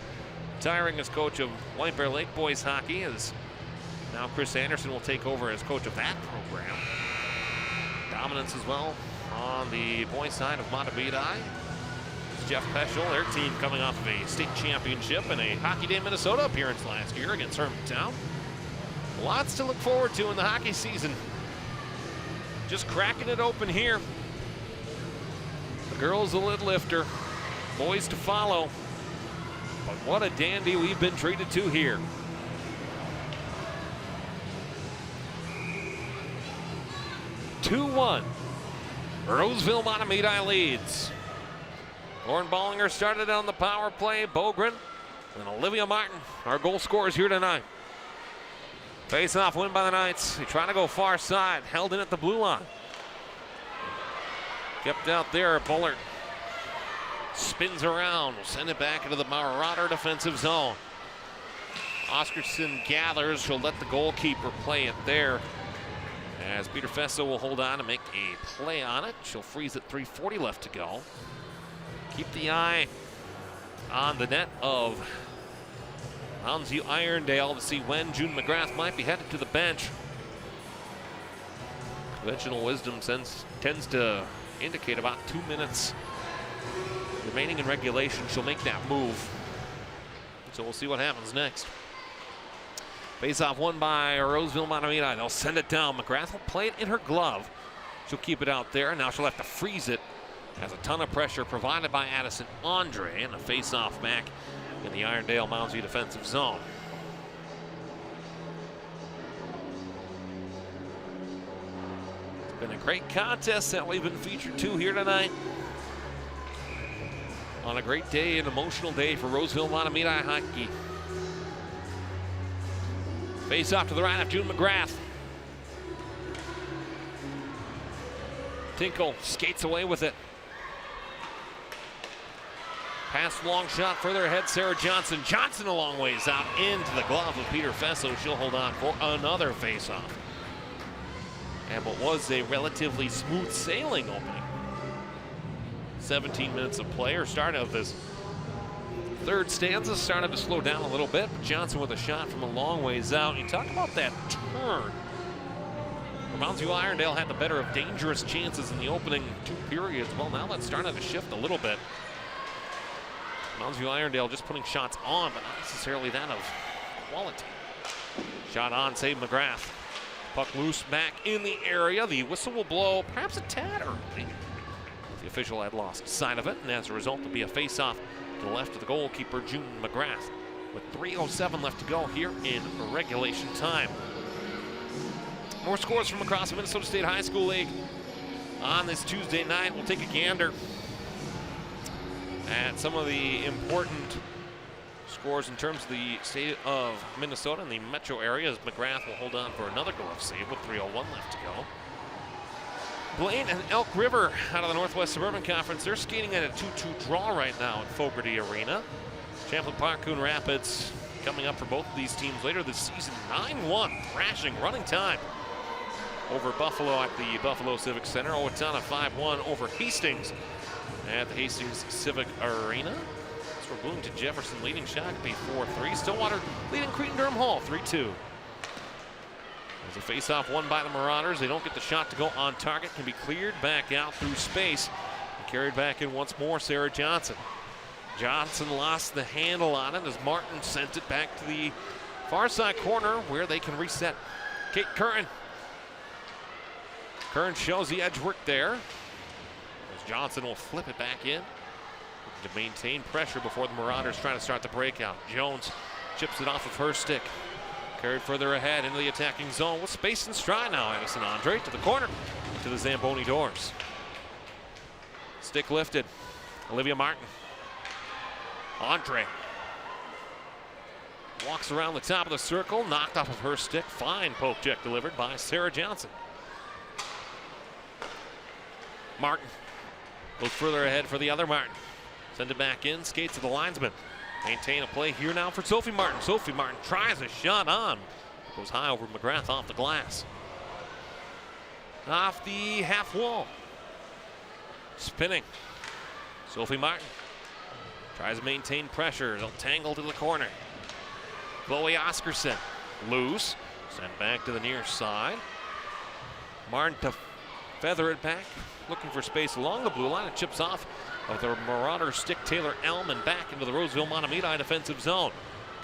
retiring as coach of White Bear Lake boys hockey, as now Chris Anderson will take over as coach of that program. Dominance as well on the boys side of Mahtomedi. Jeff Peschel, their team coming off of a state championship and a Hockey Day Minnesota appearance last year against Hermantown. Lots to look forward to in the hockey season. Just cracking it open here. The girls a lid lifter, boys to follow. But what a dandy we've been treated to here. (2-1). Roseville Mahtomedi leads. Lauren Bollinger started on the power play. Bogren and Olivia Martin, our goal scorers here tonight. Face-off win by the Knights. They try to go far side, held in at the blue line. Kept out there, Bullard spins around, will send it back into the Marauder defensive zone. Oscarson gathers, she'll let the goalkeeper play it there. As Peter Fesso will hold on and make a play on it. She'll freeze at 3:40 left to go. Keep the eye on the net of Mounds Irondale to see when June McGrath might be headed to the bench. Conventional wisdom tends to indicate about 2 minutes remaining in regulation. She'll make that move. So we'll see what happens next. Face-off won by Roseville Mahtomedi. They'll send it down. McGrath will play it in her glove. She'll keep it out there. Now she'll have to freeze it as a ton of pressure provided by Addison Andre, and a face-off back in the Irondale Moundsview defensive zone. It's been a great contest that we've been featured to here tonight. On a great day, an emotional day for Roseville Mahtomedi hockey. Face off to the right of June McGrath. Tinkle skates away with it. Pass long shot further ahead, Sarah Johnson. Johnson a long ways out into the glove of Peter Fesso. She'll hold on for another face-off. And what was a relatively smooth sailing opening. 17 minutes of play, or start of this third stanza started to slow down a little bit, but Johnson with a shot from a long ways out. You talk about that turn. Moundsview Irondale had the better of dangerous chances in the opening 2 periods. Well, now that's starting to shift a little bit. Moundsview Irondale just putting shots on, but not necessarily that of quality. Shot on, save McGrath. Puck loose back in the area. The whistle will blow perhaps a tad early. The official had lost sight of it, and as a result, it'll be a face-off to the left of the goalkeeper, June McGrath, with 3:07 left to go here in regulation time. More scores from across the Minnesota State High School League on this Tuesday night. We'll take a gander at some of the important scores in terms of the state of Minnesota and the metro area, as McGrath will hold on for another glove save with 3:01 left to go. Blaine and Elk River out of the Northwest Suburban Conference, they're skating at a 2-2 draw right now at Fogarty Arena. Champlain Park, Coon Rapids coming up for both of these teams later this season. 9-1, thrashing, running time over Buffalo at the Buffalo Civic Center. Owatonna 5-1 over Hastings at the Hastings Civic Arena. So we're Bloomington Jefferson leading Shakopee 4-3. Stillwater leading Cretin-Durham Hall 3-2. There's a face-off won by the Marauders. They don't get the shot to go on target. Can be cleared back out through space. And carried back in once more, Sarah Johnson. Johnson lost the handle on it as Martin sent it back to the far side corner where they can reset. Kate Curran. Curran shows the edge work there, as Johnson will flip it back in. to maintain pressure before the Marauders trying to start the breakout. Jones chips it off of her stick. Carried further ahead into the attacking zone with space and stride now. Addison Andre to the corner, to the Zamboni doors. Stick lifted. Olivia Martin. Andre walks around the top of the circle, knocked off of her stick. Fine poke check delivered by Sarah Johnson. Martin goes further ahead for the other Martin. Send it back in, skates to the linesman. Maintain a play here now for Sophie Martin. Sophie Martin tries a shot on. Goes high over McGrath off the glass. Off the half wall. Spinning. Sophie Martin tries to maintain pressure. They'll tangle to the corner. Chloe Oscarson loose. Sent back to the near side. Martin to feather it back. Looking for space along the blue line. It chips off of the Marauder stick Taylor Elm and back into the Roseville Mahtomedi defensive zone.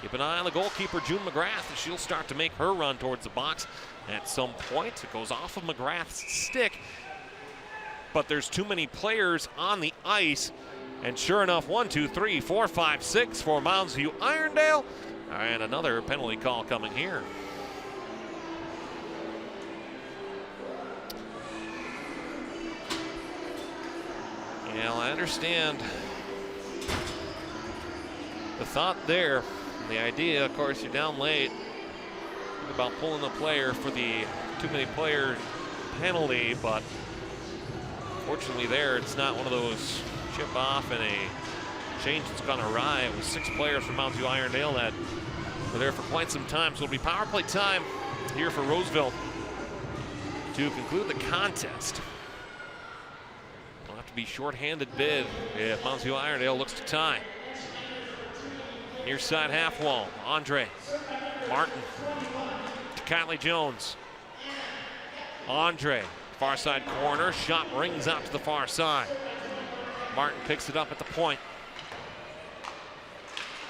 Keep an eye on the goalkeeper, June McGrath. She'll start to make her run towards the box at some point. It goes off of McGrath's stick, but there's too many players on the ice. And sure enough, 1, 2, 3, 4, 5, 6 for Mounds View Irondale. And another penalty call coming here. Yeah, I understand the thought there. The idea, of course, you're down late. Think about pulling the player for the too many player penalty, but fortunately there, it's not one of those chip off and a change that's gone awry. It was 6 players from Mounds View Irondale that were there for quite some time. So it'll be power play time here for Roseville to conclude the contest. Be short-handed bid if Mounds View Irondale looks to tie. Near side half wall, Andre Martin to Kylie Jones. Andre, far side corner, shot rings out to the far side. Martin picks it up at the point.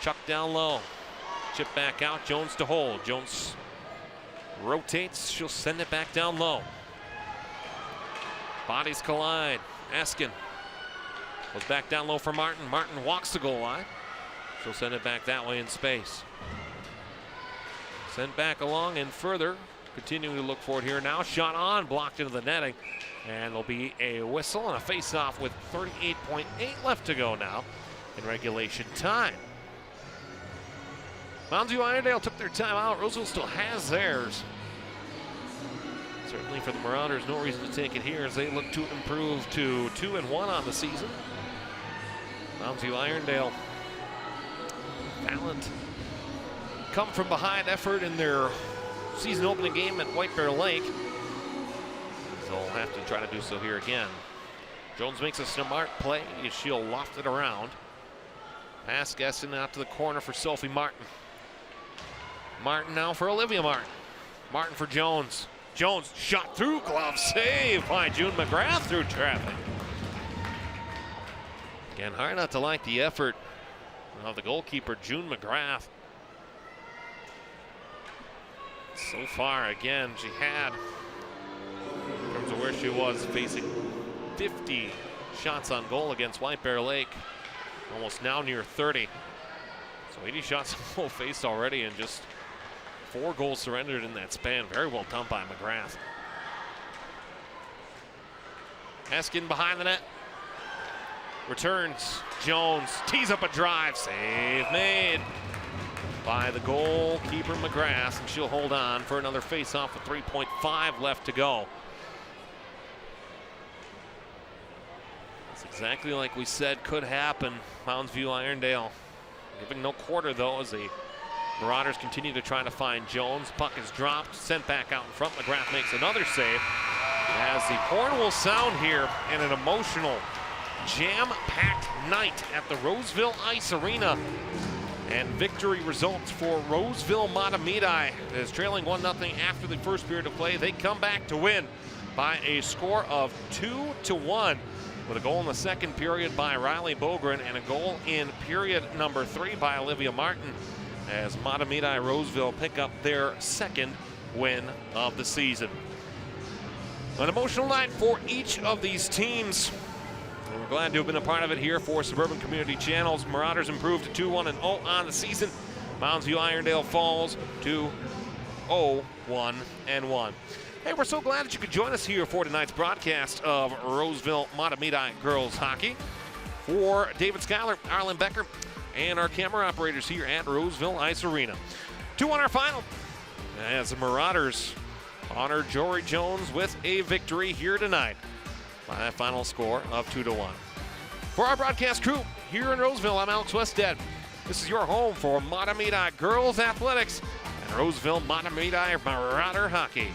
Chuck down low, chip back out, Jones to hold. Jones rotates, she'll send it back down low. Bodies collide. Askin goes back down low for Martin. Martin walks the goal line. She'll send it back that way in space. Sent back along and further. Continuing to look for it here now. Shot on, blocked into the netting. And there'll be a whistle and a face-off with 38.8 left to go now in regulation time. Mounds View Irondale took their time out. Roseville still has theirs. Certainly for the Marauders, no reason to take it here as they look to improve to 2-1 on the season. Mounds View Irondale, valiant, come from behind effort in their season opening game at White Bear Lake. They'll have to try to do so here again. Jones makes a smart play. She'll loft it around. Pass Gesson out to the corner for Sophie Martin. Martin now for Olivia Martin. Martin for Jones. Jones shot through, glove save by June McGrath through traffic. Again, hard not to like the effort of the goalkeeper, June McGrath. So far, again, she had, in terms of where she was, facing 50 shots on goal against White Bear Lake, almost now near 30. So 80 shots on goal faced already, and just 4 goals surrendered in that span. Very well done by McGrath. Askin behind the net. Returns. Jones tees up a drive. Save made by the goalkeeper McGrath, and she'll hold on for another face-off with 3.5 left to go. That's exactly like we said could happen. Mounds View Irondale giving no quarter though as the Marauders continue to try to find Jones. Puck is dropped, sent back out in front. McGrath makes another save as the horn will sound here in an emotional, jam-packed night at the Roseville Ice Arena. And victory results for Roseville Mahtomedi as trailing 1-0 after the first period of play. They come back to win by a score of 2-1 with a goal in the second period by Riley Bogren and a goal in period number 3 by Olivia Martin, as Mahtomedi Roseville pick up their second win of the season. An emotional night for each of these teams. we're glad to have been a part of it here for Suburban Community Channels. Marauders improved to 2-1-0 on the season. Mounds Irondale falls to 0-1-1. Hey, we're so glad that you could join us here for tonight's broadcast of Roseville Mahtomedi girls hockey. For David Schuyler, Arlen Becker, and our camera operators here at Roseville Ice Arena. 2 on our final, as the Marauders honor Jori Jones with a victory here tonight by that final score of 2-1. For our broadcast crew here in Roseville, I'm Alex Wested. This is your home for Mahtomedi girls athletics and Roseville Mahtomedi Marauder hockey.